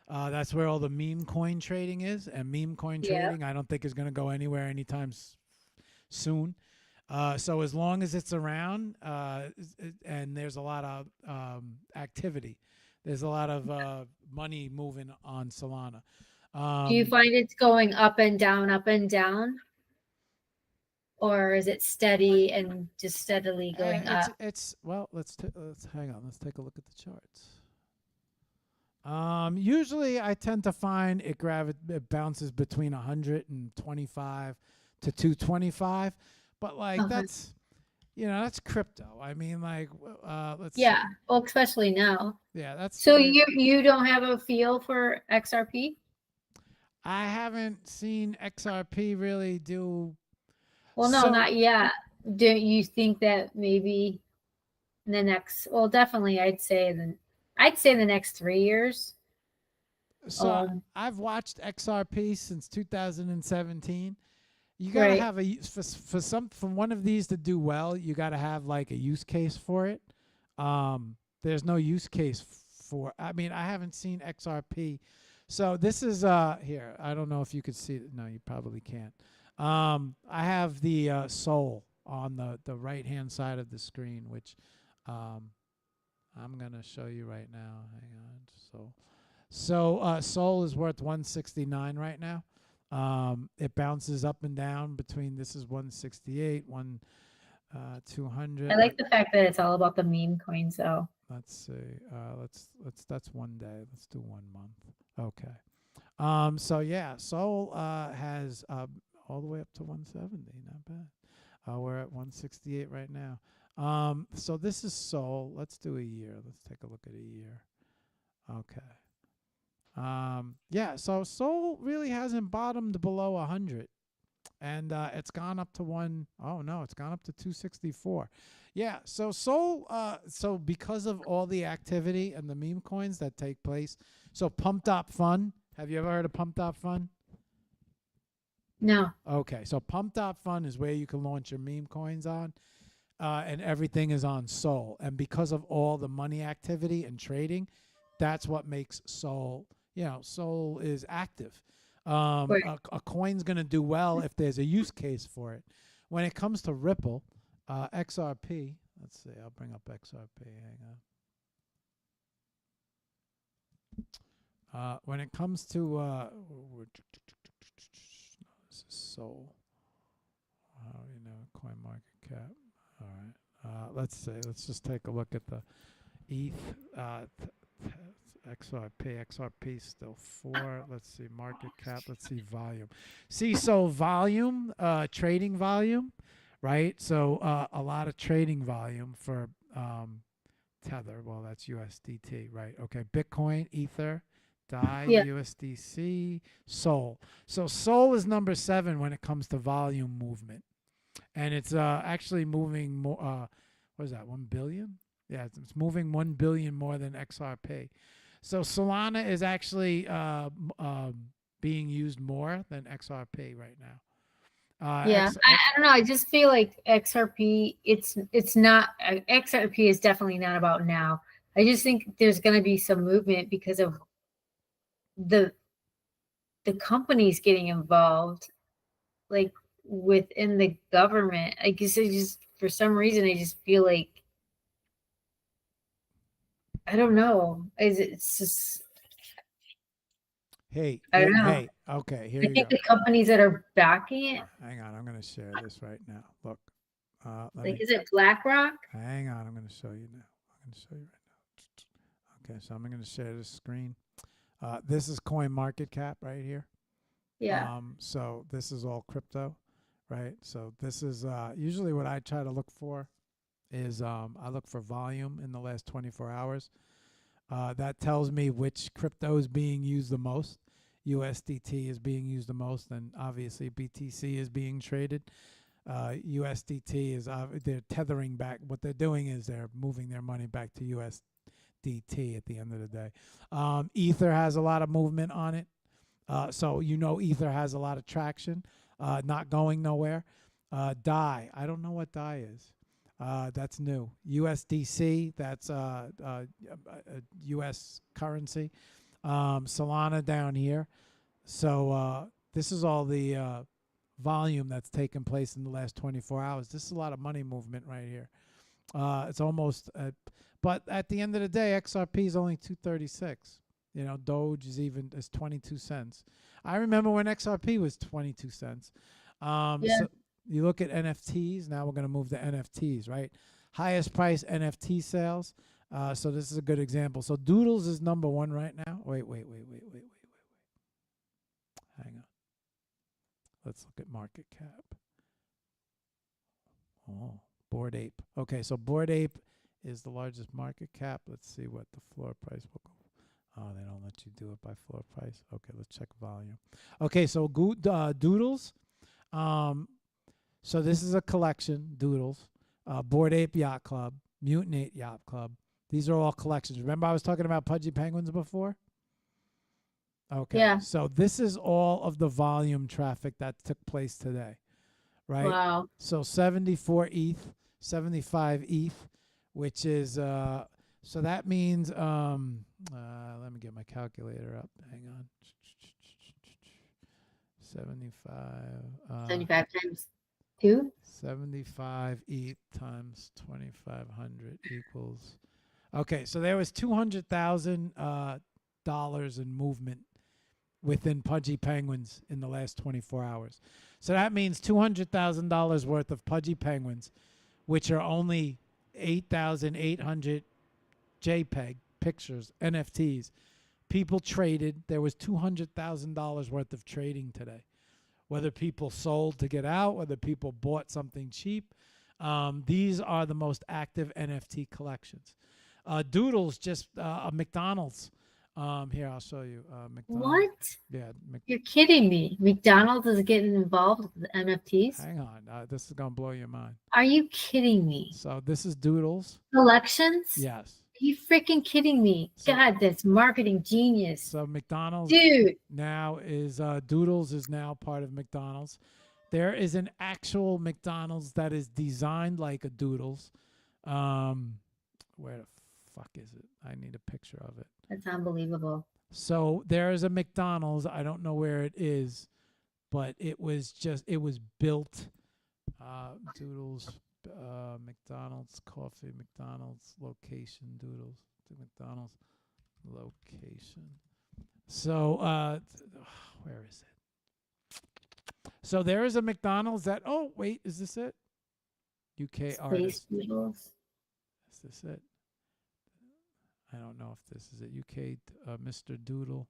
That's where all the meme coin trading is. And meme coin trading, I don't think is going to go anywhere anytime soon. So as long as it's around and there's a lot of activity, there's a lot of money moving on Solana. Do you find it's going up and down, or is it steady and just steadily going up? It's well. Let's hang on. Let's take a look at the charts. Usually, I tend to find it bounces between 125 to 225. But like that's crypto. I mean, like let's see. Well, especially now. Yeah, that's so you don't have a feel for XRP? I haven't seen XRP really do. Well, no, not yet. Do you think that maybe in the next? Well, definitely, I'd say the next 3 years. So I've watched XRP since 2017. You gotta have for one of these to do well. You gotta have like a use case for it. There's no use case for. I mean, I haven't seen XRP. So this is here. I don't know if you could see it. No, you probably can't. I have the Sol on the right hand side of the screen, which I'm gonna show you right now. Hang on. So Sol is worth 169 right now. It bounces up and down between this is 168, 200. I like the fact that it's all about the meme coins, though. Let's see. That's 1 day. Let's do 1 month. Okay. So yeah, Sol has all the way up to 170. Not bad. We're at 168 right now. So this is Sol. Let's do a year. Let's take a look at a year. Okay. Yeah, so Sol really hasn't bottomed below 100, and it's gone up to it's gone up to 264. Yeah, so Sol, so because of all the activity and the meme coins that take place, so Pumped Up Fun. Have you ever heard of Pumped Up Fun? No. Okay, so Pumped Up Fun is where you can launch your meme coins on, and everything is on Sol. And because of all the money activity and trading, that's what makes Sol. Sol is active. A coin's going to do well if there's a use case for it. When it comes to Ripple, XRP, let's see, I'll bring up XRP. Hang on. When it comes to this is Sol. Coin market cap. All right. Let's see. Let's just take a look at the ETH. XRP still 4. Let's see, market cap. Let's see, volume. So volume, trading volume, right? So a lot of trading volume for Tether. Well, that's USDT, right? Okay, Bitcoin, Ether, DAI, USDC, Sol. So Sol is number 7 when it comes to volume movement, and it's actually moving more. What is that? 1 billion? Yeah, it's moving 1 billion more than XRP. So Solana is actually being used more than XRP right now. I don't know. I just feel like XRP. It's not. XRP is definitely not about now. I just think there's going to be some movement because of the companies getting involved, like within the government. I guess for some reason I just feel like. I don't know. It's just. Hey, I don't know. Hey, okay, here you go. I think the companies that are backing it. Hang on, I'm going to share this right now. Look, Like, is it BlackRock? Hang on, I'm going to show you now. I'm going to show you right now. Okay, so I'm going to share this screen. This is Coin Market Cap right here. Yeah. So this is all crypto, right? So this is usually what I try to look for is I look for volume in the last 24 hours. That tells me which crypto is being used the most. USDT is being used the most, and obviously BTC is being traded. USDT is they're tethering back. What they're doing is they're moving their money back to USDT at the end of the day. Ether has a lot of movement on it. So Ether has a lot of traction, not going nowhere. DAI, I don't know what DAI is. That's new. USDC, that's U.S. currency. Solana down here. So this is all the volume that's taken place in the last 24 hours. This is a lot of money movement right here. It's almost, but at the end of the day, XRP is only 236. Doge is 22 cents. I remember when XRP was 22 cents. So you look at NFTs. Now we're going to move to NFTs, right? Highest price NFT sales. So this is a good example. So Doodles is number one right now. Wait. Hang on. Let's look at market cap. Oh, Bored Ape. Okay, so Bored Ape is the largest market cap. Let's see what the floor price will go. Oh, they don't let you do it by floor price. Okay, let's check volume. Okay, so Doodles. So this is a collection, Doodles. Bored Ape Yacht Club, Mutant Ape Yacht Club. These are all collections. Remember I was talking about Pudgy Penguins before? Okay. Yeah. So this is all of the volume traffic that took place today, right? Wow. So 74 ETH, 75 ETH, which is so that means let me get my calculator up. Hang on. 75 times 2. 75 ETH times 2,500 equals. Okay, so there was $200,000 in movement within Pudgy Penguins in the last 24 hours. So that means $200,000 worth of Pudgy Penguins, which are only 8,800 JPEG pictures, NFTs. People traded. There was $200,000 worth of trading today. Whether people sold to get out, whether people bought something cheap. These are the most active NFT collections. Doodles, just a McDonald's. Here, I'll show you. McDonald's. What? Yeah. You're kidding me. McDonald's is getting involved with the NFTs? Hang on. This is going to blow your mind. Are you kidding me? So this is Doodles. Collections? Yes. Are you freaking kidding me? God, that's marketing genius. So McDonald's now is Doodles is now part of McDonald's. There is an actual McDonald's that is designed like a Doodles. Where the fuck is it? I need a picture of it. That's unbelievable. So there is a McDonald's. I don't know where it is, but it was built. Doodles, McDonald's coffee, McDonald's location, Doodles, McDonald's location. So where is it? So there is a McDonald's that. Oh wait, is this it? UK artist. Doodles. Is this it? I don't know if this is it. UK Mr. Doodle.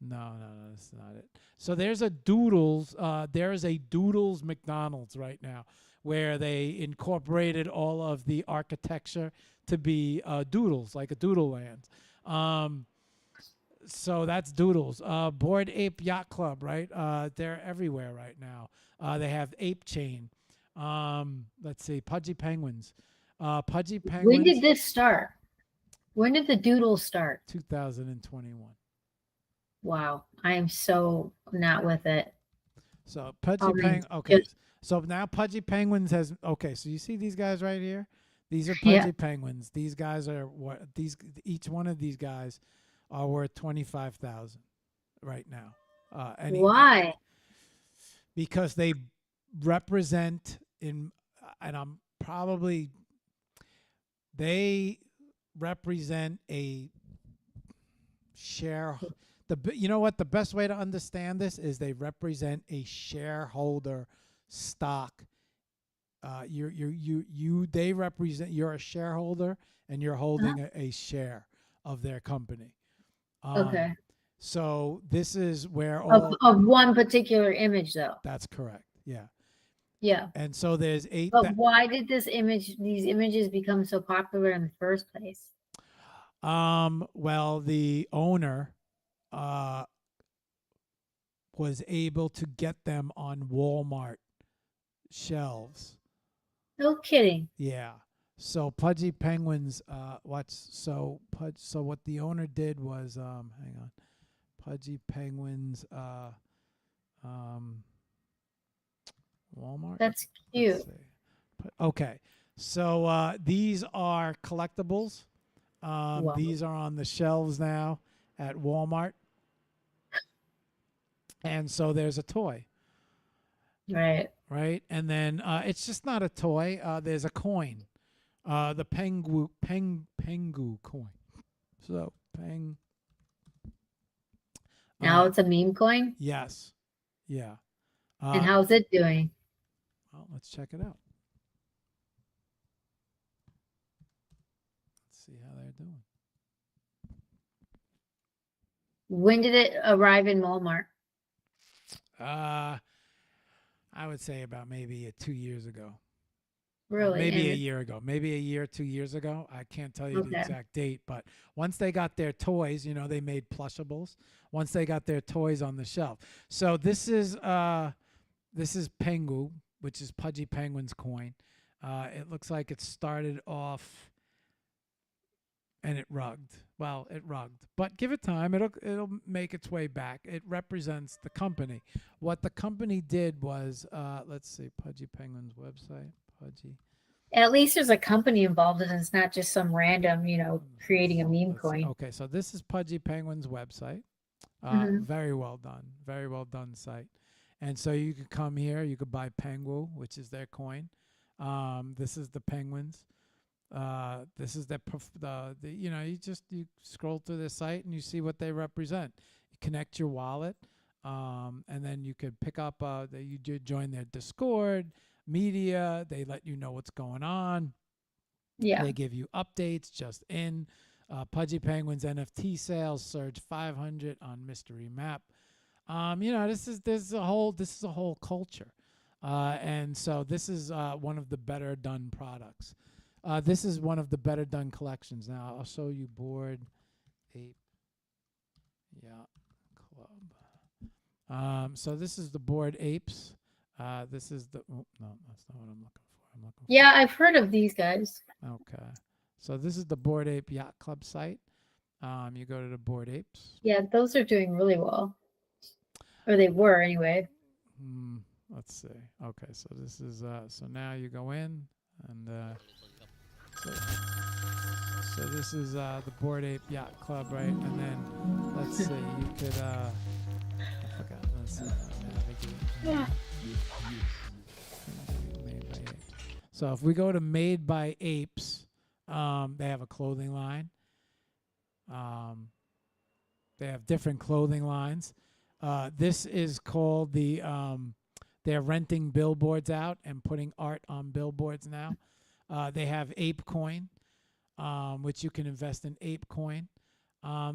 No, that's not it. So there's a Doodles. There is a Doodles McDonald's right now where they incorporated all of the architecture to be Doodles, like a Doodle Land. So that's Doodles. Bored Ape Yacht Club, right? They're everywhere right now. They have Ape Chain. Let's see, Pudgy Penguins. Pudgy Penguins. When did this start? When did the Doodles start? 2021. Wow, I am so not with it. So Pudgy Penguins. Okay, so now Pudgy Penguins has. Okay, so you see these guys right here. These are Pudgy Penguins. These guys are what? Each one of these guys are worth 25,000 right now. Why? Because they represent they represent a share. You know what? The best way to understand this is they represent a shareholder stock they represent. You're a shareholder, and you're holding a share of their company. Okay. So this is where Of one particular image, though. That's correct. Yeah. Yeah. And so there's 8. But why did these images become so popular in the first place? Well, the owner was able to get them on Walmart shelves. No kidding. Yeah. So Pudgy Penguins, so what the owner did was, hang on, Pudgy Penguins, Walmart. That's cute. Okay. So these are collectibles. Wow. These are on the shelves now at Walmart. And so there's a toy. Right. Right. And then it's just not a toy. There's a coin. The Pengu coin. So now it's a meme coin? Yes. Yeah. And how's it doing? Well, let's check it out. Let's see how they're doing. When did it arrive in Walmart? I would say about maybe 2 years ago. Really? Maybe a year ago. Maybe a year, 2 years ago. I can't tell you the exact date, but once they got their toys, they made plushables. Once they got their toys on the shelf. So this is Pengu, which is Pudgy Penguin's coin. It looks like it started off and it rugged. Well, it rugged, but give it time. It'll make its way back. It represents the company. What the company did was, let's see, Pudgy Penguin's website. Pudgy. At least there's a company involved, and it's not just some random, creating a meme coin. Okay, so this is Pudgy Penguin's website. Very well done. Very well done site. And so you could come here. You could buy Pengu, which is their coin. This is the Penguins. This is you scroll through the site and you see what they represent. You connect your wallet, and then you could pick up. You join their Discord media. They let you know what's going on. Yeah. They give you updates just in. Pudgy Penguins NFT sales surged 500 on Mystery Map. This is a whole culture, and so this is one of the better done products. This is one of the better done collections. Now I'll show you Bored Ape Yacht Club. So this is the Bored Apes. This is the no, that's not what I'm looking for. Yeah, I've heard of these guys. Okay. So this is the Bored Ape Yacht Club site. You go to the Bored Apes. Yeah, those are doing really well. Or they were anyway. Let's see. Okay, so this is so now you go in and so this is the Bored Ape Yacht Club, right? And then let's see, you could I forgot. Let's see. Yeah. So if we go to Made by Apes, they have a clothing line. They have different clothing lines. This is called they're renting billboards out and putting art on billboards now. They have Ape Coin, which you can invest in Ape Coin.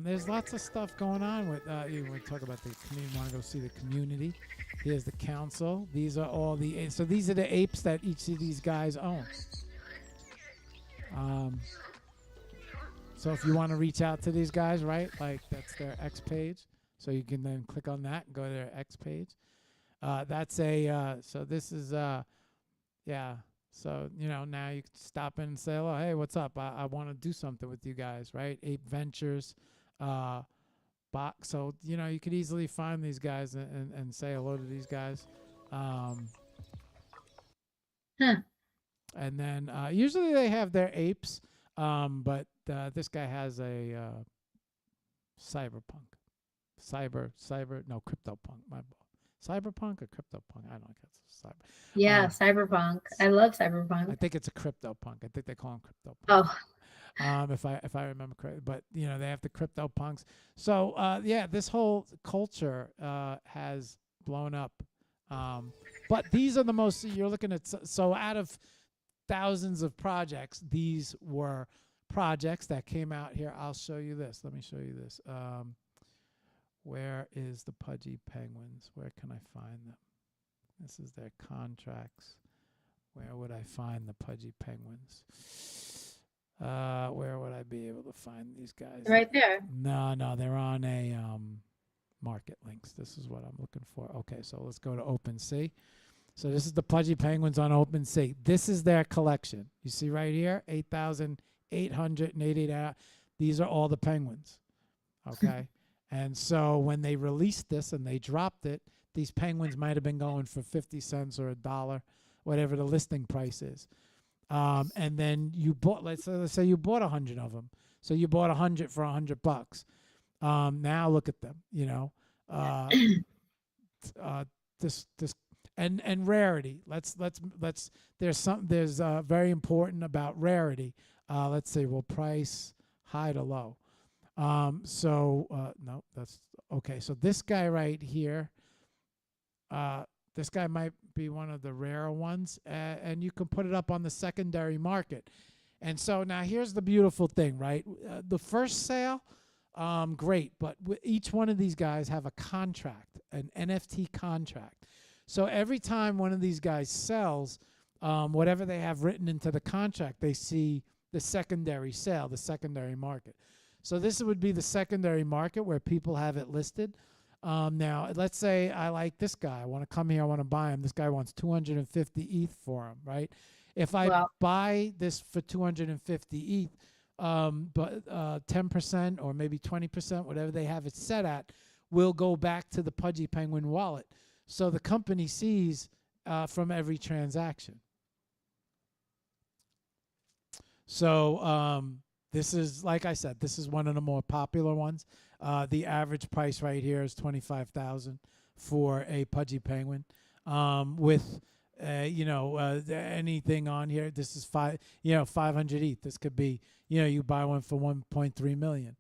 There's lots of stuff going on with, you want to talk about the community, want to go see the community. Here's the council. These are all so these are the apes that each of these guys own. So if you want to reach out to these guys, right, like that's their X page. So you can then click on that and go to their X page. That's so this is, yeah. So, now you can stop in and say, oh, hey, what's up? I want to do something with you guys, right? Ape Ventures, box. So, you could easily find these guys and say hello to these guys. And then usually they have their apes, but this guy has a CryptoPunk, my ball. Cyberpunk or CryptoPunk? I don't know. It's cyber. Yeah, Cyberpunk. I love Cyberpunk. I think it's a CryptoPunk. I think they call him CryptoPunk. Oh. If I remember correctly, but they have the CryptoPunks. So yeah, this whole culture has blown up. But these are the most, you're looking at, so out of thousands of projects, these were projects that came out here. I'll show you this. Let me show you this. Where is the Pudgy Penguins? Where can I find them? This is their contracts. Where would I find the Pudgy Penguins? Where would I be able to find these guys? Right there. No, they're on a market links. This is what I'm looking for. Okay, so let's go to OpenSea. So this is the Pudgy Penguins on OpenSea. This is their collection. You see right here, 8,888. These are all the penguins. Okay. And so when they released this and they dropped it, these penguins might have been going for 50 cents or $1, whatever the listing price is. And then you bought, let's say you bought 100 of them. So you bought 100 for $100. Now look at them, you know, this and rarity. Let's there's very important about rarity. Let's say, well, price high to low. No, that's okay. So this guy right here, this guy might be one of the rarer ones, and you can put it up on the secondary market. And so now here's the beautiful thing, right? The first sale, great, but each one of these guys have a contract, an NFT contract. So every time one of these guys sells, whatever they have written into the contract, they see the secondary sale, the secondary market. So this would be the secondary market where people have it listed. Now, let's say I like this guy. I want to come here. I want to buy him. This guy wants 250 ETH for him, right? If I buy this for 250 ETH, but 10% or maybe 20%, whatever they have it set at, will go back to the Pudgy Penguin wallet. So the company sees from every transaction. So this is, like I said, this is one of the more popular ones. The average price right here is $25,000 for a Pudgy Penguin. With anything on here, this is 500 ETH. This could be, you buy one for 1.3 million.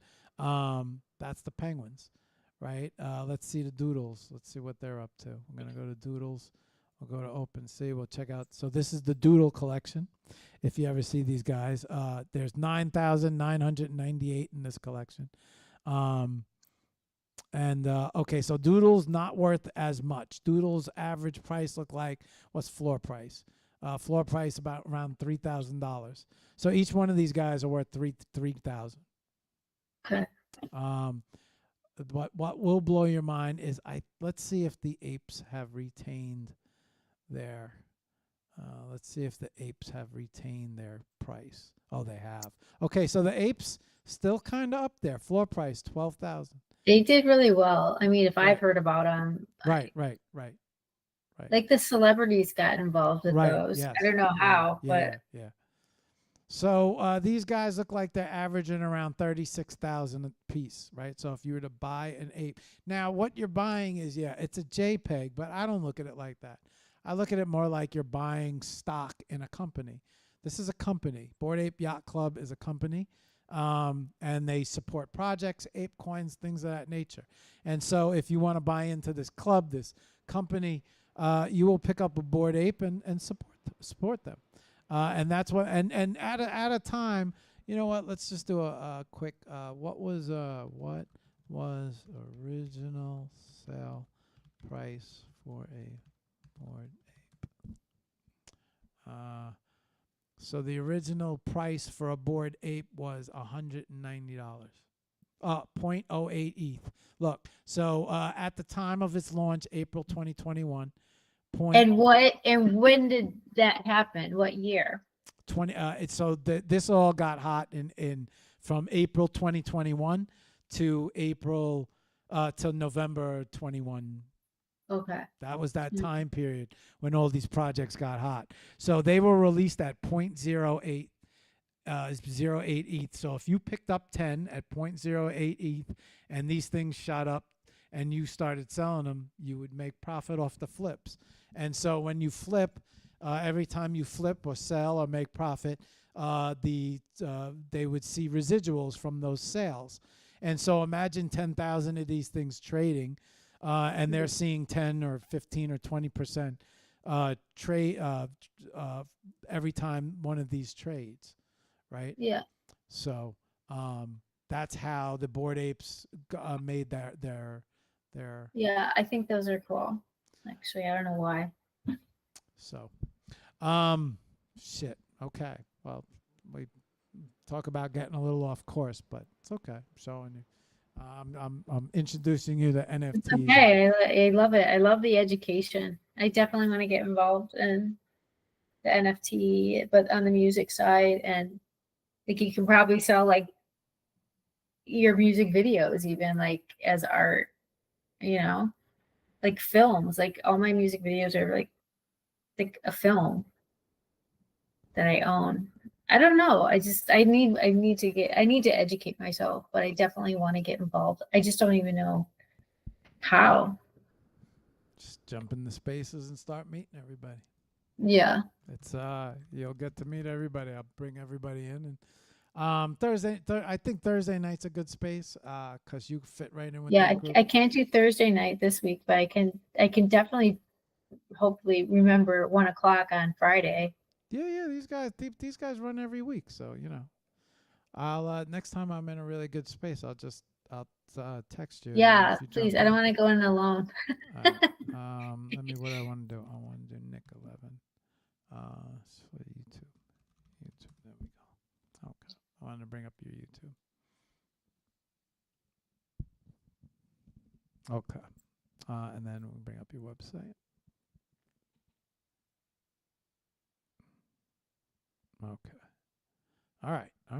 That's the penguins, right? Let's see the doodles. Let's see what they're up to. I'm gonna go to doodles. We'll go to OpenSea. We'll check out. So this is the doodle collection. If you ever see these guys, there's 9,998 in this collection. Okay, so doodles not worth as much. Doodles average price look like, what's floor price? Floor price about around $3,000. So each one of these guys are worth $3,000. Okay. What will blow your mind is let's see if the apes have retained their. Let's see if the apes have retained their price. Oh, they have. Okay, so the apes still kind of up there. Floor price 12,000. They did really well. I mean, if Right. I've heard about them, Right. like the celebrities got involved with those. Yes. I don't know how, but yeah. So these guys look like they're averaging around 36,000 a piece, right? So if you were to buy an ape, now what you're buying is, it's a JPEG, but I don't look at it like that. I look at it more like you're buying stock in a company. This is a company. Bored Ape Yacht Club is a company, and they support projects, ape coins, things of that nature. And so if you want to buy into this club, this company, you will pick up a Bored Ape and support them. And that's what, and at a time, you know what? Let's just do a quick. What was original sale price for a Bored Ape? So the original price for a Bored Ape was $190. 0.08 ETH. Look, so at the time of its launch, April 2021. And when did that happen? What year? This all got hot in from April 2021 to April till November 21. Okay. That was that time period when all these projects got hot. So they were released at 0.08 ETH. So if you picked up 10 at 0.08 ETH and these things shot up and you started selling them, you would make profit off the flips. And so when you flip, every time you flip or sell or make profit, they would see residuals from those sales. And so imagine 10,000 of these things trading, and they're seeing 10 or 15 or 20% trade every time one of these trades, right? Yeah. So that's how the Bored Apes made their. Yeah, I think those are cool. Actually, I don't know why. So, shit. Okay. Well, we talk about getting a little off course, but it's okay. I'm showing you. I'm introducing you to NFTs. It's okay. I love it. I love the education. I definitely want to get involved in the NFT, but on the music side, and like you can probably sell like your music videos even like as art, you know, like films. Like all my music videos are like a film that I own. I don't know. I need to educate myself, but I definitely want to get involved. I just don't even know how. Just jump in the spaces and start meeting everybody. Yeah. It's you'll get to meet everybody. I'll bring everybody in, and Thursday. I think Thursday night's a good space because you fit right in with Yeah, that group. I can't do Thursday night this week, but I can definitely hopefully remember 1:00 on Friday. Yeah. These guys run every week, so you know. I'll next time I'm in a really good space, I'll text you. Yeah, please. I don't want to go in alone. Let me. What I want to do. I want to do NIK 11. For YouTube. There we go. Okay. I want to bring up your YouTube. Okay. And then we'll bring up your website. Okay. All right. How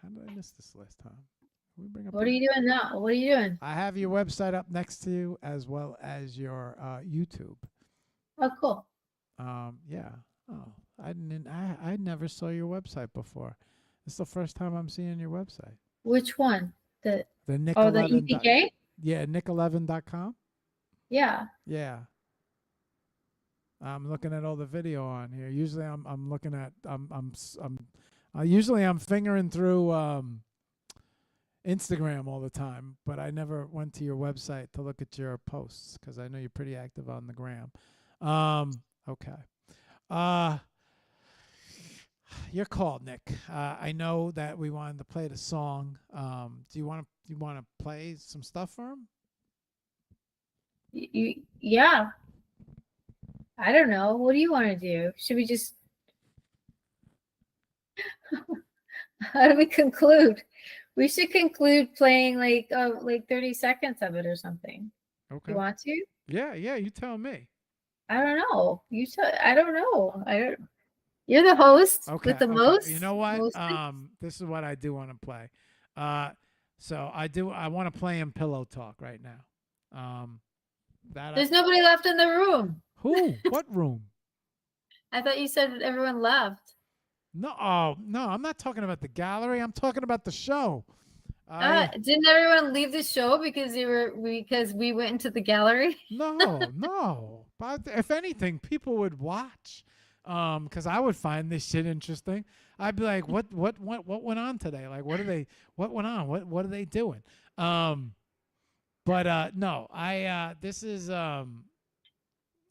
did I miss this last time? We bring up. What are you doing now? What are you doing? I have your website up next to you as well as your YouTube. Oh, cool. Yeah. Oh, I never saw your website before. This is the first time I'm seeing your website. Which one? The NIK the 11. EPK? Yeah, NIK11.com. Yeah. Yeah. I'm looking at all the video on here. Usually I'm looking at usually I'm fingering through Instagram all the time, but I never went to your website to look at your posts because I know you're pretty active on the gram. Okay. Your call, Nick. I know that we wanted to play the song. Do you want to play some stuff for him? Yeah. I don't know. What do you want to do? Should we just? How do we conclude? We should conclude playing like 30 seconds of it or something. Okay. You want to? Yeah. You tell me. I don't know. I don't know. You're the host with the most. You know what? Most This is what I do want to play. So I want to play in Pillow Talk right now. There's nobody left in the room. Who? What room? I thought you said everyone left. No, I'm not talking about the gallery. I'm talking about the show. Didn't everyone leave the show because we went into the gallery? No. But if anything, people would watch. Because I would find this shit interesting. I'd be like, what went on today? Like, what went on? What are they doing? But no, this is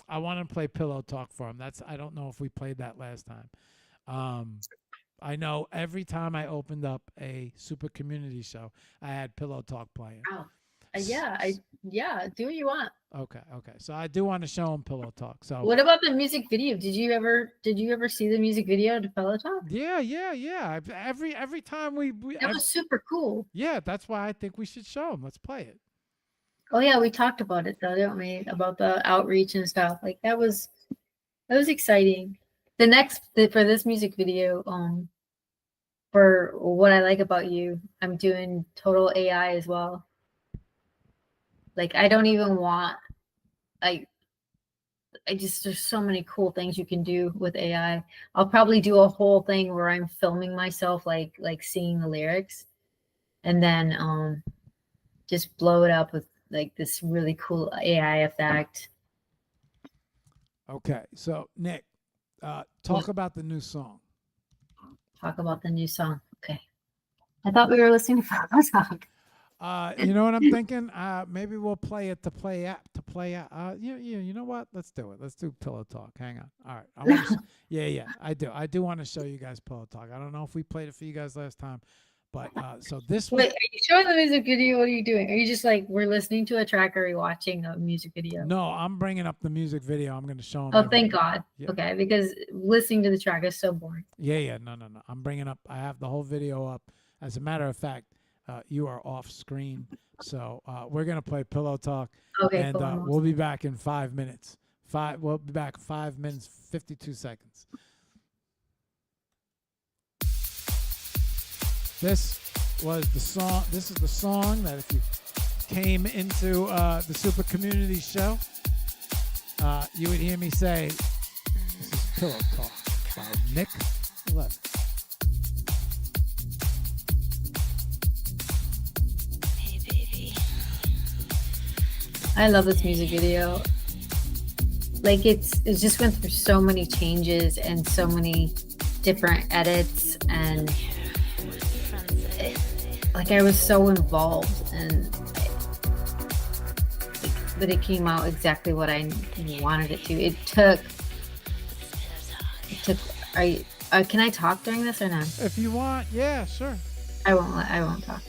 I want to play Pillow Talk for him. I don't know if we played that last time. I know every time I opened up a super community show, I had Pillow Talk playing. Oh. Yeah, do what you want. Okay. So I do want to show him Pillow Talk. So what about the music video? Did you ever see the music video to Pillow Talk? Yeah. Every time that was super cool. Yeah, that's why I think we should show him. Let's play it. Oh yeah, we talked about it though, didn't we? About the outreach and stuff. Like that was exciting. For this music video, for what I like about you, I'm doing total AI as well. Like I don't even want I just there's so many cool things you can do with AI. I'll probably do a whole thing where I'm filming myself like singing the lyrics and then just blow it up with like this really cool AI effect. Okay. So Nick, talk about the new song. Talk about the new song. Okay. I thought we were listening to Pillow Talk. You know what I'm thinking? Maybe we'll play it to play play out? You know what? Let's do it. Let's do Pillow Talk. Hang on. All right. I want yeah, I do. I do want to show you guys Pillow Talk. I don't know if we played it for you guys last time, but so this was. Wait, are you showing the music video? What are you doing? Are you just like, we're listening to a track, or are you watching a music video? No, I'm bringing up the music video. I'm going to show them. Oh, thank God. Yeah. Okay, because listening to the track is so boring. Yeah. No. I'm bringing up. I have the whole video up. As a matter of fact, you are off screen, so we're going to play Pillow Talk. Okay, and cool. we'll be back in 5 minutes. We'll be back 5 minutes 52 seconds. This was the song. This is the song that if you came into the Super Community Show, you would hear me say, "This is Pillow Talk" by NIK. I love this music video. Like it just went through so many changes and so many different edits, and like I was so involved, and but it came out exactly what I wanted it to. It took. Can I talk during this or not? If you want, yeah, sure. I won't talk.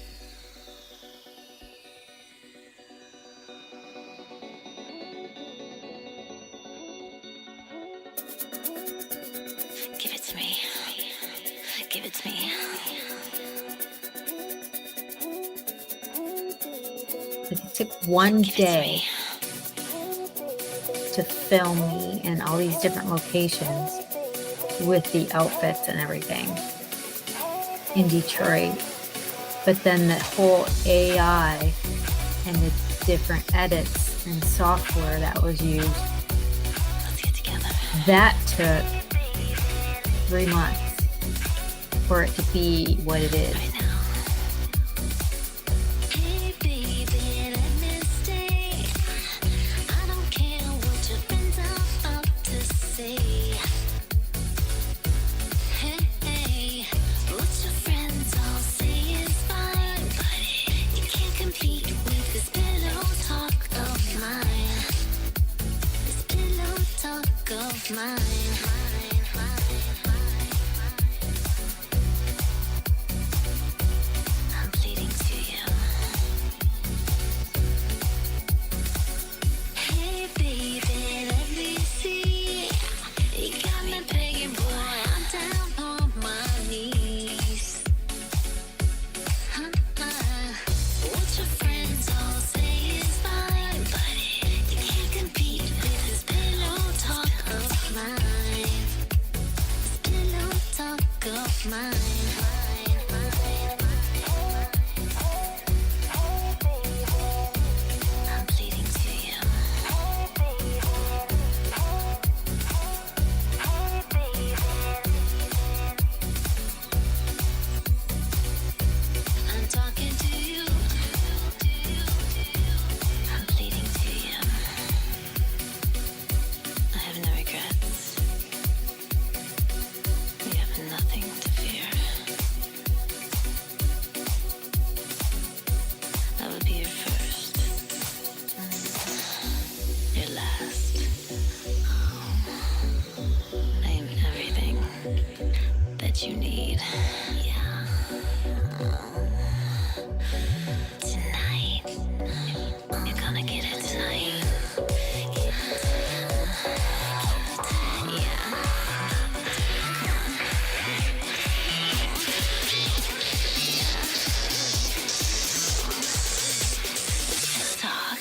Give it to me. Give it to me. It took one day to film me in all these different locations with the outfits and everything in Detroit. But then the whole AI and the different edits and software that was used, Let's get together. that took 3 months for it to be what it is. Right now. Hey baby, let me stay. I don't care what your friends are out to say. Hey, what your friends all say is fine, but you can't compete with this pillow talk of mine. This pillow talk of mine. I'm pleading to you. Hey baby, let me see. You got me begging, boy, I'm down on my knees. What your friends all say is fine, but you can't compete with this pillow talk of mine. This pillow talk of mine. I'm pleading to you. I'm talking to you. I'm pleading to you. I have no regrets. You have nothing to fear. I will be your first. Your last. I am everything that you need. Yeah. Tonight. You're gonna get it tonight. Yeah. Let's talk.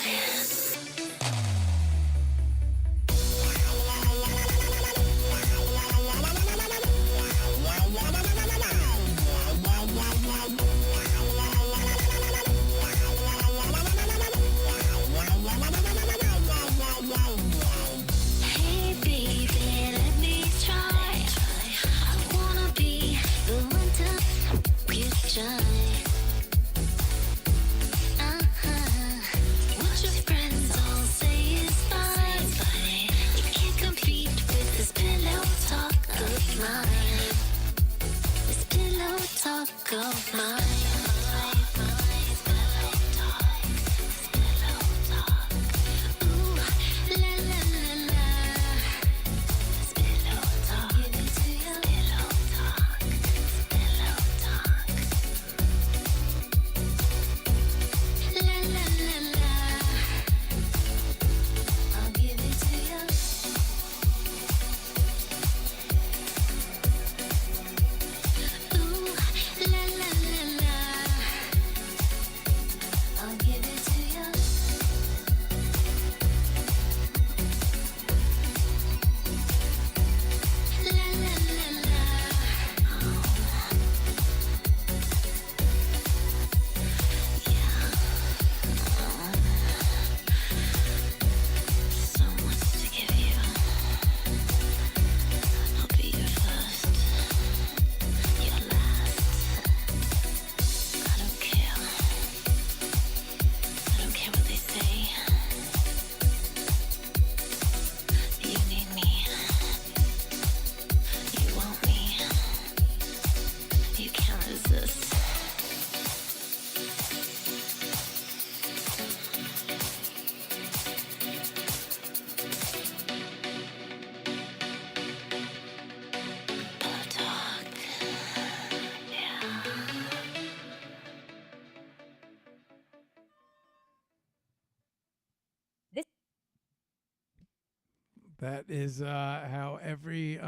That is how every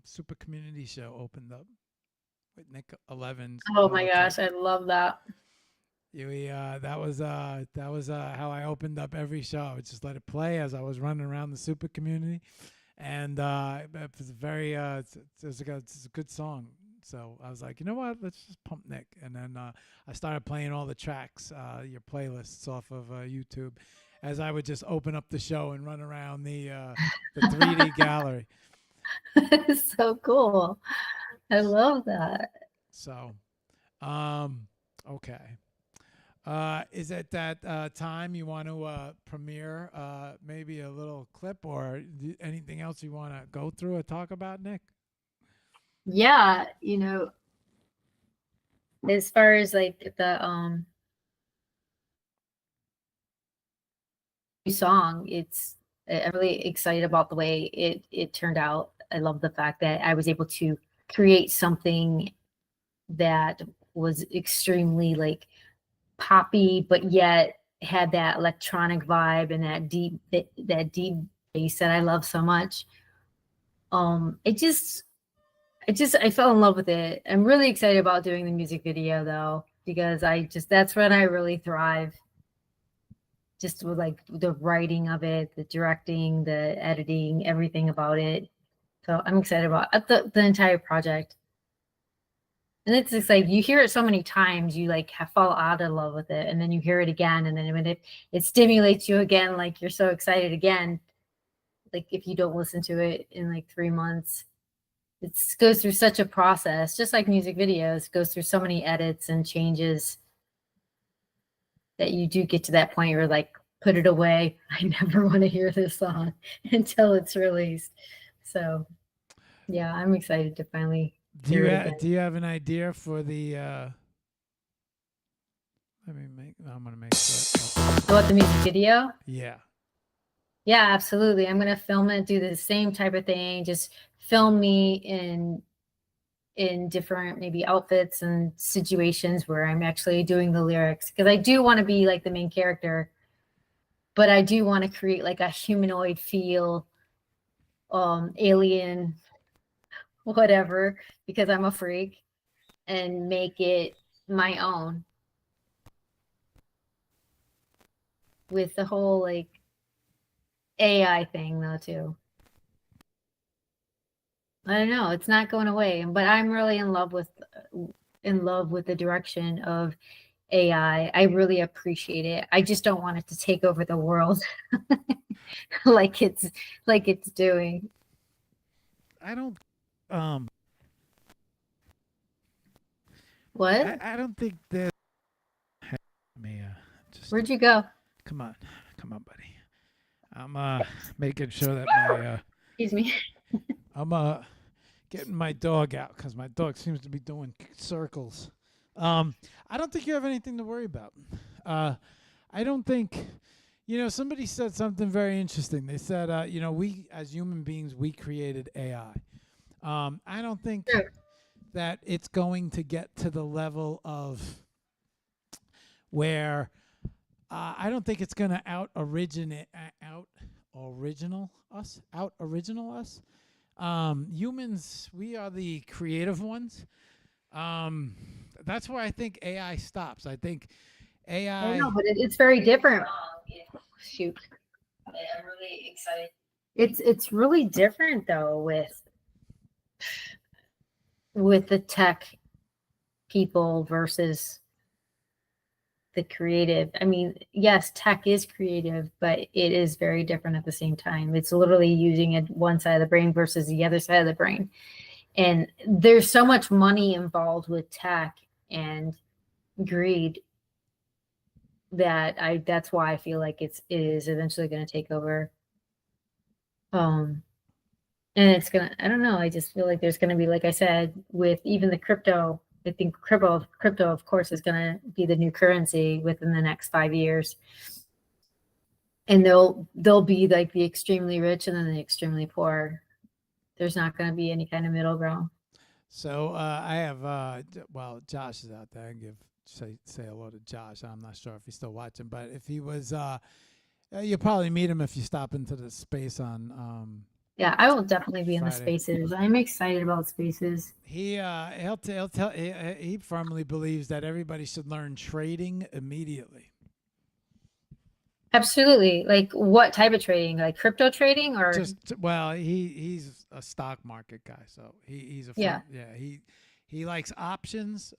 super community show opened up with Nick 11's. Oh my gosh, I love that. That was how I opened up every show. I would just let it play as I was running around the super community, and it was it's a good song. So I was like, you know what? Let's just pump Nick, and then I started playing all the tracks, your playlists off of YouTube, as I would just open up the show and run around the 3D gallery. It's so cool. I love that. So, okay. Is it that time you want to premiere maybe a little clip or anything else you want to go through or talk about, Nick? Yeah, as far as like the song, I'm really excited about the way it turned out. I love the fact that I was able to create something that was extremely like poppy, but yet had that electronic vibe and that deep bass that I love so much. I fell in love with it. I'm really excited about doing the music video though, because that's when I really thrive. Just with like the writing of it, the directing, the editing, everything about it. So I'm excited about the entire project. And it's just like you hear it so many times, you like fall out of love with it, and then you hear it again, and then when it stimulates you again, like you're so excited again. Like if you don't listen to it in like 3 months, it goes through such a process, just like music videos, goes through so many edits and changes that you do get to that point where like put it away. I never want to hear this song until it's released. So yeah, I'm excited to finally. Do you have an idea for the? I'm gonna make sure. What, the music video? Yeah. Yeah, absolutely. I'm gonna film it, do the same type of thing. Just film me in different maybe outfits and situations where I'm actually doing the lyrics, because I do want to be like the main character, but I do want to create like a humanoid feel, alien, whatever, because I'm a freak, and make it my own with the whole like AI thing though too. I don't know, it's not going away, but I'm really in love with the direction of AI. I really appreciate it. I just don't want it to take over the world like it's doing. I don't What? I don't think that Where'd you go? Come on, buddy. I'm making sure that my Excuse me. I'm getting my dog out because my dog seems to be doing circles. I don't think you have anything to worry about. I don't think, somebody said something very interesting. They said, we as human beings, we created AI. I don't think that it's going to get to the level of where I don't think it's going to out original us. Humans, we are the creative ones. That's where I think AI stops. I think AI. I know, but it's very different. Shoot. I'm really excited. It's really different though with the tech people versus the creative. I mean, yes, tech is creative, but it is very different at the same time. It's literally using it one side of the brain versus the other side of the brain. And there's so much money involved with tech and greed that's why I feel like it is eventually going to take over. And it's I don't know, I just feel like there's going to be, like I said, with even the crypto, I think crypto of course is going to be the new currency within the next 5 years. And they'll be like the extremely rich and then the extremely poor. There's not going to be any kind of middle ground. So I have Josh is out there. I can say hello to Josh. I'm not sure if he's still watching, but if he was, you'll probably meet him if you stop into the space on Yeah, I will definitely be in the Friday. spaces. I'm excited about spaces. He firmly believes that everybody should learn trading immediately. Absolutely. Like what type of trading? Like crypto trading or he's a stock market guy, so he's a he likes options.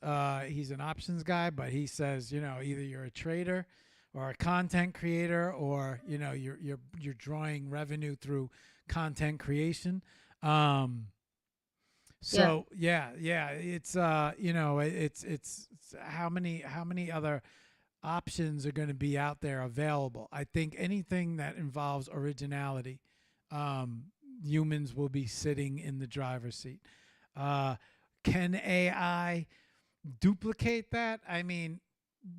He's an options guy, but he says, either you're a trader or a content creator, or you're drawing revenue through content creation. It's it's how many other options are going to be out there available. I think anything that involves originality, humans will be sitting in the driver's seat. Can AI duplicate that? I mean,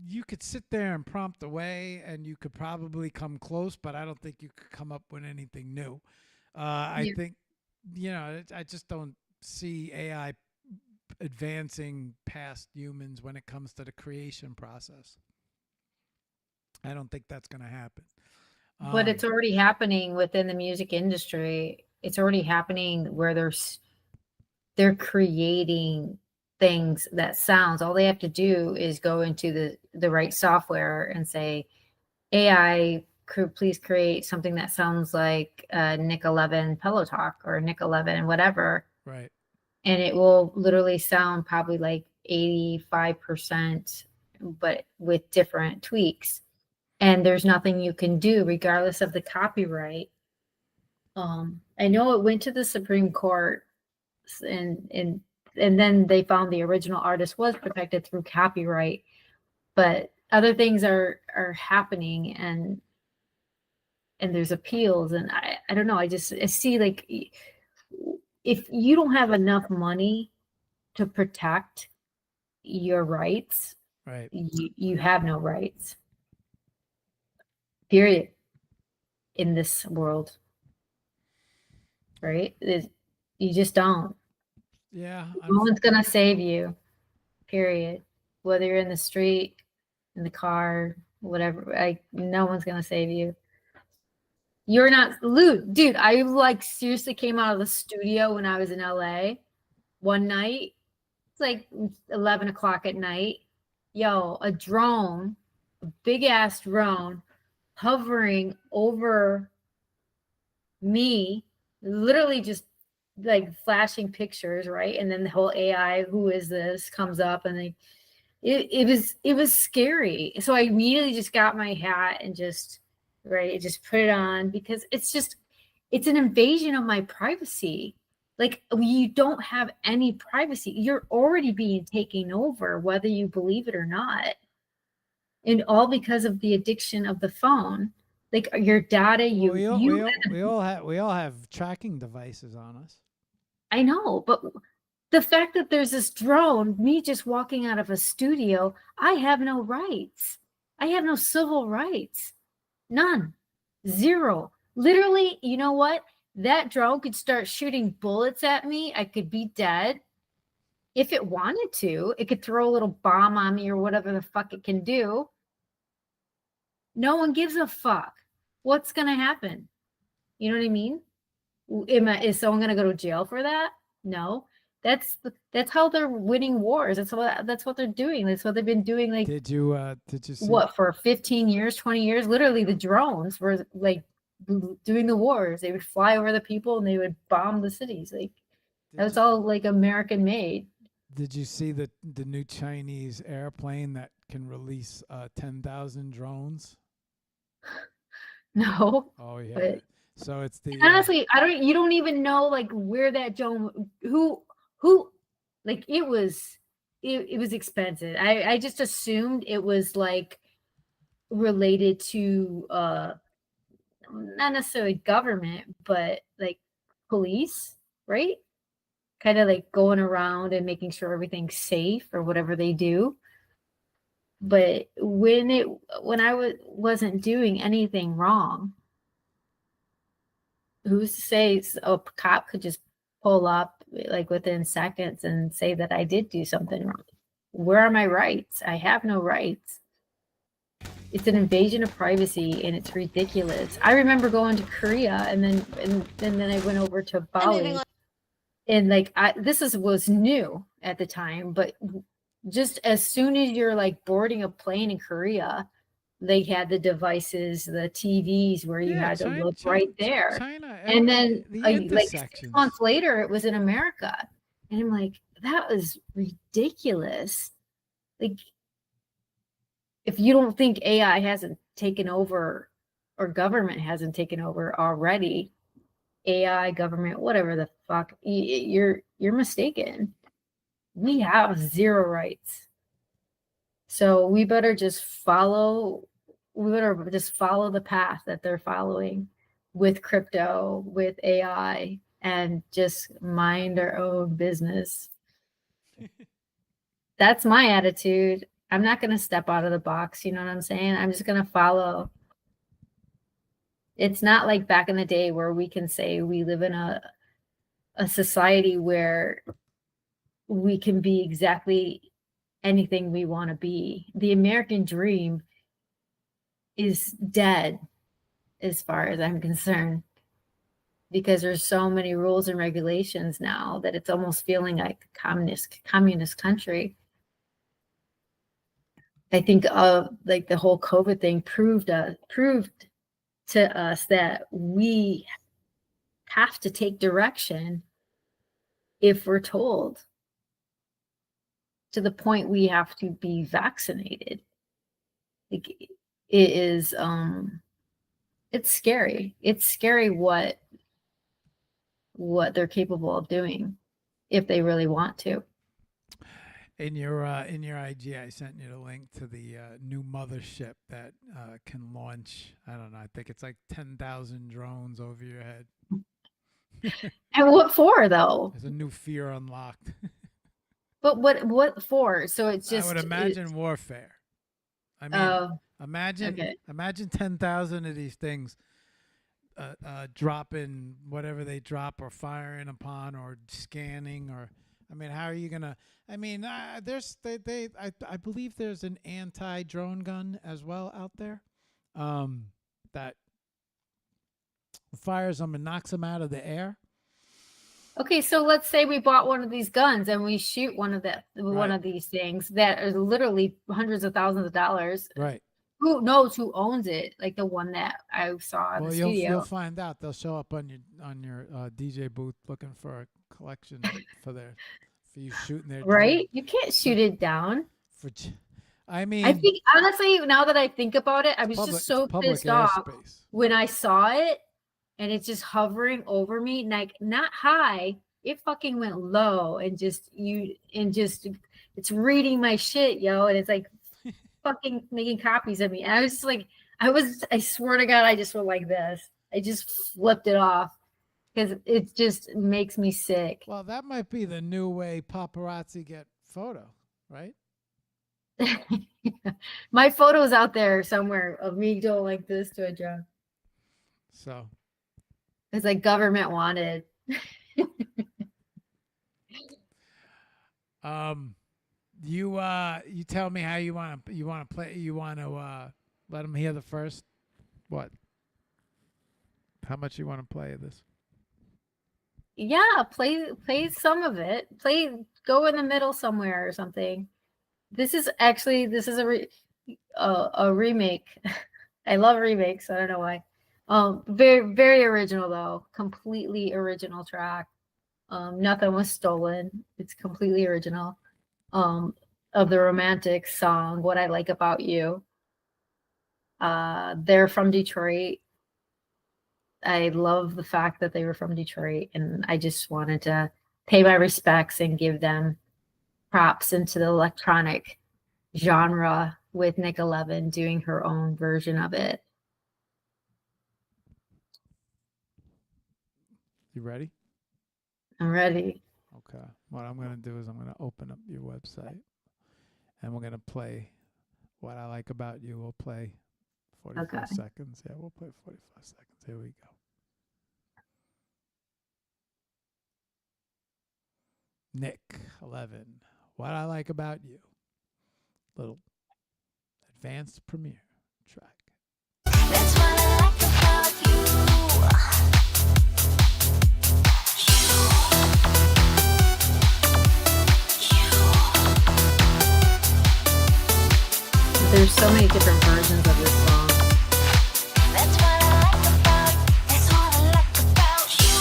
you could sit there and prompt away and you could probably come close, but I don't think you could come up with anything new. I think, I just don't see AI advancing past humans when it comes to the creation process. I don't think that's going to happen. But it's already happening within the music industry. It's already happening where they're creating things that sounds. All they have to do is go into the right software and say, AI, please create something that sounds like NIK 11 Pillow Talk or NIK 11 whatever. Right. And it will literally sound probably like 85%, but with different tweaks. And there's nothing you can do regardless of the copyright. I know it went to the Supreme Court and then they found the original artist was protected through copyright, but other things are happening and there's appeals. And I don't know. I see like if you don't have enough money to protect your rights, right, you have no rights. Period. In this world, right? You just don't. Yeah. No one's gonna save you. Period. Whether you're in the street, in the car, whatever. No one's gonna save you. You're not, dude. I like seriously came out of the studio when I was in LA one night. It's like 11 o'clock at night. Yo, a drone, a big ass drone, hovering over me, literally just like flashing pictures, right? And then the whole AI, who is this, comes up, and it was scary. So I immediately just got my hat and just put it on, because it's an invasion of my privacy. Like, you don't have any privacy. You're already being taken over, whether you believe it or not. And all because of the addiction of the phone. Like your data, we all have tracking devices on us. I know, but the fact that there's this drone, me just walking out of a studio, I have no rights. I have no civil rights. None. Zero. Literally, you know what? That drone could start shooting bullets at me. I could be dead. If it wanted to, it could throw a little bomb on me or whatever the fuck it can do. No one gives a fuck. What's going to happen? You know what I mean? Is someone going to go to jail for that? No. That's how they're winning wars. That's what they're doing. That's what they've been doing. Like, did you see what, for 15 years, 20 years? Literally, the drones were like doing the wars. They would fly over the people and they would bomb the cities. Like, that was all like American made. Did you see the new Chinese airplane that can release 10,000 drones? No. Oh yeah. But so it's the honestly, you don't even know like where that drone, who like it was expensive. I just assumed it was like related to not necessarily government, but like police, right? Kind of like going around and making sure everything's safe or whatever they do. But when I wasn't doing anything wrong, who's to say a cop could just pull up like within seconds and say that I did do something wrong? Where are my rights? I have no rights. it's an invasion of privacy and it's ridiculous. I remember going to Korea and then I went over to Bali, and like was new at the time, but just as soon as you're like boarding a plane in Korea, they had the devices, the TVs where you had to look right there. China, and then like 6 intersections. months later, it was in America, and I'm like, that was ridiculous. Like, if you don't think AI hasn't taken over or government hasn't taken over already, AI, government, whatever the fuck, you're mistaken. We have zero rights. So we better just follow the path that they're following with crypto, with AI, and just mind our own business. That's my attitude. I'm not going to step out of the box. You know what I'm saying? I'm just going to follow. It's not like back in the day where we can say we live in a society where we can be exactly anything we want to be. The American dream is dead as far as I'm concerned, because there's so many rules and regulations now that it's almost feeling like a communist country. I think like the whole COVID thing proved to us that we have to take direction if we're told, to the point we have to be vaccinated. Like, it is it's scary. It's scary what they're capable of doing if they really want to. In your IG, I sent you the link to the new mothership that can launch. I don't know. I think it's like 10,000 drones over your head. And what for, though? There's a new fear unlocked. But what for? So it's just, I would imagine warfare. I mean, imagine 10,000 of these things dropping whatever they drop, or firing upon, or scanning, or I mean, how are you gonna? I mean, I believe there's an anti-drone gun as well out there that fires them and knocks them out of the air. Okay, so let's say we bought one of these guns and we shoot one of these things that are literally hundreds of thousands of dollars. Right. Who knows who owns it? Like the one that I saw in the studio. You'll find out. They'll show up on your DJ booth looking for a collection for you shooting their right. You can't shoot it down. I mean, I think honestly, now that I think about it, I was just so pissed off when I saw it. And it's just hovering over me, like not high. It fucking went low, and it's reading my shit, yo. And it's like fucking making copies of me. And I was just like, I swear to God, I just went like this. I just flipped it off because it just makes me sick. Well, that might be the new way paparazzi get photo, right? My photo's out there somewhere of me going like this to a drone. So. It's like government wanted. You tell me how you want to play. You want to let them hear the first. What? How much you want to play of this? Yeah, play some of it. Go in the middle somewhere or something. This is a remake. I love remakes. I don't know why. Very, very original though. Completely original track. Nothing was stolen. It's completely original. Of the romantic song, What I Like About You. They're from Detroit. I love the fact that they were from Detroit, and I just wanted to pay my respects and give them props into the electronic genre with NIK 11 doing her own version of it. You ready? I'm ready. Okay. What I'm going to do is I'm going to open up your website, and we're going to play What I Like About You. We'll play 45 seconds. Yeah, we'll play 45 seconds. Here we go. NIK 11. What I Like About You. Little advanced premiere. track. That's what I like about you. There's so many different versions of this song. That's what I like about. That's what I like about you.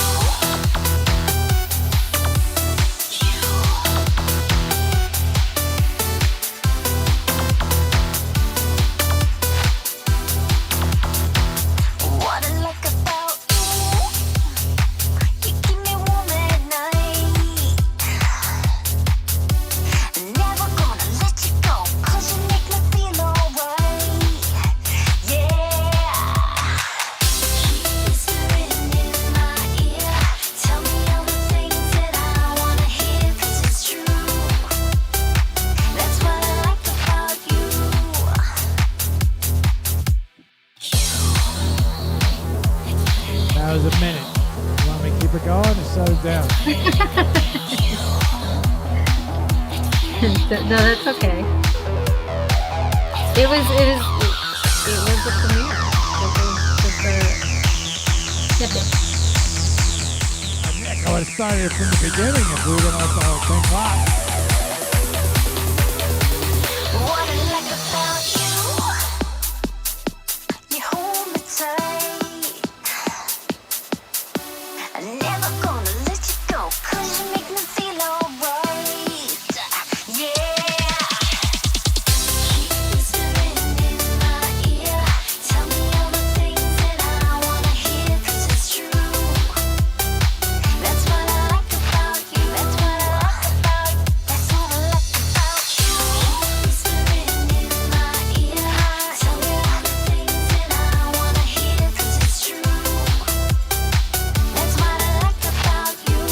What I like about you. You keep me warm at night. Never gonna let you go, 'cause you make me feel alright. Yeah. Whispering in my ear, tell me all the things that I wanna hear, 'cause it's true. That's what I like about you. That was a minute. You want me to keep it going or shut it down? No, that's okay. It was the premiere. It was the snippet. I would have started it from the beginning if we were going to let the whole thing rock. What I like about you, you hold me tight. I'm never gonna let you go, 'cause you make me feel alright. Yeah. Whispering in my ear, tell me all the things that I wanna hear, 'cause it's true. That's what I like about you. That's what I like about. That's what I like about you. Whispering in my ear, tell me all the things that I wanna hear, 'cause it's true. That's what I like about you.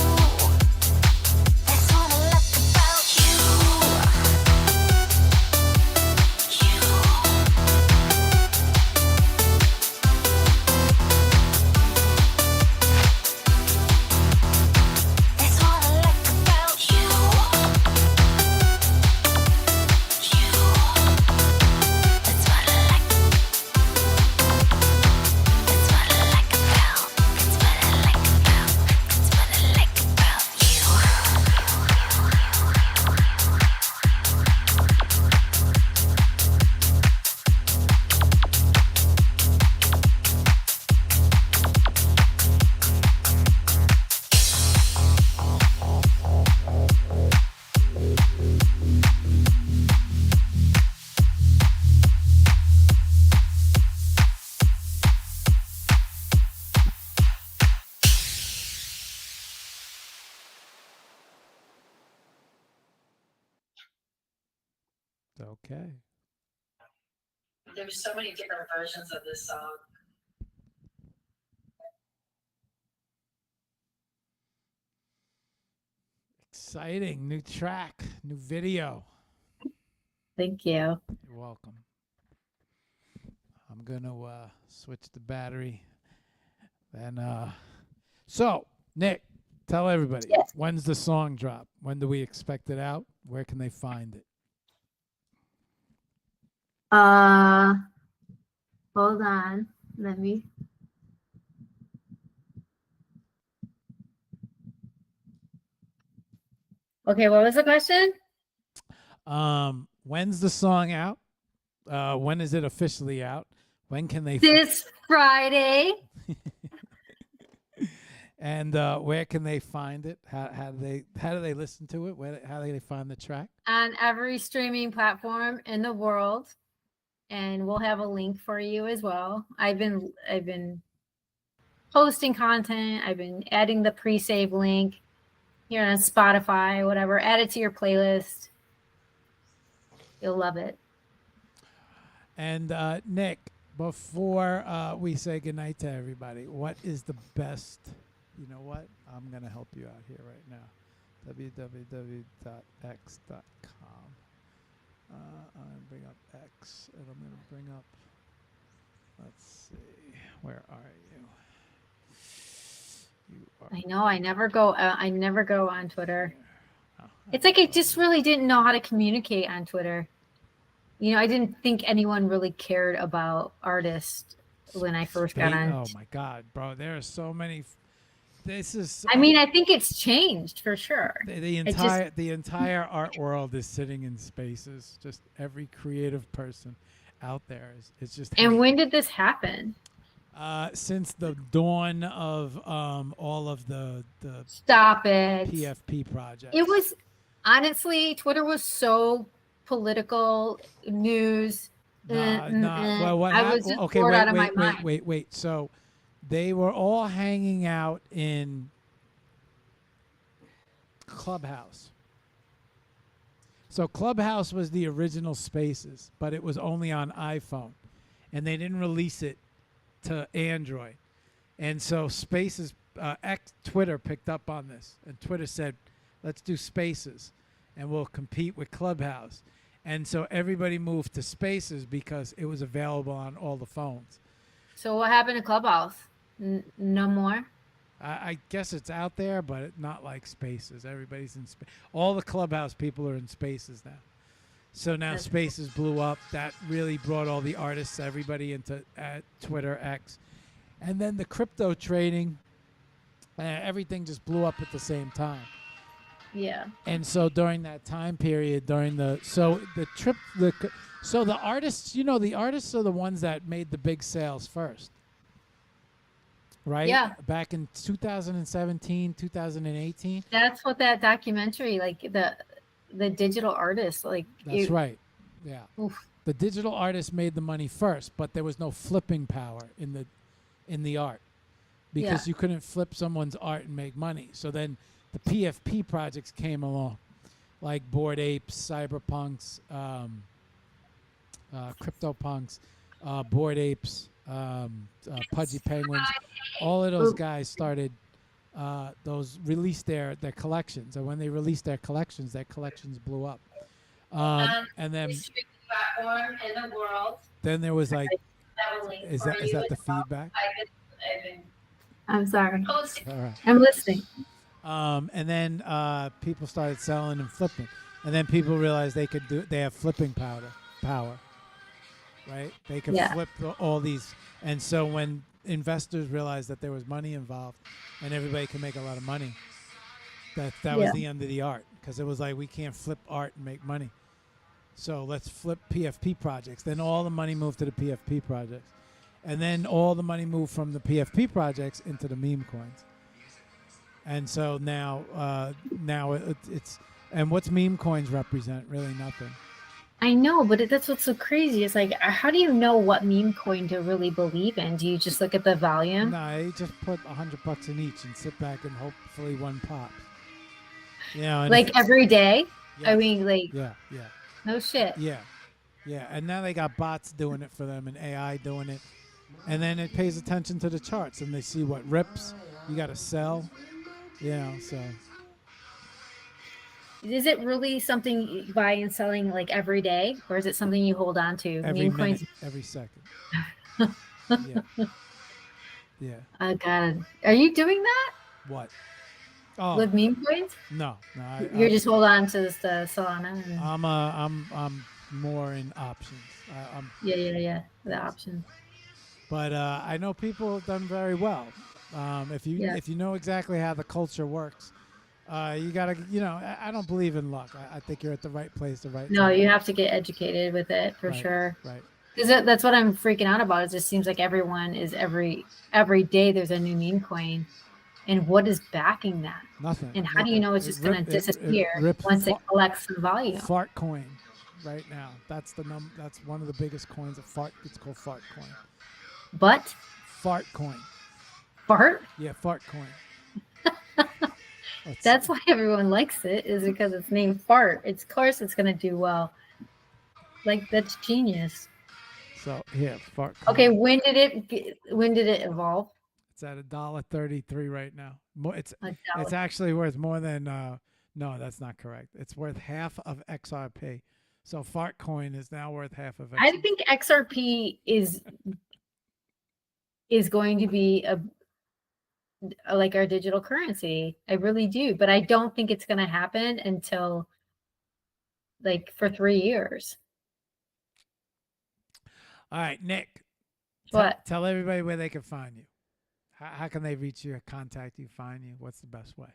That's what I like about you. That's what I like about you. That's what I like. That's what I like about. That's what I like about. That's what I like about you. Okay. There's so many different versions of this song. Exciting. New track, new video. Thank you. You're welcome. I'm going to switch the battery. Then, so, Nick, tell everybody, Yes. when's the song drop? When do we expect it out? Where can they find it? Hold on. Let me. Okay, what was the question? When's the song out? When is it officially out? When can they? This Friday. And where can they find it? How do they listen to it? How do they find the track? On every streaming platform in the world, and we'll have a link for you as well. I've been posting content. I've been adding the pre-save link here on Spotify, whatever. Add it to your playlist. You'll love it. And Nick, before we say goodnight to everybody, what is the best? You know what? I'm going to help you out here right now. www.x.com. I'm going to bring up X, and I'm going to bring up, let's see, where are you? You are. I know. I never go on Twitter. Oh, It's like I just really didn't know how to communicate on Twitter. I didn't think anyone really cared about artists when I first got on. Oh my God, bro! There are so many. This is. I mean, I think it's changed for sure. The entire art world is sitting in spaces. Just every creative person out there is just. And when did this happen? Since the dawn of all of the Stop it PFP projects. It was honestly, Twitter was so political news. Well, what I was just okay, bored wait, out of wait, my wait, mind. wait, wait. So they were all hanging out in Clubhouse. So Clubhouse was the original Spaces, but it was only on iPhone, and they didn't release it to Android. And so Spaces, Twitter picked up on this, and Twitter said, let's do Spaces, and we'll compete with Clubhouse. And so everybody moved to Spaces because it was available on all the phones. So what happened to Clubhouse? No more? I guess it's out there, but not like Spaces. Everybody's in Spaces. All the Clubhouse people are in Spaces now. So now Spaces blew up. That really brought all the artists, everybody into Twitter, X. And then the crypto trading, everything just blew up at the same time. Yeah. And so during that time period, the artists, the artists are the ones that made the big sales first. Right? Yeah. Back in 2017, 2018. That's what that documentary, like the digital artists, like. That's right. Yeah. Oof. The digital artists made the money first, but there was no flipping power in the art because you couldn't flip someone's art and make money. So then the PFP projects came along, like Bored Apes, Cyberpunks, CryptoPunks, Bored Apes, Pudgy Penguins. All of those guys started released their collections, and when they released their collections blew up. And then platform in the world. Then there was like, is that the feedback? I'm sorry. All right. I'm listening. And then people started selling and flipping, and then people realized they have flipping power, right? They could flip all these, and so when investors realized that there was money involved, and everybody can make a lot of money, that was the end of the art, because it was like, we can't flip art and make money, so let's flip PFP projects. Then all the money moved to the PFP projects, and then all the money moved from the PFP projects into the meme coins. And so now it's and what's meme coins represent? Really nothing. I know, but that's what's so crazy. It's like, how do you know what meme coin to really believe in? Do you just look at the volume? No, you just put $100 in each and sit back and hopefully one pops. Yeah, like every day. Yeah. I mean, like yeah. No shit. Yeah. And now they got bots doing it for them and AI doing it, and then it pays attention to the charts and they see what rips. You got to sell. So. Is it really something you buy and selling like every day, or is it something you hold on to? Every meme minute, coins? every second. Yeah. Oh God, are you doing that? What? Oh, with meme coins? No. You're just hold on to the Solana. And... I'm more in options. Yeah. The options. But I know people have done very well. If you know exactly how the culture works, you gotta. I don't believe in luck. I think you're at the right place, the right time. No, you have to get educated with it for sure. Right. Because that's what I'm freaking out about. It just seems like everyone is every day there's a new meme coin, and what is backing that? Nothing. And how do you know it's just going to disappear once it collects some volume? Fart coin, right now. That's That's one of the biggest coins of fart. It's called fart coin. But fart coin. Fart? Yeah, fart coin. That's why everyone likes it, is because it's named Fart. Of course it's going to do well. Like, that's genius. So here, fart coin. Okay, when did it evolve? It's at $1.33 right now. It's $1. actually worth more than no, that's not correct. It's worth half of XRP. So fart coin is now worth half of XRP. I think XRP is going to be like our digital currency. I really do, but I don't think it's going to happen until like for 3 years. All right, Nick. What? Tell everybody where they can find you. How can they reach you, contact you, find you? What's the best way?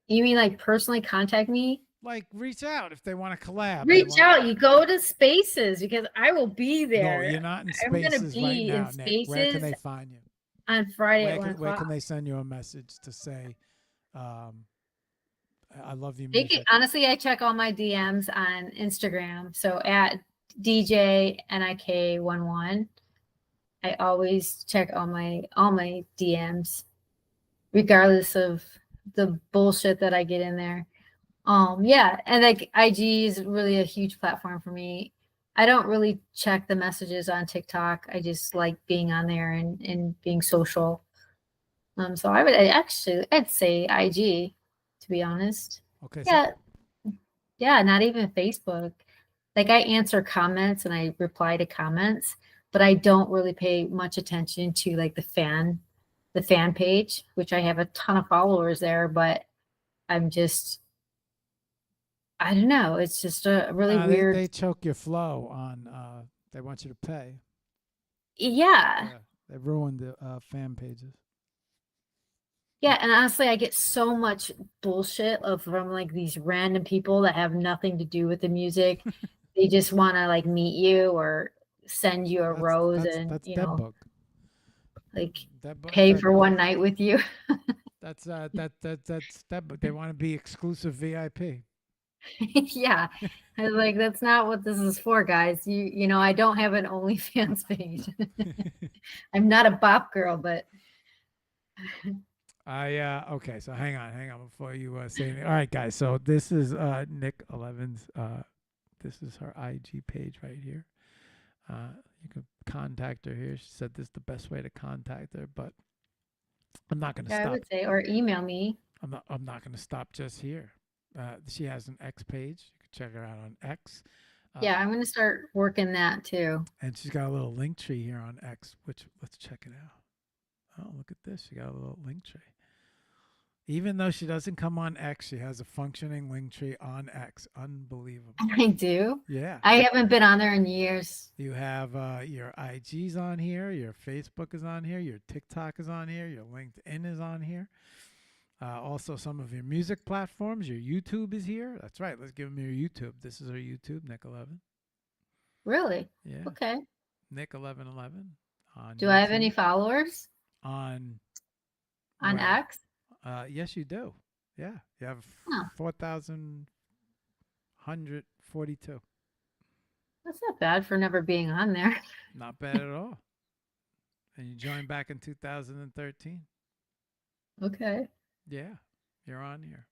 You mean like personally contact me? Like reach out if they want to collab. Reach out. You go to Spaces because I will be there. No, you're not in I'm gonna Spaces right be now, in Nick. Where can they Spaces find you? on Friday at 1 Where o'clock. can they send you a message to say, I love your They music? can, honestly, I check all my DMs on Instagram. So at DJ NIK11, I always check all my DMs, regardless of the bullshit that I get in there. Yeah, and like IG is really a huge platform for me. I don't really check the messages on TikTok. I just like being on there and being social. So I'd say IG, to be honest. Okay. Yeah. Yeah, not even Facebook. Like I answer comments and I reply to comments, but I don't really pay much attention to like the fan page, which I have a ton of followers there, but I'm just I don't know. It's just a really weird. They choke your flow on. They want you to pay. Yeah. They ruined the fan pages. Yeah, and honestly, I get so much bullshit from like these random people that have nothing to do with the music. They just want to like meet you or send you a rose and that's you dead know, bug. like pay for one night with you. That's dead bug. They want to be exclusive VIP. Yeah, I was like, that's not what this is for, guys. You know, I don't have an OnlyFans page. I'm not a bop girl, but Okay, so hang on before you say anything. All right, guys. So this is Nick 11's. This is her IG page right here. You can contact her here. She said this is the best way to contact her, but I'm not going to stop. I would say, or email me. I'm not going to stop just here. She has an X page. You can check her out on X. Yeah, I'm going to start working that too. And she's got a little link tree here on X, which let's check it out. Oh, look at this. She got a little link tree. Even though she doesn't come on X, she has a functioning link tree on X. Unbelievable. I do? Yeah. I haven't been on there in years. You have your IG's on here. Your Facebook is on here. Your TikTok is on here. Your LinkedIn is on here. Also, some of your music platforms. Your YouTube is here. That's right. Let's give them your YouTube. This is our YouTube, Nick 11. Really? Yeah. Okay. Nick 1111. Do I have any followers? On X? Yes, you do. Yeah. You have 4,142. That's not bad for never being on there. Not bad at all. And you joined back in 2013. Okay. Yeah. You're on here.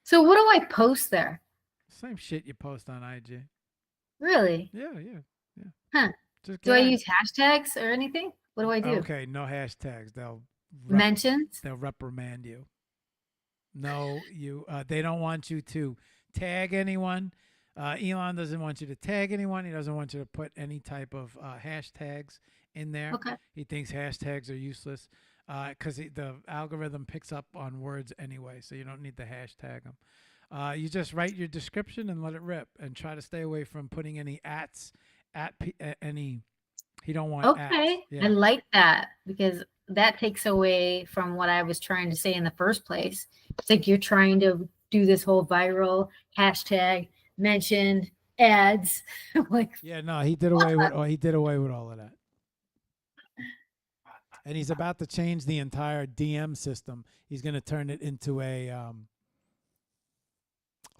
So what do I post there? Same shit you post on IG. Really? Yeah. Huh. Do I use hashtags or anything? What do I do? Okay, no hashtags. Mentions? They'll reprimand you. No, they don't want you to tag anyone. Elon doesn't want you to tag anyone. He doesn't want you to put any type of hashtags in there. Okay. He thinks hashtags are useless because the algorithm picks up on words anyway, so you don't need to hashtag them. You just write your description and let it rip, and try to stay away from putting any any. He don't want. Okay, yeah. I like that because that takes away from what I was trying to say in the first place. It's like you're trying to do this whole viral hashtag mentioned ads. Like, yeah, no, he did away with all of that. And he's about to change the entire DM system. He's going to turn it into a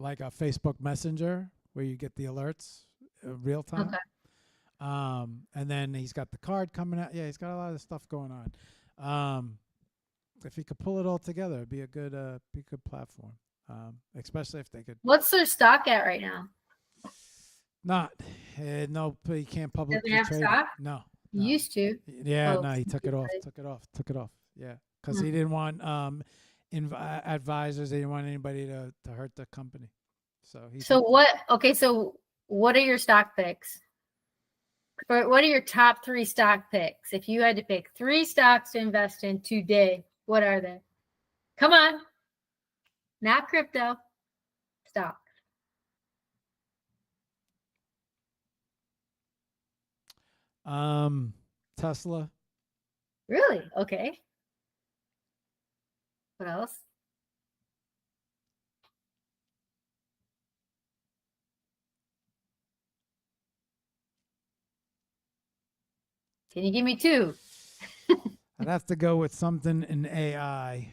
like a Facebook Messenger where you get the alerts real time. Okay. And then he's got the card coming out. Yeah, he's got a lot of stuff going on. If he could pull it all together, it'd be a good platform. Especially if they could. What's their stock at right now? No, you can't publicly Doesn't have trade stock? it. No. You used to. Yeah, no, he took it off. Yeah, because he didn't want advisors. He didn't want anybody to hurt the company. So what are your stock picks? What are your top 3 stock picks? If you had to pick 3 stocks to invest in today, what are they? Come on. Not crypto. Stock. Tesla. Really? Okay. What else? Can you give me two? I'd have to go with something in AI.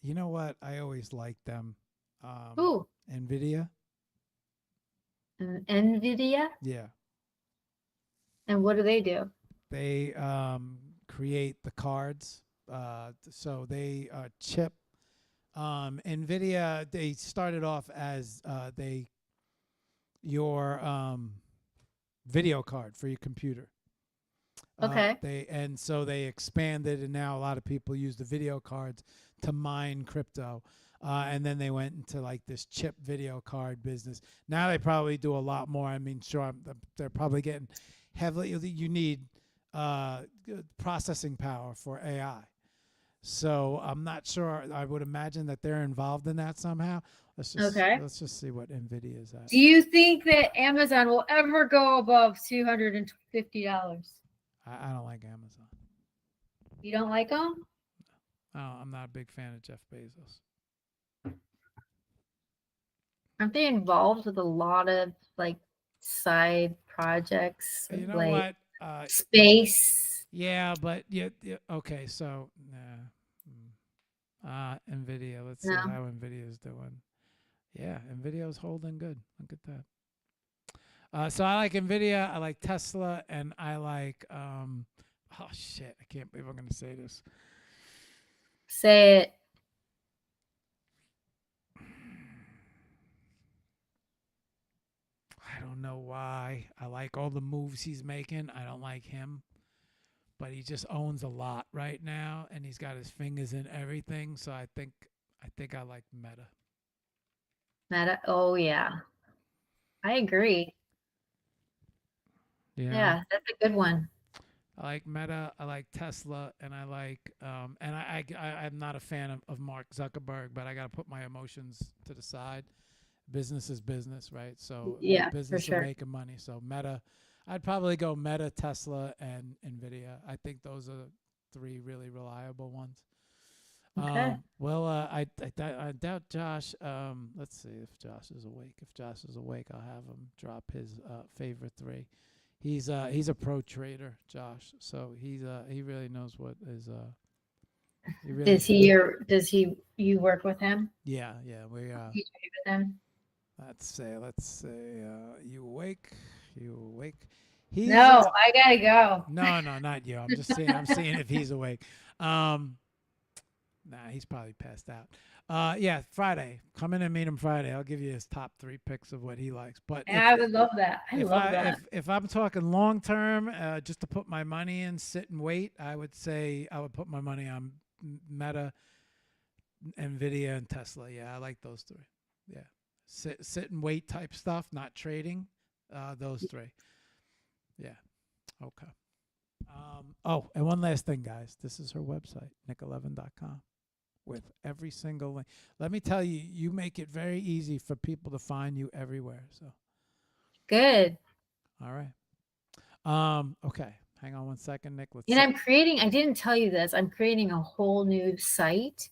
You know what? I always liked them. Ooh, NVIDIA. NVIDIA? Yeah. And what do they do? They create the cards. So they chip. NVIDIA, they started off as your video card for your computer. Okay. They expanded, and now a lot of people use the video cards to mine crypto. And then they went into like this chip video card business. Now they probably do a lot more. I mean, sure, they're probably getting heavily. You need processing power for AI. So I'm not sure. I would imagine that they're involved in that somehow. Let's just see what NVIDIA is at. Do you think that Amazon will ever go above $250? I don't like Amazon. You don't like them? Oh, I'm not a big fan of Jeff Bezos. Aren't they involved with a lot of like side projects? You know like what? Space. Yeah, but yeah. Okay, so NVIDIA. Let's see how NVIDIA is doing. Yeah, NVIDIA is holding good. Look at that. So I like NVIDIA. I like Tesla, and I like. Oh shit! I can't believe I'm going to say this. Say it. I don't know why. I like all the moves he's making. I don't like him, but he just owns a lot right now, and he's got his fingers in everything. So I think I like Meta. Meta. Oh yeah, I agree. Yeah, that's a good one. I like Meta. I like Tesla, and I like and I'm not a fan of Mark Zuckerberg, but I got to put my emotions to the side. Business is business, right? So yeah, business for sure. is making money. So Meta, I'd probably go Meta, Tesla, and NVIDIA. I think those are three really reliable ones. Okay. I doubt Josh. Let's see if Josh is awake. If Josh is awake, I'll have him drop his favorite three. He's a pro trader, Josh. So he really knows what is He really does you work with him? Yeah, we You trade with him? let's say you awake? No, I gotta go. No, not you. I'm just saying. I'm seeing if he's awake. Nah, he's probably passed out. Yeah, Friday. Come in and meet him Friday. I'll give you his top 3 picks of what he likes. But I would love that. I love that. If I'm talking long term, just to put my money in, sit and wait, I would say I would put my money on Meta, NVIDIA, and Tesla. Yeah, I like those 3. Yeah, sit and wait type stuff, not trading. Those 3. Yeah. Okay. Oh, and one last thing, guys. This is her website, NIK11.com, with every single link. Let me tell you, you make it very easy for people to find you everywhere. So good. All right. Okay. Hang on one second, Nick. I didn't tell you this. I'm creating a whole new site,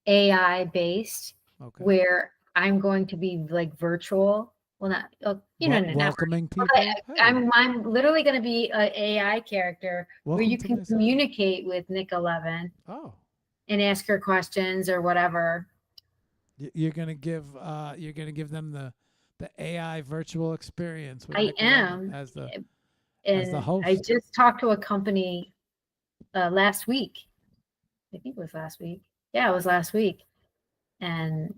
AI based, where I'm going to be like virtual. Well, not welcoming people. I'm literally going to be an AI character where you can communicate with Nick 11. Oh. And ask her questions or whatever. You're gonna give them the AI virtual experience. With I am as the host. I just talked to a company last week. I think it was last week. Yeah, it was last week. And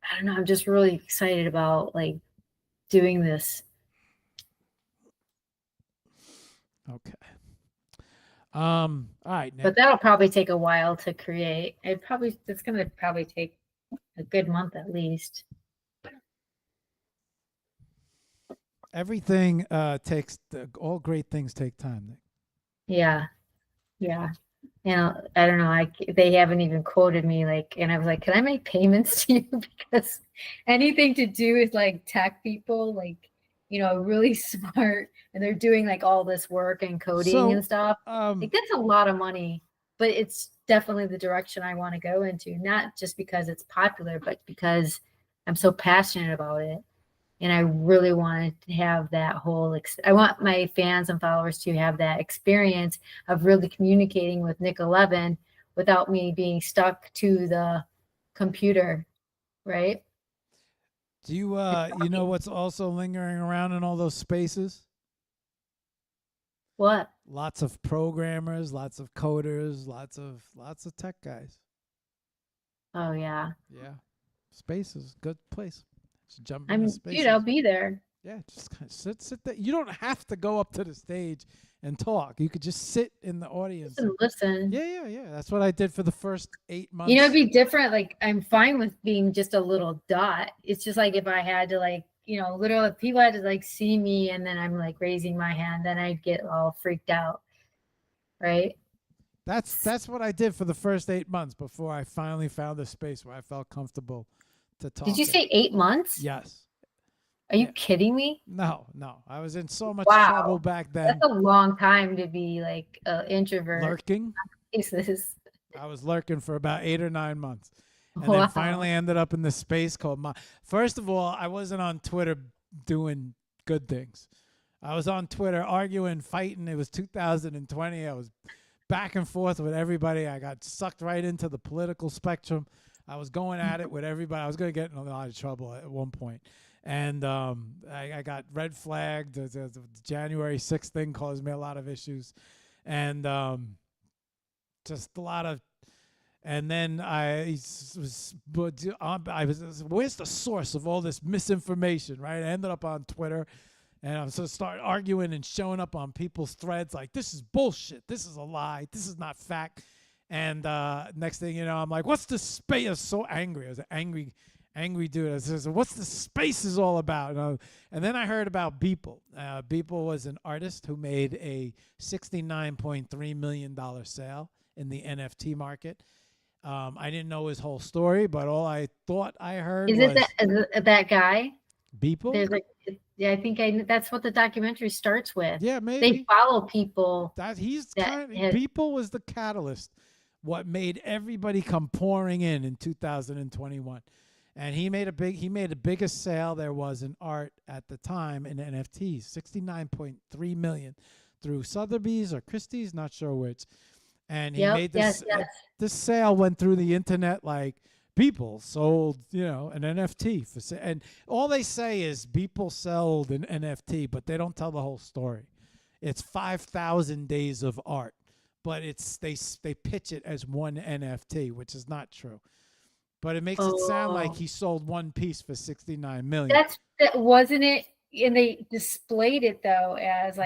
I don't know. I'm just really excited about like doing this. Okay. All right, Nick. But that'll probably take a while to create. It's going to probably take a good month at least. Everything all great things take time, Nick. Yeah. you know, I don't know. They haven't even quoted me like, and I was like, can I make payments to you? Because anything to do with like tech people, like, you know, really smart, and they're doing like all this work and coding and stuff. Like that's a lot of money, but it's definitely the direction I want to go into. Not just because it's popular, but because I'm so passionate about it. And I really wanted to have that whole, I want my fans and followers to have that experience of really communicating with Nick 11 without me being stuck to the computer, right? Do you you know what's also lingering around in all those spaces? What? Lots of programmers, lots of coders, lots of tech guys. Oh yeah. Yeah. Space is a good place. Just jump into spaces. Dude, I'll be there. Yeah, just kind of sit there. You don't have to go up to the stage and talk. You could just sit in the audience and listen. Yeah. That's what I did for the first 8 months. You know, it'd be different. Like, I'm fine with being just a little dot. It's just like if I had to, like, you know, literally, if people had to like see me and then I'm like raising my hand, then I'd get all freaked out. Right. That's what I did for the first 8 months before I finally found a space where I felt comfortable to talk. Did you say 8 months? Yes. Are you kidding me? No. I was in so much trouble back then. That's a long time to be like an introvert. Lurking? I was lurking for about 8 or 9 months. And then finally ended up in this space called First of all, I wasn't on Twitter doing good things. I was on Twitter arguing, fighting. It was 2020. I was back and forth with everybody. I got sucked right into the political spectrum. I was going at it with everybody. I was going to get in a lot of trouble at one point. And I got red flagged. The January 6th thing caused me a lot of issues. And just a lot of... And then I was, where's the source of all this misinformation, right? I ended up on Twitter. And I was going to start arguing and showing up on people's threads like, this is bullshit. This is a lie. This is not fact. And next thing you know, I'm like, what's the space? I was so angry. I was an angry dude. I said, what's the space is all about? And then I heard about Beeple. Beeple was an artist who made a $69.3 million sale in the NFT market. I didn't know his whole story, but all I thought I heard was... Is it that guy? Beeple? There's like... Yeah, I think that's what the documentary starts with. Yeah, maybe. They follow people. Beeple was the catalyst, what made everybody come pouring in 2021. And he made the biggest sale there was in art at the time in NFTs, 69.3 million through Sotheby's or Christie's, not sure which. And he made this this sale went through the internet like Beeple sold, an NFT for and all they say is Beeple sold an NFT, but they don't tell the whole story. It's 5,000 days of art, but they pitch it as one NFT, which is not true. But it makes it sound like he sold one piece for 69 million. Wasn't it? And they displayed it though as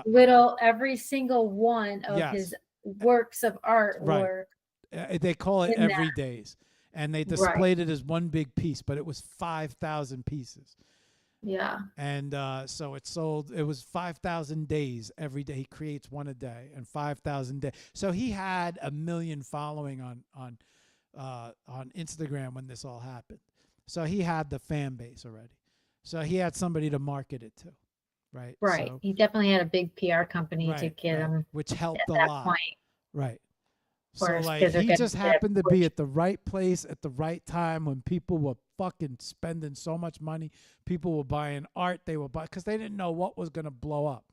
little every single one of his works of art were. They call it every days. And they displayed it as one big piece, but it was 5,000 pieces. Yeah. And so it sold, it was 5,000 days every day. He creates one a day and 5,000 days. So he had 1 million following on Instagram when this all happened. So he had the fan base already. So he had somebody to market it to, right? Right. So, he definitely had a big PR company to get him. Which helped a lot. Point. Right. So he just happened to be at the right place at the right time when people were fucking spending so much money. People were buying art. They were buying because they didn't know what was going to blow up.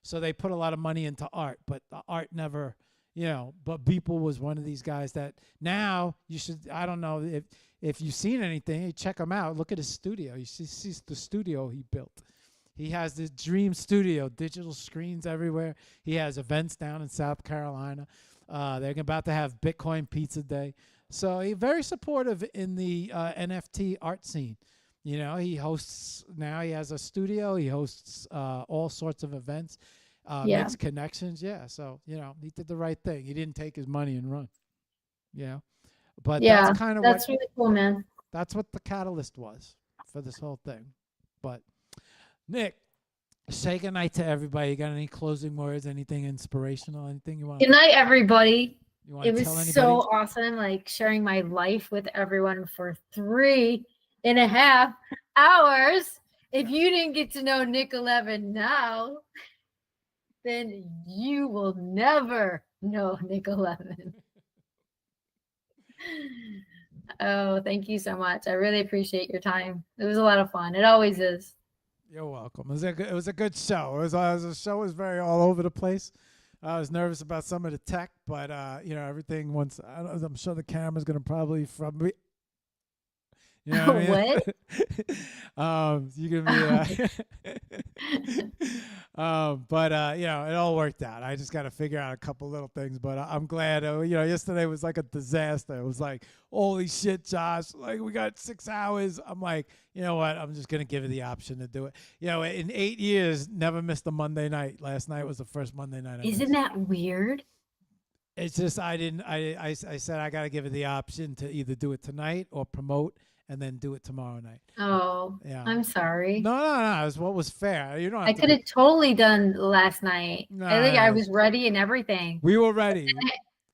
So they put a lot of money into art, but the art never, but Beeple was one of these guys that now you should, I don't know if you've seen anything, check him out. Look at his studio. You see the studio he built. He has this dream studio, digital screens everywhere. He has events down in South Carolina. They're about to have Bitcoin Pizza Day. So he's very supportive in the NFT art scene. He hosts now. He has a studio. He hosts all sorts of events, makes connections. Yeah. So, he did the right thing. He didn't take his money and run. But that's kind of that's really cool, man. That's what the catalyst was for this whole thing. But Nick, say goodnight to everybody. You got any closing words? Anything inspirational? Anything you want? Good night, everybody. You want It to was tell anybody? so awesome, like sharing my life with everyone for 3.5 hours. If you didn't get to know NIK 11 now, then you will never know NIK 11. Oh, thank you so much. I really appreciate your time. It was a lot of fun. It always is. You're welcome. It was a good show. The show was very all over the place. I was nervous about some of the tech, but everything. Once I'm sure the camera's gonna probably from me. You know what I mean? You're gonna be. But it all worked out. I just got to figure out a couple little things, but I'm glad. Yesterday was like a disaster. It was like, holy shit, Josh! Like we got 6 hours. I'm like, you know what? I'm just gonna give you the option to do it. In 8 years, never missed a Monday night. Last night was the first Monday night. Isn't that weird? It's just I didn't. I said I got to give it the option to either do it tonight or promote, and then do it tomorrow night. Oh, yeah. I'm sorry. No. It's what was fair. You don't. I could have totally done last night. I think I was ready and everything. We were ready.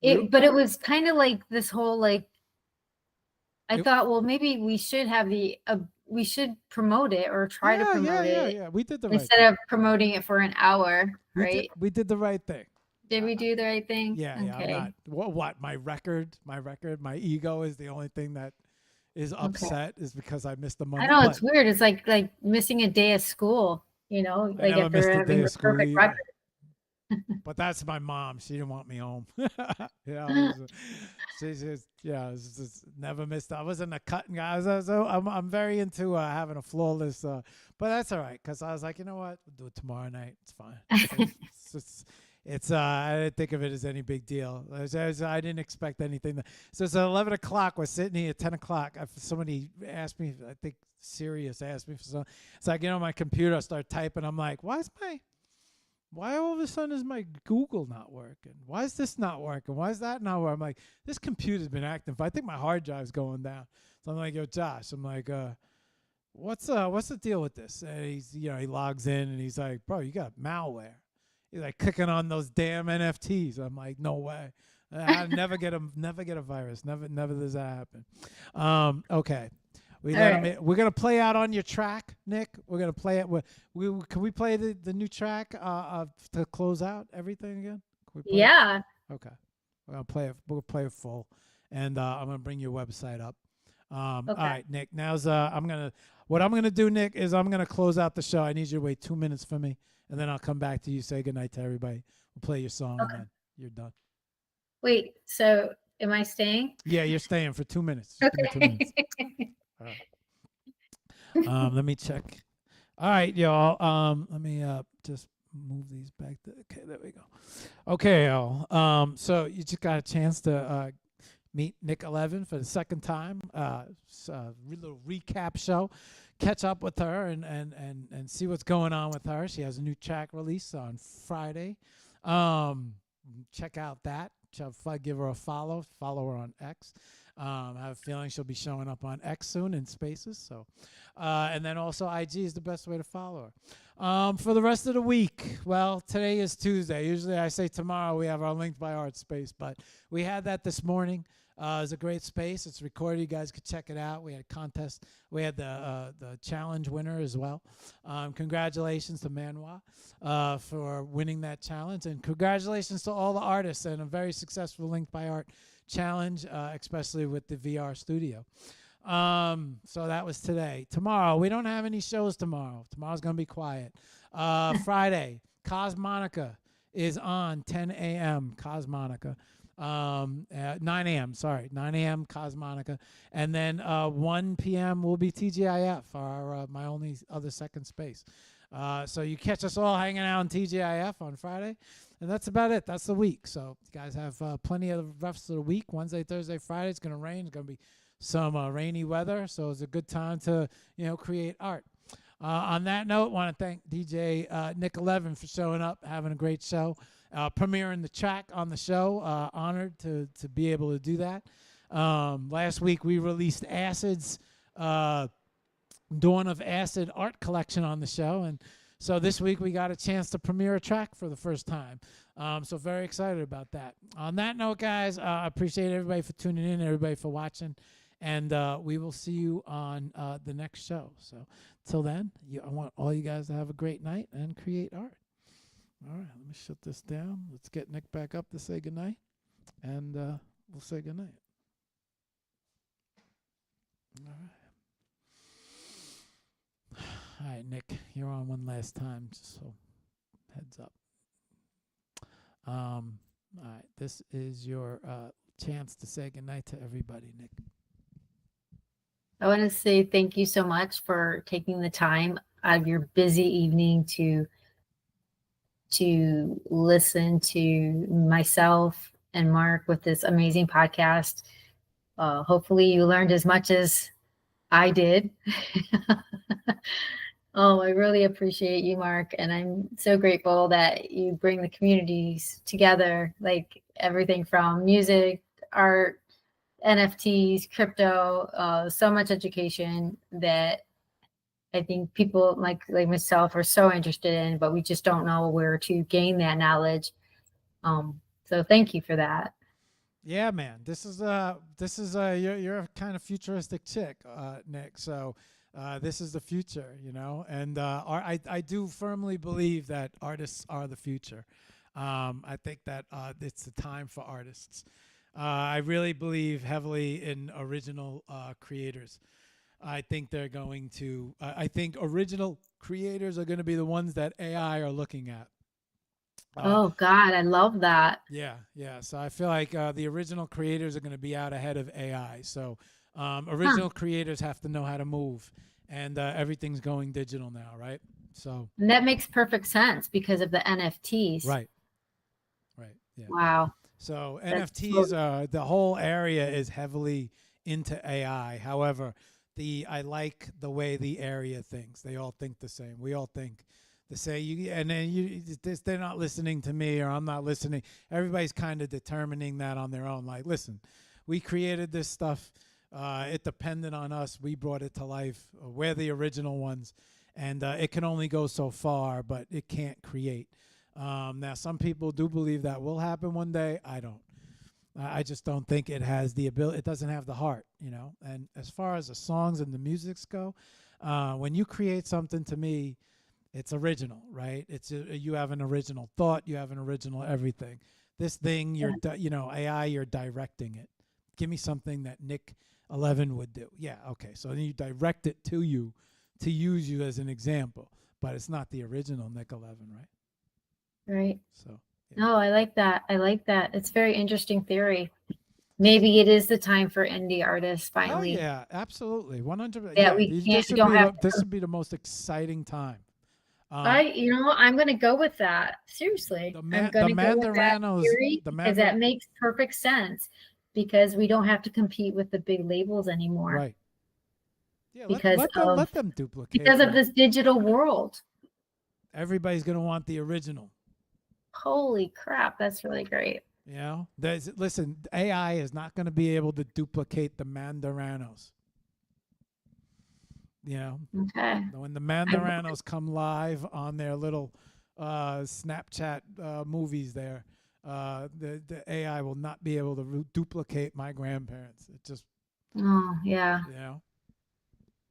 But it was kind of like this whole I thought, well, maybe we should have we should promote it or try to promote it. Yeah. We did the right instead thing. of promoting it for an hour, right? We did the right thing. Did we do the right thing? Yeah. Okay. I'm not. What? My record. My ego is the only thing that is upset is because I missed the money. I know it's weird. It's like missing a day of school. Like after having a perfect record. But that's my mom. She didn't want me home. She just never missed. I wasn't a cutting guy. I'm very into having a flawless. But that's all right because I was like, you know what? We'll do it tomorrow night. It's fine. It's I didn't think of it as any big deal. I didn't expect anything. So it's 11 o'clock. We're sitting here at 10 o'clock. Somebody asked me, I think Sirius asked me for something. It's like, my computer, I start typing. I'm like, why all of a sudden is my Google not working? Why is this not working? Why is that not working? I'm like, this computer's been acting. I think my hard drive's going down. So I'm like, yo, Josh, I'm like, what's the deal with this? And he logs in and he's like, bro, you got malware. He's like clicking on those damn NFTs. I'm like, no way. I never get a virus. Never does that happen. Okay. We're gonna play out on your track, NIK. We're gonna play it. Can we play the new track to close out everything again? Yeah. Okay. We're gonna play it. We'll play it full, and I'm gonna bring your website up. Okay. All right, NIK. Now's what I'm gonna do, NIK, is I'm gonna close out the show. I need you to wait 2 minutes for me, and then I'll come back to you. Say goodnight to everybody. We'll play your song, and then you're done. Wait. So am I staying? Yeah, you're staying for 2 minutes. Just give me 2 minutes. All right. Let me check. All right, y'all. Let me just move these back. Okay, there we go. Okay, y'all. So you just got a chance to meet NIK 11 for the second time. Little recap show. Catch up with her and see what's going on with her. She has a new track release on Friday. Check out that. Give her a follow. Follow her on X. I have a feeling she'll be showing up on X soon in Spaces. So, and then also IG is the best way to follow her. For the rest of the week, well, today is Tuesday. Usually I say tomorrow we have our Linked by Art space, but we had that this morning. It's a great space. It's recorded. You guys could check it out. We had a contest. We had the challenge winner as well. Congratulations to Manoa for winning that challenge, and congratulations to all the artists and a very successful Linked by Art challenge, especially with the VR studio. So that was today. Tomorrow, we don't have any shows tomorrow. Tomorrow's going to be quiet. Friday, Cosmonica is on 10 a.m. Cosmonica. 9 a.m. Sorry, 9 a.m. Cosmonica. And then 1 p.m. will be TGIF, my only other second space. So you catch us all hanging out on TGIF on Friday. And that's about it. That's the week. So you guys have plenty of the rest of the week. Wednesday, Thursday, Friday. It's going to rain. It's going to be some rainy weather. So it's a good time to, create art. On that note, want to thank DJ NIK 11 for showing up, having a great show, premiering the track on the show. Honored to be able to do that. Last week we released Acid's Dawn of Acid art collection on the show, and So this week we got a chance to premiere a track for the first time. So very excited about that. On that note, guys, I appreciate everybody for tuning in, everybody for watching, and we will see you on the next show. So till then, I want all you guys to have a great night and create art. All right, let me shut this down. Let's get Nick back up to say goodnight, and we'll say goodnight. All right. All right, Nick, you're on one last time, just so heads up. All right, this is your chance to say goodnight to everybody, Nick. I want to say thank you so much for taking the time out of your busy evening to listen to myself and Mark with this amazing podcast. Hopefully you learned as much as I did. Oh, I really appreciate you, Mark. And I'm so grateful that you bring the communities together, like everything from music, art, NFTs, crypto, so much education that I think people like myself are so interested in, but we just don't know where to gain that knowledge. So thank you for that. Yeah, man. This is you're a kind of futuristic chick, Nick. So this is the future, you know. And I do firmly believe that artists are the future. I think that it's the time for artists. I really believe heavily in original creators. I think they're going to. I think original creators are going to be the ones that AI are looking at. Oh God, I love that. Yeah. So I feel like the original creators are going to be out ahead of AI. So original creators have to know how to move, and everything's going digital now, right? So. And that makes perfect sense because of the NFTs. Right. Yeah. Wow. So NFTs, the whole area is heavily into AI. However, I like the way the area thinks. They all think the same. We all think the same. And then they're not listening to me, or I'm not listening. Everybody's kind of determining that on their own. Like, listen, we created this stuff. It depended on us. We brought it to life. We're the original ones. And it can only go so far, but it can't create. Now, some people do believe that will happen one day. I don't. I just don't think it has the ability. It doesn't have the heart, you know. And as far as the songs and the musics go, when you create something, to me, it's original, right? It's you have an original thought. You have an original everything. This thing, AI, you're directing it. Give me something that Nick 11 would do. Yeah, okay. So then you direct it to you to use you as an example, but it's not the original Nick 11, right? Right. So. Yeah. No, I like that. It's very interesting theory. Maybe it is the time for indie artists finally. Oh yeah, absolutely, 100%. Yeah, this would be the most exciting time. I'm going to go with that. Seriously, I'm going to go with that theory because that makes perfect sense because we don't have to compete with the big labels anymore. Right. Yeah, let them duplicate. Because of this digital world. Everybody's going to want the original. Holy crap, that's really great. You know, listen, AI is not going to be able to duplicate the Mandaranos. You know, okay. When the Mandaranos come live on their little Snapchat movies there, the AI will not be able to duplicate my grandparents. It just. Oh, yeah. You know?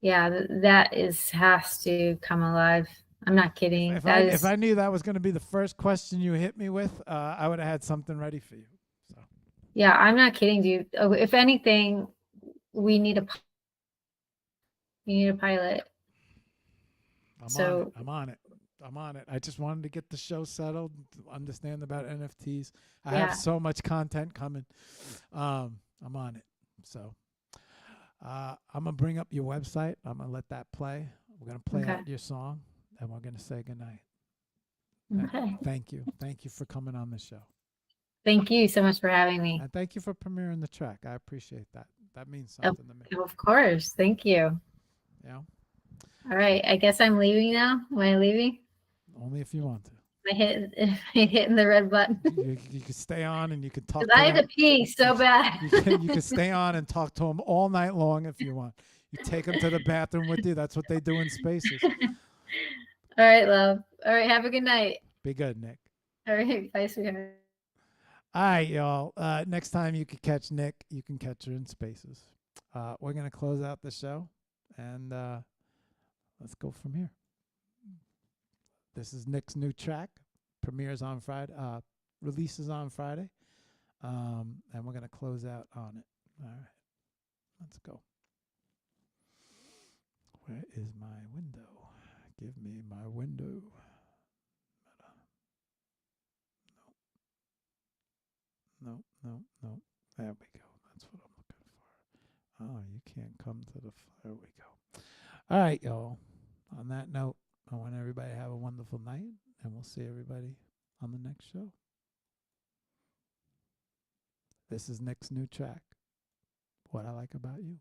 Yeah, that has to come alive. I'm not kidding. If I knew that was going to be the first question you hit me with, I would have had something ready for you. So. Yeah, I'm not kidding, dude. If anything, we need a pilot. I'm on it. I just wanted to get the show settled, understand about NFTs. I have so much content coming. I'm on it. So I'm going to bring up your website. I'm going to let that play. We're going to play out your song. And we're going to say goodnight. Okay. Thank you. Thank you for coming on the show. Thank you so much for having me. And thank you for premiering the track. I appreciate that. That means something to me. Of course. Thank you. Yeah. All right. I guess I'm leaving now. Am I leaving? Only if you want to. Am I hitting the red button? You can stay on and you can talk. I have to pee so bad. You can stay on and talk to them all night long if you want. You take them to the bathroom with you. That's what they do in spaces. All right, love. All right, have a good night. Be good, Nick. All right, bye, sweetheart. All right, y'all. Next time you can catch Nick, you can catch her in Spaces. We're going to close out the show, and let's go from here. This is Nick's new track. Premieres on Friday. Releases on Friday. And we're going to close out on it. All right. Let's go. Where is my window? Give me my window. No. There we go. That's what I'm looking for. Oh, you can't come to the... There we go. All right, y'all. On that note, I want everybody to have a wonderful night, and we'll see everybody on the next show. This is Nick's new track, What I Like About You.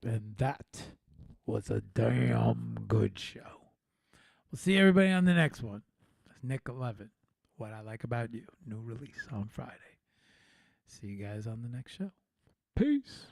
And that was a damn good show. We'll see everybody on the next one. That's NIK 11. What I Like About You. New release on Friday. See you guys on the next show. Peace.